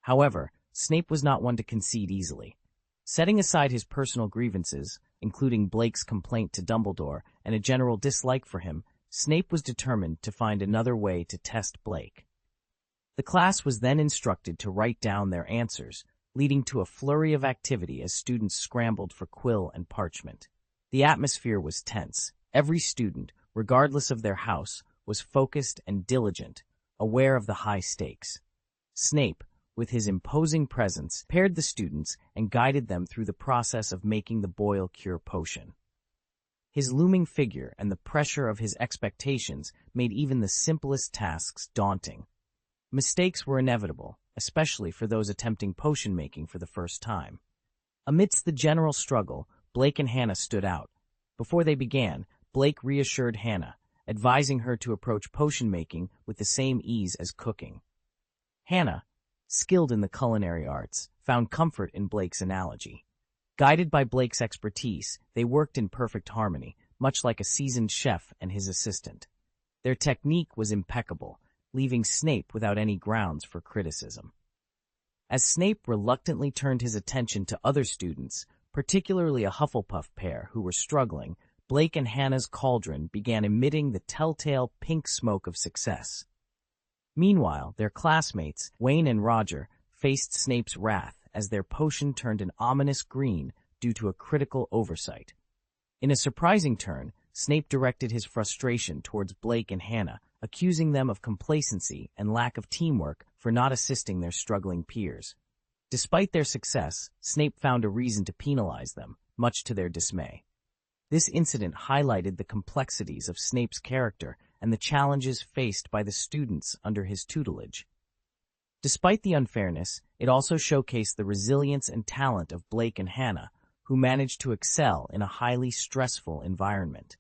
However, Snape was not one to concede easily. Setting aside his personal grievances, including Blake's complaint to Dumbledore and a general dislike for him, Snape was determined to find another way to test Blake. The class was then instructed to write down their answers, leading to a flurry of activity as students scrambled for quill and parchment. The atmosphere was tense. Every student, regardless of their house, was focused and diligent, aware of the high stakes. Snape, with his imposing presence, paired the students and guided them through the process of making the boil cure potion. His looming figure and the pressure of his expectations made even the simplest tasks daunting. Mistakes were inevitable, especially for those attempting potion making for the first time. Amidst the general struggle, Blake and Hannah stood out. Before they began, Blake reassured Hannah, advising her to approach potion making with the same ease as cooking. Hannah, skilled in the culinary arts, found comfort in Blake's analogy. Guided by Blake's expertise, they worked in perfect harmony, much like a seasoned chef and his assistant. Their technique was impeccable, leaving Snape without any grounds for criticism. As Snape reluctantly turned his attention to other students, particularly a Hufflepuff pair who were struggling, Blake and Hannah's cauldron began emitting the telltale pink smoke of success. Meanwhile, their classmates, Wayne and Roger, faced Snape's wrath as their potion turned an ominous green due to a critical oversight. In a surprising turn, Snape directed his frustration towards Blake and Hannah, accusing them of complacency and lack of teamwork for not assisting their struggling peers. Despite their success, Snape found a reason to penalize them, much to their dismay. This incident highlighted the complexities of Snape's character and the challenges faced by the students under his tutelage. Despite the unfairness, it also showcased the resilience and talent of Blake and Hannah, who managed to excel in a highly stressful environment.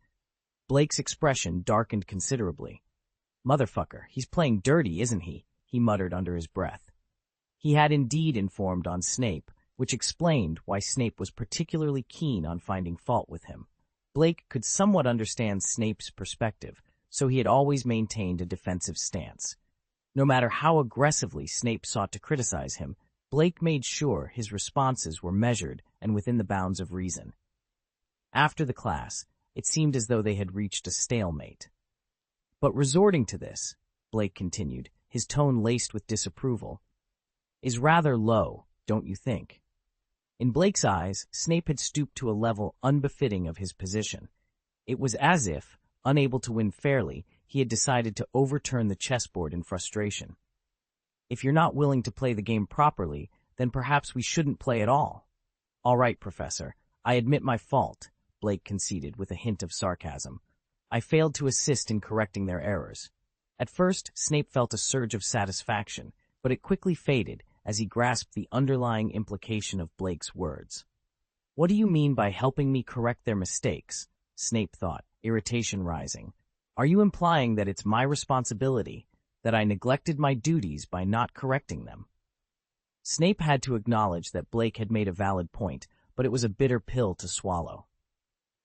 Blake's expression darkened considerably. "Motherfucker, he's playing dirty, isn't he?" he muttered under his breath. He had indeed informed on Snape, which explained why Snape was particularly keen on finding fault with him. Blake could somewhat understand Snape's perspective, so he had always maintained a defensive stance. No matter how aggressively Snape sought to criticize him, Blake made sure his responses were measured and within the bounds of reason. After the class, it seemed as though they had reached a stalemate. "But resorting to this," Blake continued, his tone laced with disapproval, is rather low, don't you think? In Blake's eyes, Snape had stooped to a level unbefitting of his position. It was as if, unable to win fairly, he had decided to overturn the chessboard in frustration. If you're not willing to play the game properly, then perhaps we shouldn't play at all. All right, Professor, I admit my fault, Blake conceded with a hint of sarcasm. I failed to assist in correcting their errors. At first, Snape felt a surge of satisfaction, but it quickly faded as he grasped the underlying implication of Blake's words. What do you mean by helping me correct their mistakes? Snape thought, irritation rising. Are you implying that it's my responsibility, that I neglected my duties by not correcting them? Snape had to acknowledge that Blake had made a valid point, but it was a bitter pill to swallow.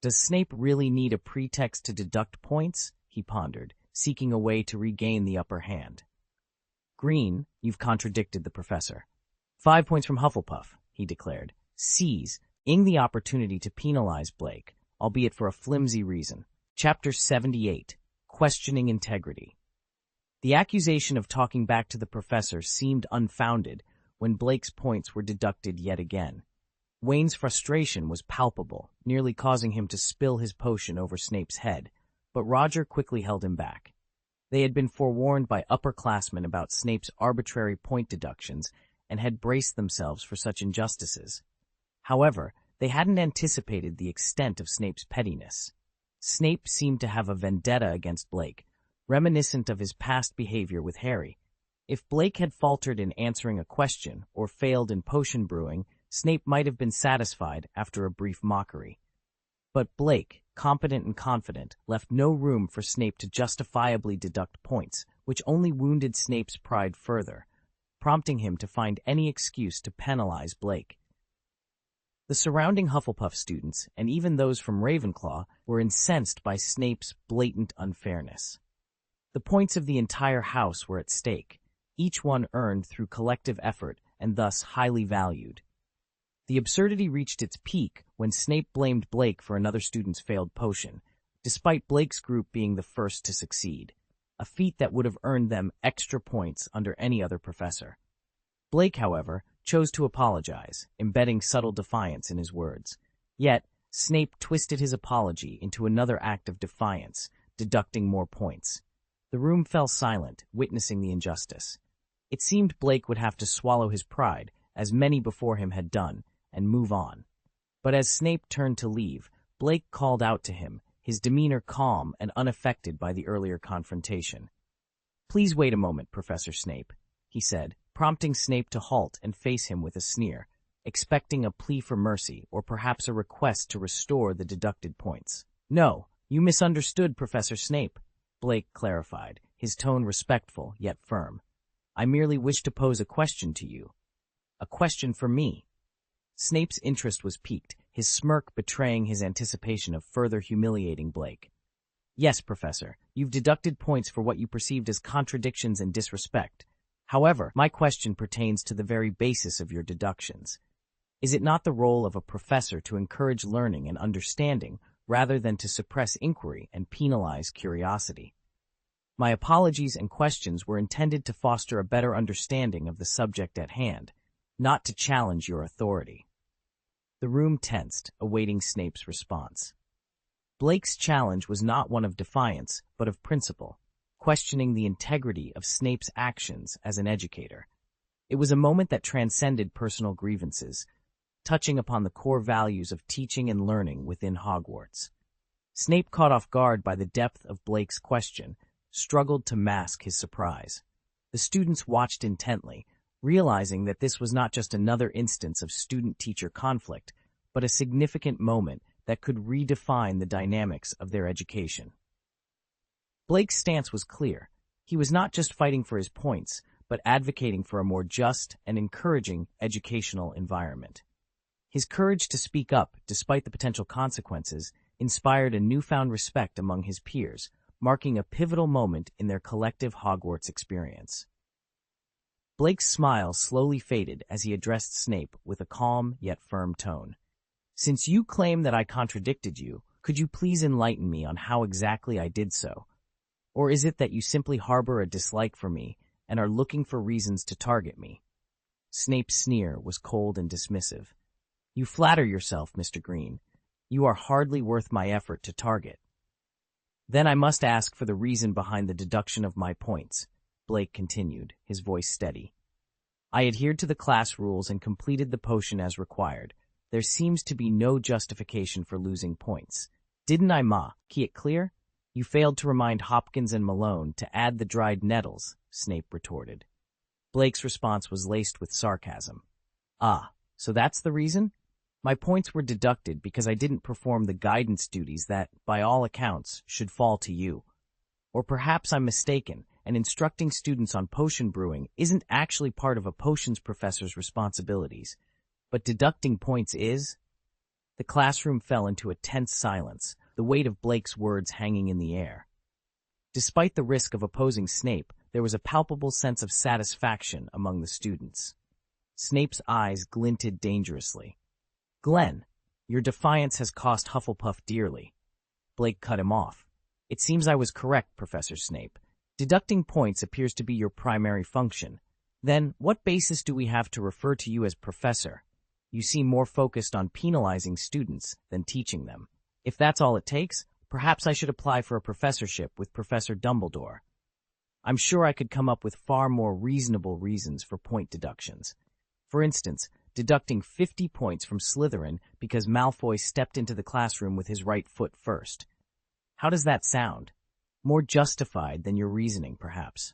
Does Snape really need a pretext to deduct points? He pondered, seeking a way to regain the upper hand. Green, you've contradicted the professor. 5 points from Hufflepuff, he declared, seizing the opportunity to penalize Blake, albeit for a flimsy reason. Chapter 78, Questioning Integrity. The accusation of talking back to the professor seemed unfounded when Blake's points were deducted yet again. Wayne's frustration was palpable, nearly causing him to spill his potion over Snape's head, but Roger quickly held him back. They had been forewarned by upperclassmen about Snape's arbitrary point deductions and had braced themselves for such injustices. However, they hadn't anticipated the extent of Snape's pettiness. Snape seemed to have a vendetta against Blake, reminiscent of his past behavior with Harry. If Blake had faltered in answering a question or failed in potion brewing, Snape might have been satisfied after a brief mockery. But Blake, competent and confident, left no room for Snape to justifiably deduct points, which only wounded Snape's pride further, prompting him to find any excuse to penalize Blake. The surrounding Hufflepuff students, and even those from Ravenclaw, were incensed by Snape's blatant unfairness. The points of the entire house were at stake, each one earned through collective effort and thus highly valued. The absurdity reached its peak when Snape blamed Blake for another student's failed potion, despite Blake's group being the first to succeed, a feat that would have earned them extra points under any other professor. Blake, however, chose to apologize, embedding subtle defiance in his words. Yet, Snape twisted his apology into another act of defiance, deducting more points. The room fell silent, witnessing the injustice. It seemed Blake would have to swallow his pride, as many before him had done, and move on. But as Snape turned to leave, Blake called out to him, his demeanor calm and unaffected by the earlier confrontation. "Please wait a moment, Professor Snape," he said, prompting Snape to halt and face him with a sneer, expecting a plea for mercy or perhaps a request to restore the deducted points. "No, you misunderstood, Professor Snape," Blake clarified, his tone respectful yet firm. "I merely wish to pose a question to you. A question for me." Snape's interest was piqued, his smirk betraying his anticipation of further humiliating Blake. "Yes, Professor, you've deducted points for what you perceived as contradictions and disrespect. However, my question pertains to the very basis of your deductions. Is it not the role of a professor to encourage learning and understanding rather than to suppress inquiry and penalize curiosity? My apologies and questions were intended to foster a better understanding of the subject at hand, not to challenge your authority." The room tensed, awaiting Snape's response. Blake's challenge was not one of defiance, but of principle, questioning the integrity of Snape's actions as an educator. It was a moment that transcended personal grievances, touching upon the core values of teaching and learning within Hogwarts. Snape, caught off guard by the depth of Blake's question, struggled to mask his surprise. The students watched intently, realizing that this was not just another instance of student-teacher conflict, but a significant moment that could redefine the dynamics of their education. Blake's stance was clear. He was not just fighting for his points, but advocating for a more just and encouraging educational environment. His courage to speak up, despite the potential consequences, inspired a newfound respect among his peers, marking a pivotal moment in their collective Hogwarts experience. Blake's smile slowly faded as he addressed Snape with a calm yet firm tone. "Since you claim that I contradicted you, could you please enlighten me on how exactly I did so? Or is it that you simply harbor a dislike for me and are looking for reasons to target me?" Snape's sneer was cold and dismissive. You flatter yourself, Mr. Green. You are hardly worth my effort to target. Then I must ask for the reason behind the deduction of my points, Blake continued, his voice steady. I adhered to the class rules and completed the potion as required. There seems to be no justification for losing points. Didn't I, key it clear? You failed to remind Hopkins and Malone to add the dried nettles, Snape retorted. Blake's response was laced with sarcasm. Ah, so that's the reason? My points were deducted because I didn't perform the guidance duties that, by all accounts, should fall to you. Or perhaps I'm mistaken, and instructing students on potion brewing isn't actually part of a potions professor's responsibilities. But deducting points is? The classroom fell into a tense silence, the weight of Blake's words hanging in the air. Despite the risk of opposing Snape, there was a palpable sense of satisfaction among the students. Snape's eyes glinted dangerously. Glenn, your defiance has cost Hufflepuff dearly. Blake cut him off. It seems I was correct, Professor Snape. Deducting points appears to be your primary function. Then, what basis do we have to refer to you as Professor? You seem more focused on penalizing students than teaching them. If that's all it takes, perhaps I should apply for a professorship with Professor Dumbledore. I'm sure I could come up with far more reasonable reasons for point deductions. For instance, deducting 50 points from Slytherin because Malfoy stepped into the classroom with his right foot first. How does that sound? More justified than your reasoning, perhaps.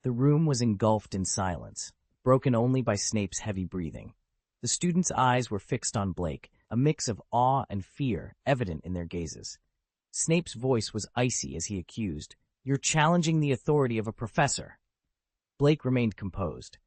The room was engulfed in silence, broken only by Snape's heavy breathing. The students' eyes were fixed on Blake, a mix of awe and fear evident in their gazes. Snape's voice was icy as he accused, "You're challenging the authority of a professor." Blake remained composed.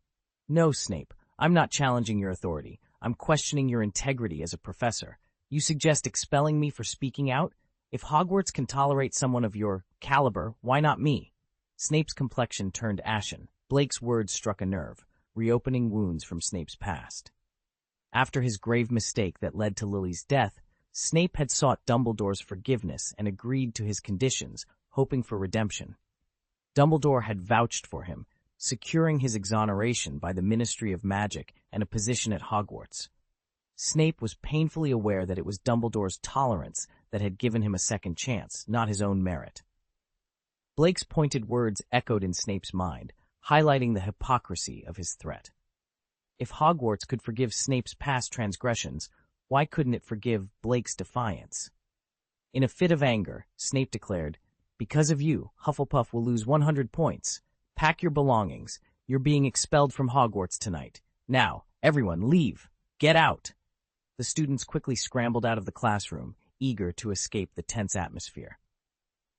"No, Snape, I'm not challenging your authority. I'm questioning your integrity as a professor. You suggest expelling me for speaking out? If Hogwarts can tolerate someone of your caliber, why not me?" Snape's complexion turned ashen. Blake's words struck a nerve, reopening wounds from Snape's past. After his grave mistake that led to Lily's death, Snape had sought Dumbledore's forgiveness and agreed to his conditions, hoping for redemption. Dumbledore had vouched for him, securing his exoneration by the Ministry of Magic and a position at Hogwarts. Snape was painfully aware that it was Dumbledore's tolerance that had given him a second chance, not his own merit. Blake's pointed words echoed in Snape's mind, highlighting the hypocrisy of his threat. If Hogwarts could forgive Snape's past transgressions, why couldn't it forgive Blake's defiance? In a fit of anger, Snape declared, "Because of you, Hufflepuff will lose 100 points. Pack your belongings. You're being expelled from Hogwarts tonight. Now, everyone, leave. Get out." The students quickly scrambled out of the classroom, eager to escape the tense atmosphere.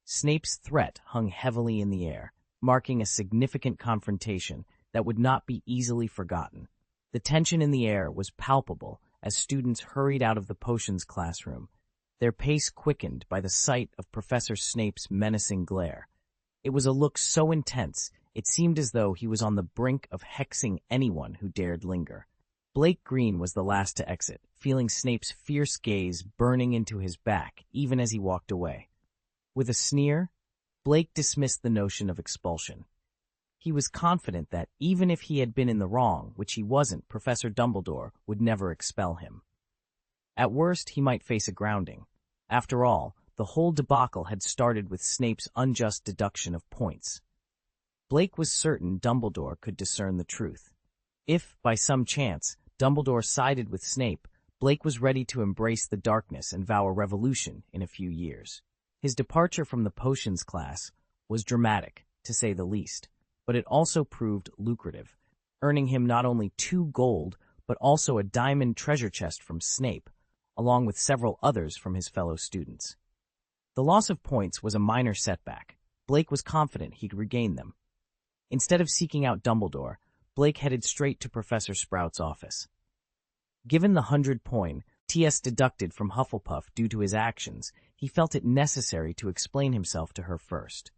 Snape's threat hung heavily in the air, marking a significant confrontation that would not be easily forgotten. The tension in the air was palpable as students hurried out of the potions classroom, their pace quickened by the sight of Professor Snape's menacing glare. It was a look so intense, it seemed as though he was on the brink of hexing anyone who dared linger. Blake Green was the last to exit, feeling Snape's fierce gaze burning into his back even as he walked away. With a sneer, Blake dismissed the notion of expulsion. He was confident that, even if he had been in the wrong, which he wasn't, Professor Dumbledore would never expel him. At worst, he might face a grounding. After all, the whole debacle had started with Snape's unjust deduction of points. Blake was certain Dumbledore could discern the truth. If, by some chance, Dumbledore sided with Snape, Blake was ready to embrace the darkness and vow a revolution in a few years. His departure from the potions class was dramatic, to say the least, but it also proved lucrative, earning him not only 2 gold, but also a diamond treasure chest from Snape, along with several others from his fellow students. The loss of points was a minor setback. Blake was confident he'd regain them. Instead of seeking out Dumbledore, Blake headed straight to Professor Sprout's office. Given the 100 points TS deducted from Hufflepuff due to his actions, he felt it necessary to explain himself to her first.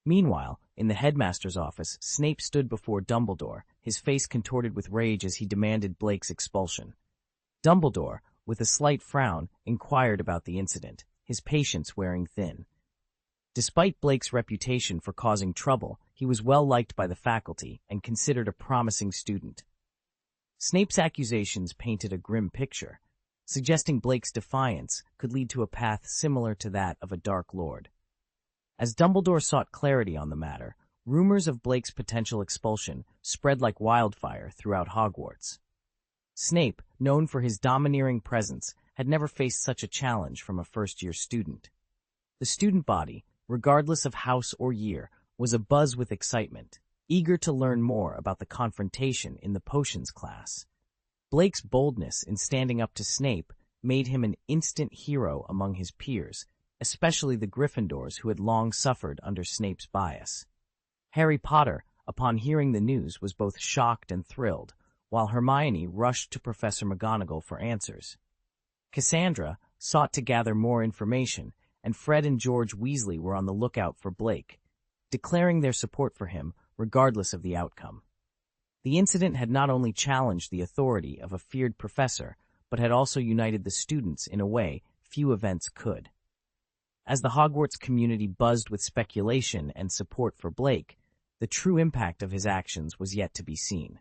Meanwhile, in the headmaster's office, Snape stood before Dumbledore, his face contorted with rage as he demanded Blake's expulsion. Dumbledore, with a slight frown, inquired about the incident, his patience wearing thin. Despite Blake's reputation for causing trouble, he was well liked by the faculty and considered a promising student. Snape's accusations painted a grim picture, suggesting Blake's defiance could lead to a path similar to that of a Dark Lord. As Dumbledore sought clarity on the matter, rumors of Blake's potential expulsion spread like wildfire throughout Hogwarts. Snape, known for his domineering presence, had never faced such a challenge from a first-year student. The student body, regardless of house or year, was abuzz with excitement, eager to learn more about the confrontation in the potions class. Blake's boldness in standing up to Snape made him an instant hero among his peers, especially the Gryffindors who had long suffered under Snape's bias. Harry Potter, upon hearing the news, was both shocked and thrilled, while Hermione rushed to Professor McGonagall for answers. Cassandra sought to gather more information, and Fred and George Weasley were on the lookout for Blake, declaring their support for him regardless of the outcome. The incident had not only challenged the authority of a feared professor, but had also united the students in a way few events could. As the Hogwarts community buzzed with speculation and support for Blake, the true impact of his actions was yet to be seen.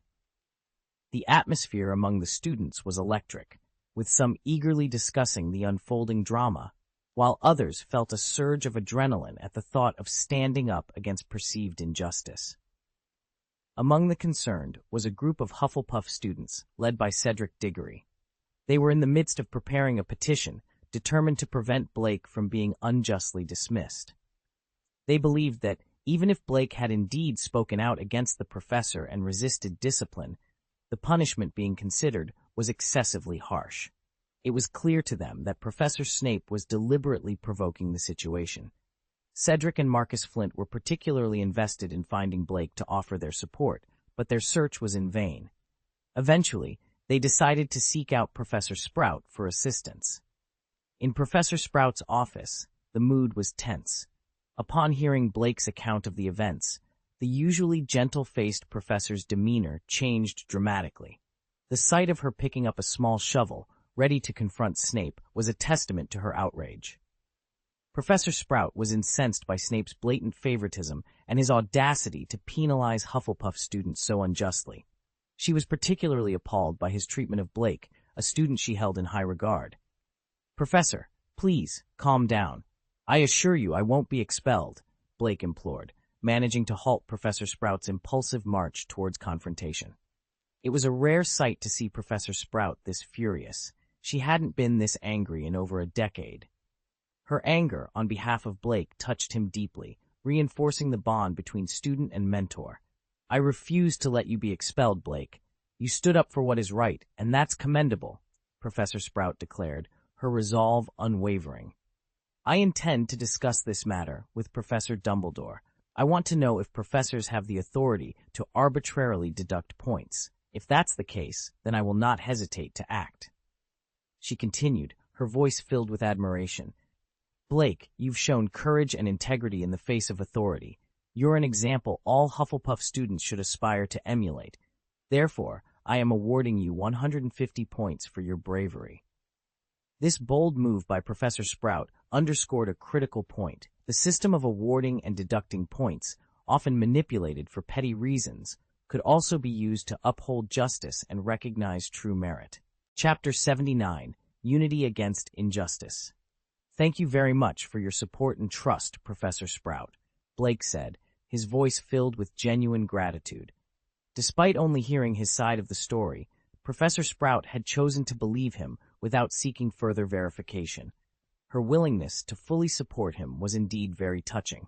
The atmosphere among the students was electric, with some eagerly discussing the unfolding drama, while others felt a surge of adrenaline at the thought of standing up against perceived injustice. Among the concerned was a group of Hufflepuff students, led by Cedric Diggory. They were in the midst of preparing a petition, determined to prevent Blake from being unjustly dismissed. They believed that, even if Blake had indeed spoken out against the professor and resisted discipline, the punishment being considered was excessively harsh. It was clear to them that Professor Snape was deliberately provoking the situation. Cedric and Marcus Flint were particularly invested in finding Blake to offer their support, but their search was in vain. Eventually, they decided to seek out Professor Sprout for assistance. In Professor Sprout's office, the mood was tense. Upon hearing Blake's account of the events, the usually gentle-faced professor's demeanor changed dramatically. The sight of her picking up a small shovel, ready to confront Snape, was a testament to her outrage. Professor Sprout was incensed by Snape's blatant favoritism and his audacity to penalize Hufflepuff students so unjustly. She was particularly appalled by his treatment of Blake, a student she held in high regard. "Professor, please, calm down. I assure you I won't be expelled," Blake implored, managing to halt Professor Sprout's impulsive march towards confrontation. It was a rare sight to see Professor Sprout this furious. She hadn't been this angry in over a decade. Her anger on behalf of Blake touched him deeply, reinforcing the bond between student and mentor. "I refuse to let you be expelled, Blake. You stood up for what is right, and that's commendable," Professor Sprout declared, her resolve unwavering. "I intend to discuss this matter with Professor Dumbledore. I want to know if professors have the authority to arbitrarily deduct points. If that's the case, then I will not hesitate to act." She continued, her voice filled with admiration. "Blake, you've shown courage and integrity in the face of authority. You're an example all Hufflepuff students should aspire to emulate. Therefore, I am awarding you 150 points for your bravery." This bold move by Professor Sprout underscored a critical point. The system of awarding and deducting points, often manipulated for petty reasons, could also be used to uphold justice and recognize true merit. Chapter 79, Unity Against Injustice. "Thank you very much for your support and trust, Professor Sprout," Blake said, his voice filled with genuine gratitude. Despite only hearing his side of the story, Professor Sprout had chosen to believe him without seeking further verification. Her willingness to fully support him was indeed very touching.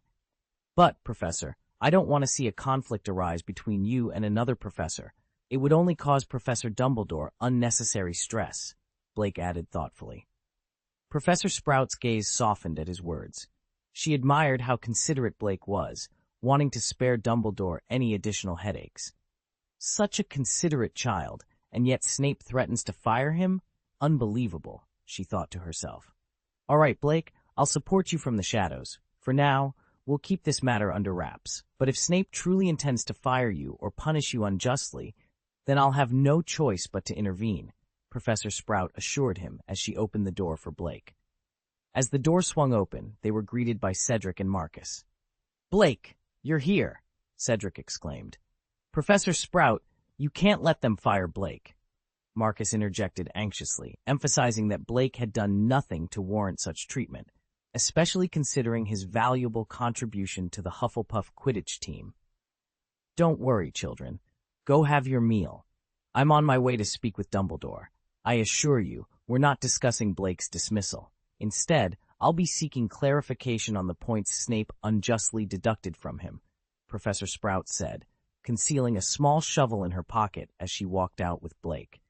"But, Professor, I don't want to see a conflict arise between you and another professor. It would only cause Professor Dumbledore unnecessary stress," Blake added thoughtfully. Professor Sprout's gaze softened at his words. She admired how considerate Blake was, wanting to spare Dumbledore any additional headaches. Such a considerate child, and yet Snape threatens to fire him? Unbelievable, she thought to herself. "All right, Blake, I'll support you from the shadows. For now, we'll keep this matter under wraps. But if Snape truly intends to fire you or punish you unjustly, then I'll have no choice but to intervene," Professor Sprout assured him as she opened the door for Blake. As the door swung open, they were greeted by Cedric and Marcus. "Blake, you're here," Cedric exclaimed. Professor Sprout, you can't let them fire Blake. Marcus interjected anxiously, emphasizing that Blake had done nothing to warrant such treatment, especially considering his valuable contribution to the Hufflepuff Quidditch team. Don't worry, children. Go have your meal. I'm on my way to speak with Dumbledore. I assure you, we're not discussing Blake's dismissal. Instead, I'll be seeking clarification on the points Snape unjustly deducted from him, Professor Sprout said, concealing a small shovel in her pocket as she walked out with Blake.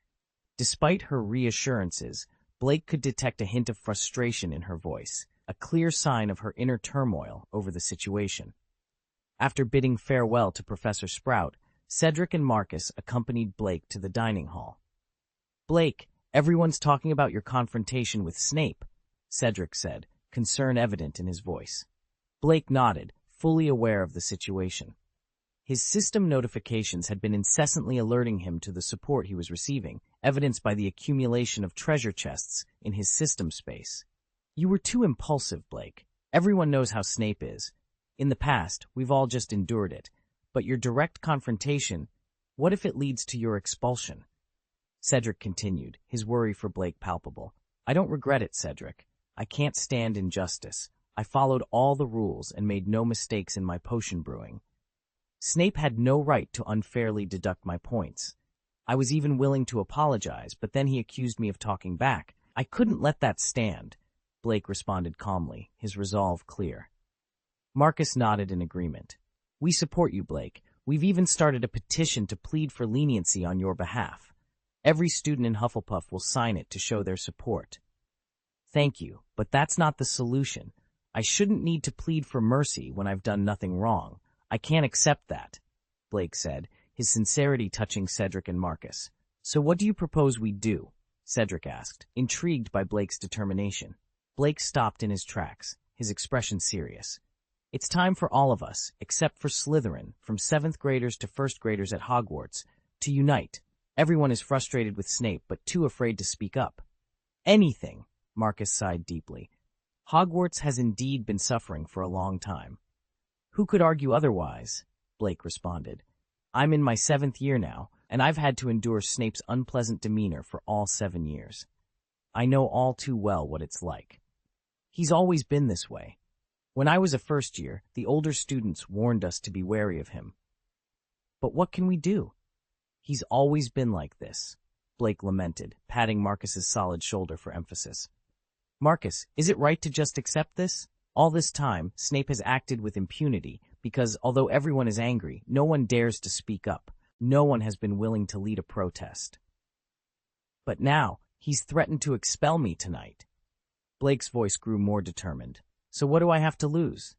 Despite her reassurances, Blake could detect a hint of frustration in her voice, a clear sign of her inner turmoil over the situation. After bidding farewell to Professor Sprout, Cedric and Marcus accompanied Blake to the dining hall. Blake, everyone's talking about your confrontation with Snape, Cedric said, concern evident in his voice. Blake nodded, fully aware of the situation. His system notifications had been incessantly alerting him to the support he was receiving, evidenced by the accumulation of treasure chests in his system space. You were too impulsive, Blake. Everyone knows how Snape is. In the past, we've all just endured it. But your direct confrontation, what if it leads to your expulsion? Cedric continued, his worry for Blake palpable. I don't regret it, Cedric. I can't stand injustice. I followed all the rules and made no mistakes in my potion brewing. Snape had no right to unfairly deduct my points. I was even willing to apologize, but then he accused me of talking back. I couldn't let that stand, Blake responded calmly, his resolve clear. Marcus nodded in agreement. We support you, Blake. We've even started a petition to plead for leniency on your behalf. Every student in Hufflepuff will sign it to show their support. Thank you, but that's not the solution. I shouldn't need to plead for mercy when I've done nothing wrong. I can't accept that, Blake said, his sincerity touching Cedric and Marcus. So what do you propose we do? Cedric asked, intrigued by Blake's determination. Blake stopped in his tracks, his expression serious. It's time for all of us, except for Slytherin, from 7th graders to 1st graders at Hogwarts, to unite. Everyone is frustrated with Snape, but too afraid to speak up. Anything, Marcus sighed deeply. Hogwarts has indeed been suffering for a long time. Who could argue otherwise? Blake responded. I'm in my 7th year now, and I've had to endure Snape's unpleasant demeanor for all 7 years. I know all too well what it's like. He's always been this way. When I was a first year, the older students warned us to be wary of him. But what can we do? He's always been like this, Blake lamented, patting Marcus's solid shoulder for emphasis. Marcus, is it right to just accept this? All this time, Snape has acted with impunity because, although everyone is angry, no one dares to speak up. No one has been willing to lead a protest. But now, he's threatened to expel me tonight. Blake's voice grew more determined. So what do I have to lose?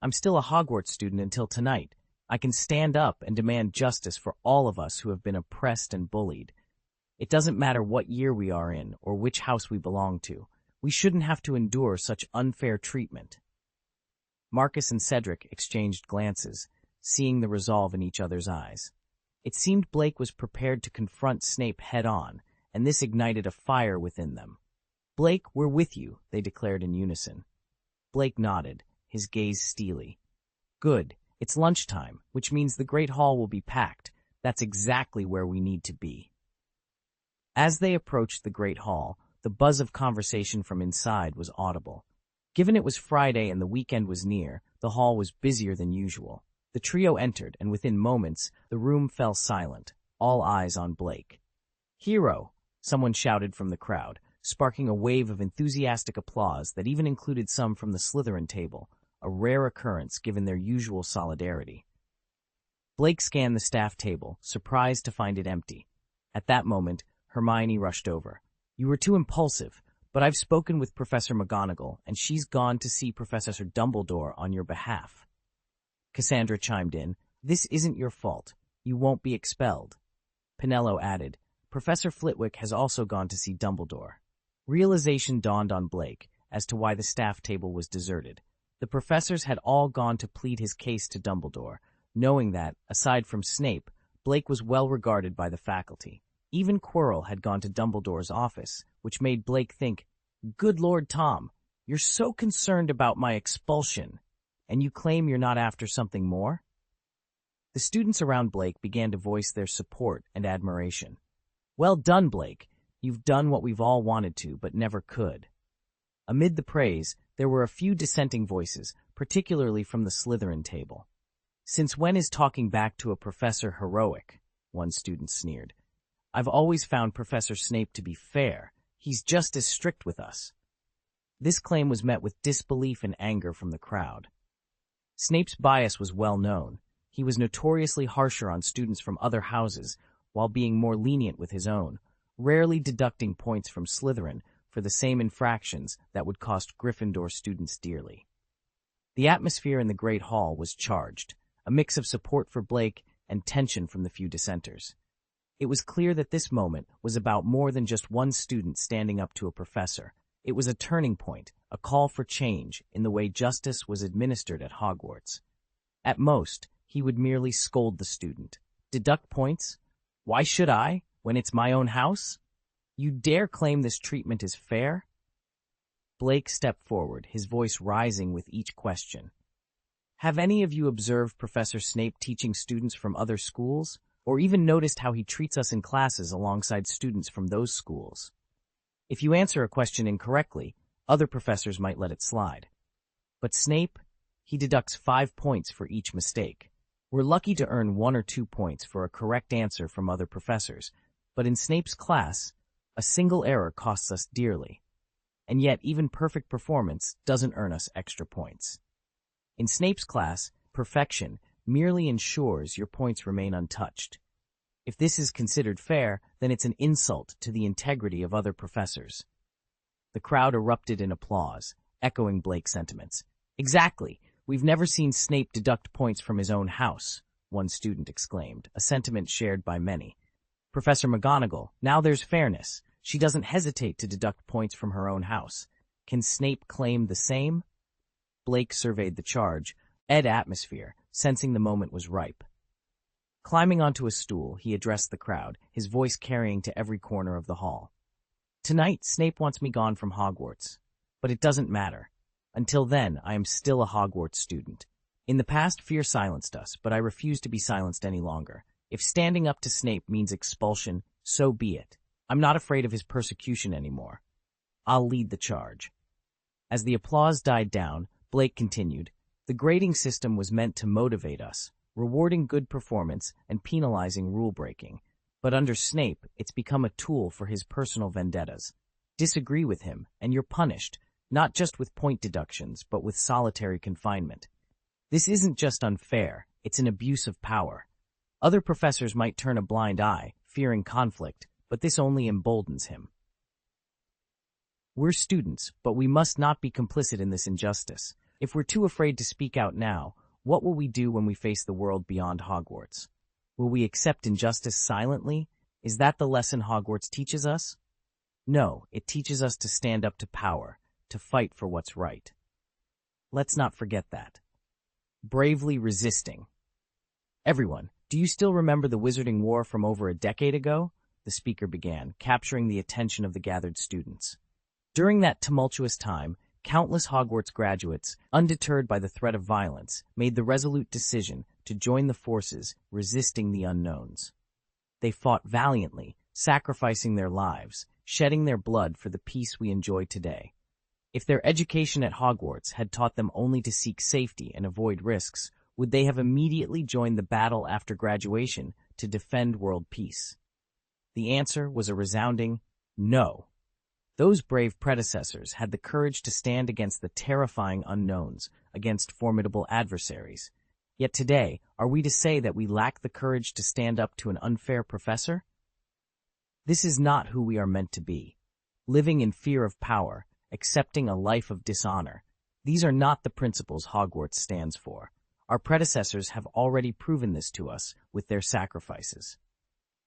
I'm still a Hogwarts student until tonight. I can stand up and demand justice for all of us who have been oppressed and bullied. It doesn't matter what year we are in or which house we belong to. We shouldn't have to endure such unfair treatment. Marcus and Cedric exchanged glances, seeing the resolve in each other's eyes. It seemed Blake was prepared to confront Snape head-on, and this ignited a fire within them. Blake, we're with you, they declared in unison. Blake nodded, his gaze steely. Good. It's lunchtime, which means the Great Hall will be packed. That's exactly where we need to be. As they approached the Great Hall, the buzz of conversation from inside was audible. Given it was Friday and the weekend was near, the hall was busier than usual. The trio entered, and within moments, the room fell silent, all eyes on Blake. Hero! Someone shouted from the crowd, sparking a wave of enthusiastic applause that even included some from the Slytherin table, a rare occurrence given their usual solidarity. Blake scanned the staff table, surprised to find it empty. At that moment, Hermione rushed over. You were too impulsive, but I've spoken with Professor McGonagall, and she's gone to see Professor Dumbledore on your behalf. Cassandra chimed in. This isn't your fault. You won't be expelled. Pinello added. Professor Flitwick has also gone to see Dumbledore. Realization dawned on Blake as to why the staff table was deserted. The professors had all gone to plead his case to Dumbledore, knowing that, aside from Snape, Blake was well regarded by the faculty. Even Quirrell had gone to Dumbledore's office, which made Blake think, Good Lord, Tom, you're so concerned about my expulsion, and you claim you're not after something more? The students around Blake began to voice their support and admiration. "Well done, Blake. You've done what we've all wanted to, but never could." Amid the praise, there were a few dissenting voices, particularly from the Slytherin table. "Since when is talking back to a professor heroic?" one student sneered. "I've always found Professor Snape to be fair. He's just as strict with us." This claim was met with disbelief and anger from the crowd. Snape's bias was well known. He was notoriously harsher on students from other houses, while being more lenient with his own, rarely deducting points from Slytherin for the same infractions that would cost Gryffindor students dearly. The atmosphere in the Great Hall was charged, a mix of support for Blake and tension from the few dissenters. It was clear that this moment was about more than just one student standing up to a professor. It was a turning point, a call for change in the way justice was administered at Hogwarts. At most, he would merely scold the student. "Deduct points? Why should I, when it's my own house? You dare claim this treatment is fair?" Blake stepped forward, his voice rising with each question. "Have any of you observed Professor Snape teaching students from other schools, or even noticed how he treats us in classes alongside students from those schools?" If you answer a question incorrectly, other professors might let it slide. But Snape, he deducts 5 points for each mistake. We're lucky to earn 1 or 2 points for a correct answer from other professors, but in Snape's class, a single error costs us dearly. And yet, even perfect performance doesn't earn us extra points. In Snape's class, perfection merely ensures your points remain untouched. If this is considered fair, then it's an insult to the integrity of other professors. The crowd erupted in applause, echoing Blake's sentiments. "Exactly. We've never seen Snape deduct points from his own house," one student exclaimed, a sentiment shared by many. "Professor McGonagall, now there's fairness. She doesn't hesitate to deduct points from her own house. Can Snape claim the same?" Blake surveyed the charged atmosphere, sensing the moment was ripe. Climbing onto a stool, he addressed the crowd, his voice carrying to every corner of the hall. "Tonight, Snape wants me gone from Hogwarts. But it doesn't matter. Until then, I am still a Hogwarts student. In the past, fear silenced us, but I refuse to be silenced any longer. If standing up to Snape means expulsion, so be it. I'm not afraid of his persecution anymore. I'll lead the charge." As the applause died down, Blake continued, "The grading system was meant to motivate us, rewarding good performance and penalizing rule-breaking. But under Snape, it's become a tool for his personal vendettas. Disagree with him, and you're punished, not just with point deductions, but with solitary confinement. This isn't just unfair, it's an abuse of power. Other professors might turn a blind eye, fearing conflict, but this only emboldens him. We're students, but we must not be complicit in this injustice. If we're too afraid to speak out now, what will we do when we face the world beyond Hogwarts? Will we accept injustice silently? Is that the lesson Hogwarts teaches us? No, it teaches us to stand up to power, to fight for what's right. Let's not forget that. Bravely resisting. Everyone, do you still remember the Wizarding War from over a decade ago? The speaker began, capturing the attention of the gathered students. During that tumultuous time, countless Hogwarts graduates, undeterred by the threat of violence, made the resolute decision to join the forces resisting the unknowns. They fought valiantly, sacrificing their lives, shedding their blood for the peace we enjoy today. If their education at Hogwarts had taught them only to seek safety and avoid risks, would they have immediately joined the battle after graduation to defend world peace? The answer was a resounding no. Those brave predecessors had the courage to stand against the terrifying unknowns, against formidable adversaries. Yet today, are we to say that we lack the courage to stand up to an unfair professor? This is not who we are meant to be. Living in fear of power, accepting a life of dishonor. These are not the principles Hogwarts stands for. Our predecessors have already proven this to us with their sacrifices.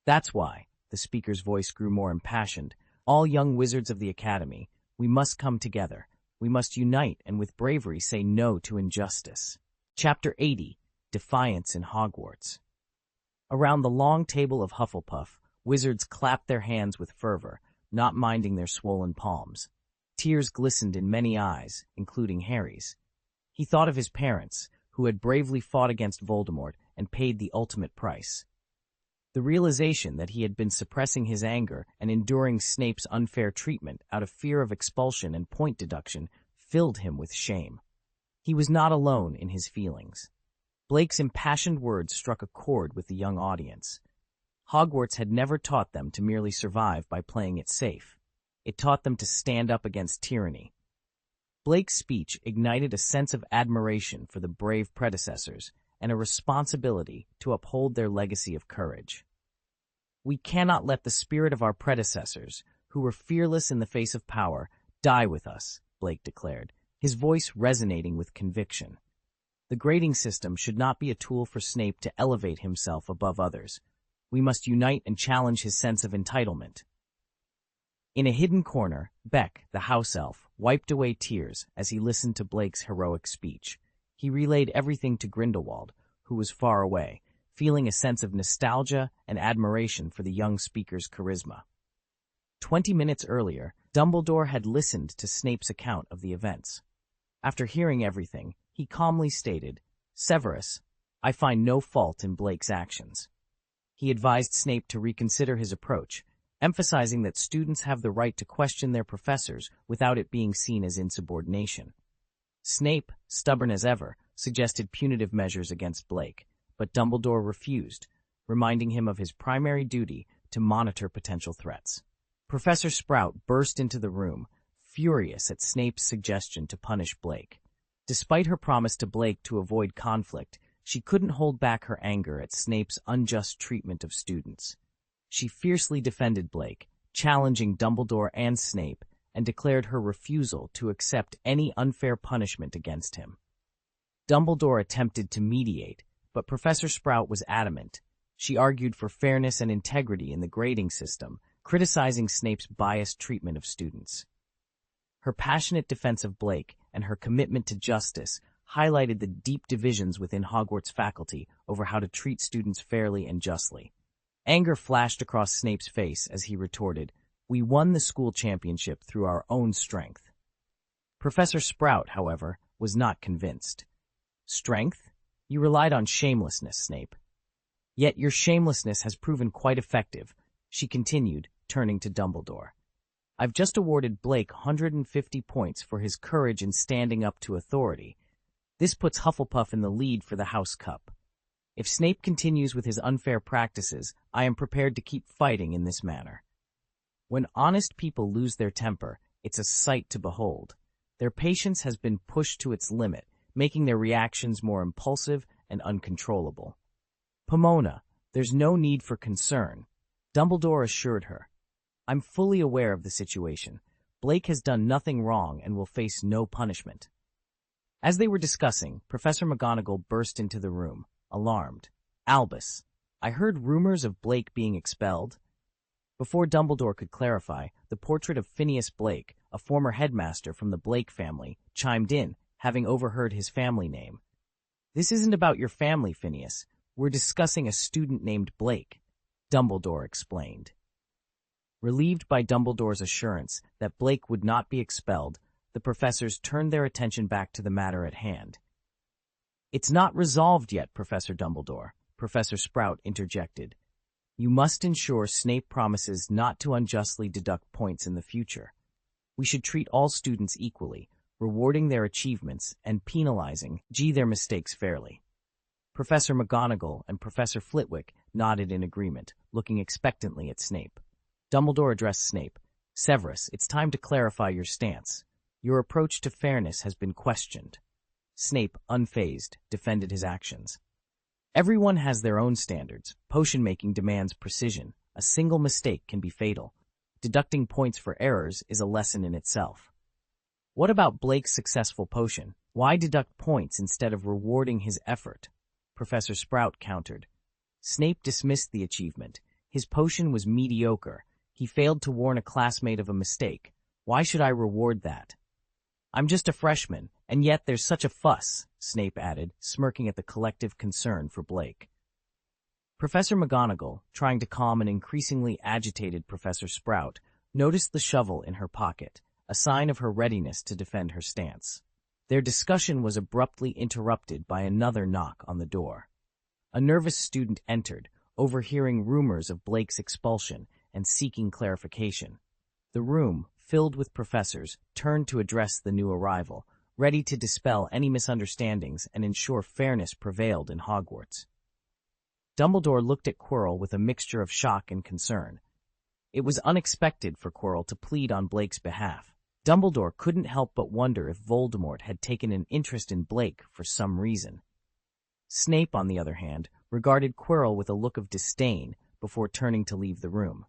That's why, the speaker's voice grew more impassioned, all young wizards of the Academy, we must come together. We must unite and with bravery say no to injustice. Chapter 80, Defiance in Hogwarts. Around the long table of Hufflepuff, wizards clapped their hands with fervor, not minding their swollen palms. Tears glistened in many eyes, including Harry's. He thought of his parents, who had bravely fought against Voldemort and paid the ultimate price. The realization that he had been suppressing his anger and enduring Snape's unfair treatment out of fear of expulsion and point deduction filled him with shame. He was not alone in his feelings. Blake's impassioned words struck a chord with the young audience. Hogwarts had never taught them to merely survive by playing it safe. It taught them to stand up against tyranny. Blake's speech ignited a sense of admiration for the brave predecessors and a responsibility to uphold their legacy of courage. "We cannot let the spirit of our predecessors, who were fearless in the face of power, die with us," Blake declared, his voice resonating with conviction. The grading system should not be a tool for Snape to elevate himself above others. We must unite and challenge his sense of entitlement. In a hidden corner, Beck, the house elf, wiped away tears as he listened to Blake's heroic speech. He relayed everything to Grindelwald, who was far away, feeling a sense of nostalgia and admiration for the young speaker's charisma. 20 minutes earlier, Dumbledore had listened to Snape's account of the events. After hearing everything, he calmly stated, "Severus, I find no fault in Blake's actions." He advised Snape to reconsider his approach, emphasizing that students have the right to question their professors without it being seen as insubordination. Snape, stubborn as ever, suggested punitive measures against Blake, but Dumbledore refused, reminding him of his primary duty to monitor potential threats. Professor Sprout burst into the room, furious at Snape's suggestion to punish Blake. Despite her promise to Blake to avoid conflict, she couldn't hold back her anger at Snape's unjust treatment of students. She fiercely defended Blake, challenging Dumbledore and Snape, and declared her refusal to accept any unfair punishment against him. Dumbledore attempted to mediate, but Professor Sprout was adamant. She argued for fairness and integrity in the grading system, criticizing Snape's biased treatment of students. Her passionate defense of Blake and her commitment to justice highlighted the deep divisions within Hogwarts faculty over how to treat students fairly and justly. Anger flashed across Snape's face as he retorted, "We won the school championship through our own strength." Professor Sprout, however, was not convinced. "Strength? You relied on shamelessness, Snape. Yet your shamelessness has proven quite effective," she continued, turning to Dumbledore. "I've just awarded Blake 150 points for his courage in standing up to authority. This puts Hufflepuff in the lead for the House Cup. If Snape continues with his unfair practices, I am prepared to keep fighting in this manner." When honest people lose their temper, it's a sight to behold. Their patience has been pushed to its limit, making their reactions more impulsive and uncontrollable. "Pomona, there's no need for concern," Dumbledore assured her. "I'm fully aware of the situation. Blake has done nothing wrong and will face no punishment." As they were discussing, Professor McGonagall burst into the room, alarmed. "Albus, I heard rumors of Blake being expelled." Before Dumbledore could clarify, the portrait of Phineas Blake, a former headmaster from the Blake family, chimed in, having overheard his family name. "This isn't about your family, Phineas. We're discussing a student named Blake," Dumbledore explained. Relieved by Dumbledore's assurance that Blake would not be expelled, the professors turned their attention back to the matter at hand. "It's not resolved yet, Professor Dumbledore," Professor Sprout interjected. "You must ensure Snape promises not to unjustly deduct points in the future. We should treat all students equally, rewarding their achievements and penalizing their mistakes fairly." Professor McGonagall and Professor Flitwick nodded in agreement, looking expectantly at Snape. Dumbledore addressed Snape. "Severus, it's time to clarify your stance. Your approach to fairness has been questioned." Snape, unfazed, defended his actions. "Everyone has their own standards. Potion-making demands precision. A single mistake can be fatal. Deducting points for errors is a lesson in itself." "What about Blake's successful potion? Why deduct points instead of rewarding his effort?" Professor Sprout countered. Snape dismissed the achievement. His potion was mediocre. He failed to warn a classmate of a mistake. Why should I reward that? "I'm just a freshman, and yet there's such a fuss," Snape added, smirking at the collective concern for Blake. Professor McGonagall, trying to calm an increasingly agitated Professor Sprout, noticed the shovel in her pocket, a sign of her readiness to defend her stance. Their discussion was abruptly interrupted by another knock on the door. A nervous student entered, overhearing rumors of Blake's expulsion and seeking clarification. The room, filled with professors, turned to address the new arrival, ready to dispel any misunderstandings and ensure fairness prevailed in Hogwarts. Dumbledore looked at Quirrell with a mixture of shock and concern. It was unexpected for Quirrell to plead on Blake's behalf. Dumbledore couldn't help but wonder if Voldemort had taken an interest in Blake for some reason. Snape, on the other hand, regarded Quirrell with a look of disdain before turning to leave the room.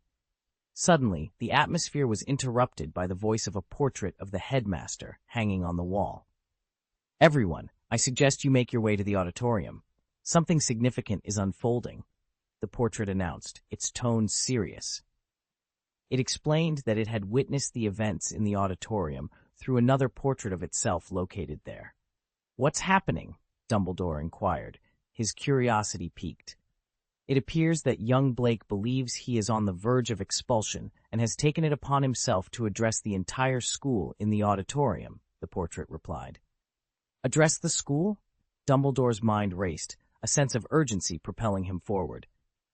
Suddenly, the atmosphere was interrupted by the voice of a portrait of the headmaster hanging on the wall. "Everyone, I suggest you make your way to the auditorium. Something significant is unfolding," the portrait announced, its tone serious. It explained that it had witnessed the events in the auditorium through another portrait of itself located there. "What's happening?" Dumbledore inquired, his curiosity piqued. "It appears that young Blake believes he is on the verge of expulsion and has taken it upon himself to address the entire school in the auditorium," the portrait replied. "Address the school?" Dumbledore's mind raced, a sense of urgency propelling him forward.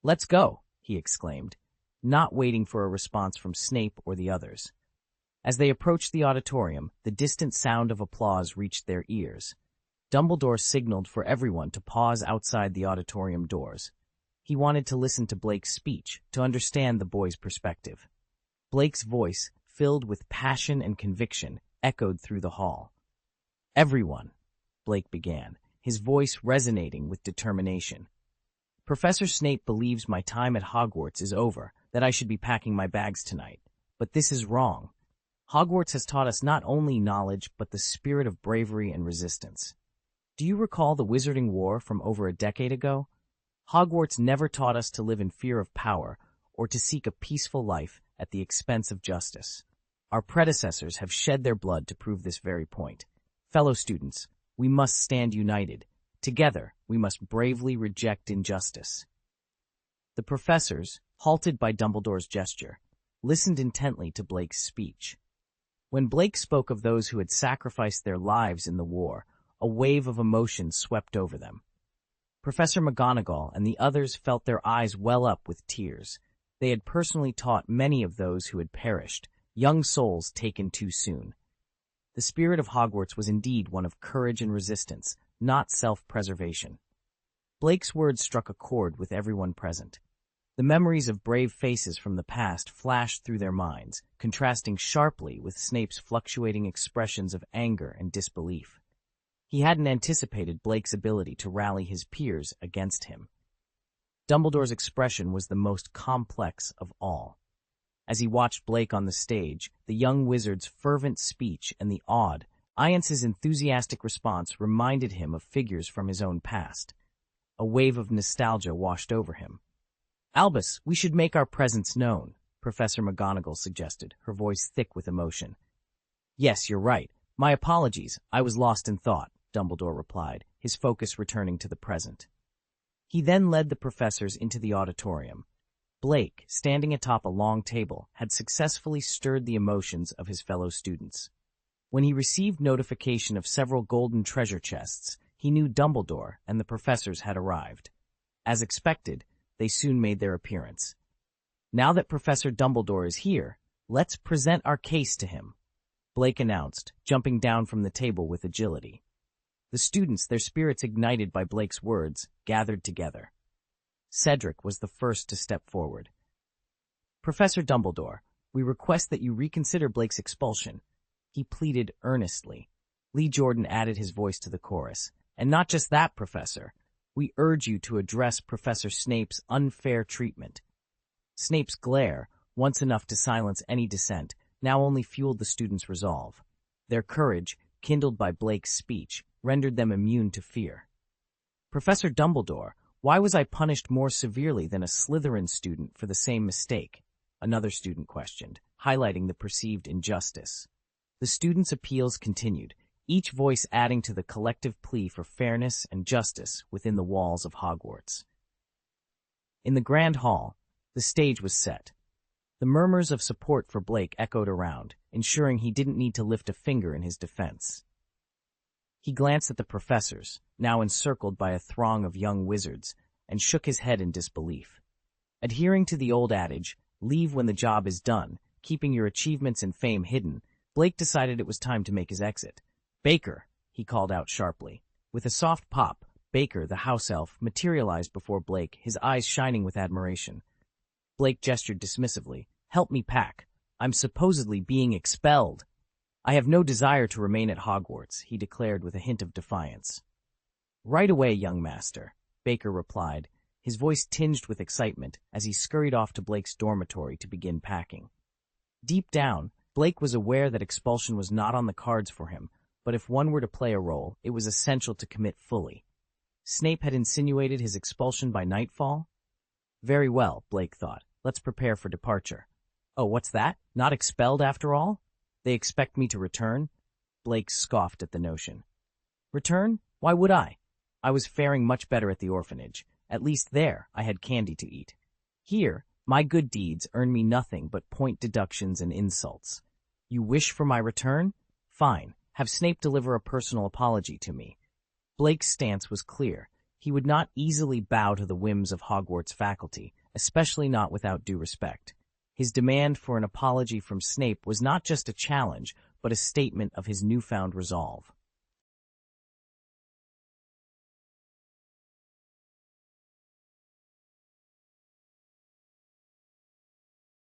"Let's go," he exclaimed, not waiting for a response from Snape or the others. As they approached the auditorium, the distant sound of applause reached their ears. Dumbledore signaled for everyone to pause outside the auditorium doors. He wanted to listen to Blake's speech, to understand the boy's perspective. Blake's voice, filled with passion and conviction, echoed through the hall. "Everyone," Blake began, his voice resonating with determination. "Professor Snape believes my time at Hogwarts is over, that I should be packing my bags tonight. But this is wrong. Hogwarts has taught us not only knowledge, but the spirit of bravery and resistance. Do you recall the Wizarding War from over a decade ago? Hogwarts never taught us to live in fear of power or to seek a peaceful life at the expense of justice. Our predecessors have shed their blood to prove this very point. Fellow students, we must stand united. Together, we must bravely reject injustice." The professors, halted by Dumbledore's gesture, listened intently to Blake's speech. When Blake spoke of those who had sacrificed their lives in the war, a wave of emotion swept over them. Professor McGonagall and the others felt their eyes well up with tears. They had personally taught many of those who had perished, young souls taken too soon. The spirit of Hogwarts was indeed one of courage and resistance, not self-preservation. Blake's words struck a chord with everyone present. The memories of brave faces from the past flashed through their minds, contrasting sharply with Snape's fluctuating expressions of anger and disbelief. He hadn't anticipated Blake's ability to rally his peers against him. Dumbledore's expression was the most complex of all. As he watched Blake on the stage, the young wizard's fervent speech and the awed, Iance's enthusiastic response reminded him of figures from his own past. A wave of nostalgia washed over him. "Albus, we should make our presence known," Professor McGonagall suggested, her voice thick with emotion. "Yes, you're right. My apologies, I was lost in thought," Dumbledore replied, his focus returning to the present. He then led the professors into the auditorium. Blake, standing atop a long table, had successfully stirred the emotions of his fellow students. When he received notification of several golden treasure chests, he knew Dumbledore and the professors had arrived. As expected, they soon made their appearance. "Now that Professor Dumbledore is here, let's present our case to him," Blake announced, jumping down from the table with agility. The students, their spirits ignited by Blake's words, gathered together. Cedric was the first to step forward. "Professor Dumbledore, we request that you reconsider Blake's expulsion," he pleaded earnestly. Lee Jordan added his voice to the chorus. "And not just that, Professor. We urge you to address Professor Snape's unfair treatment." Snape's glare, once enough to silence any dissent, now only fueled the students' resolve. Their courage, kindled by Blake's speech, rendered them immune to fear. "Professor Dumbledore, why was I punished more severely than a Slytherin student for the same mistake?" another student questioned, highlighting the perceived injustice. The students' appeals continued, each voice adding to the collective plea for fairness and justice within the walls of Hogwarts. In the Grand Hall, the stage was set. The murmurs of support for Blake echoed around, ensuring he didn't need to lift a finger in his defense. He glanced at the professors, now encircled by a throng of young wizards, and shook his head in disbelief. Adhering to the old adage, leave when the job is done, keeping your achievements and fame hidden, Blake decided it was time to make his exit. "Baker," he called out sharply. With a soft pop, Baker, the house elf, materialized before Blake, his eyes shining with admiration. Blake gestured dismissively. "Help me pack. I'm supposedly being expelled." "I have no desire to remain at Hogwarts," he declared with a hint of defiance. "Right away, young master," Baker replied, his voice tinged with excitement as he scurried off to Blake's dormitory to begin packing. Deep down, Blake was aware that expulsion was not on the cards for him, but if one were to play a role, it was essential to commit fully. Snape had insinuated his expulsion by nightfall? Very well, Blake thought. Let's prepare for departure. Oh, what's that? Not expelled after all? They expect me to return? Blake scoffed at the notion. Return? Why would I? I was faring much better at the orphanage. At least there, I had candy to eat. Here, my good deeds earn me nothing but point deductions and insults. You wish for my return? Fine. Have Snape deliver a personal apology to me. Blake's stance was clear. He would not easily bow to the whims of Hogwarts faculty, especially not without due respect. His demand for an apology from Snape was not just a challenge, but a statement of his newfound resolve.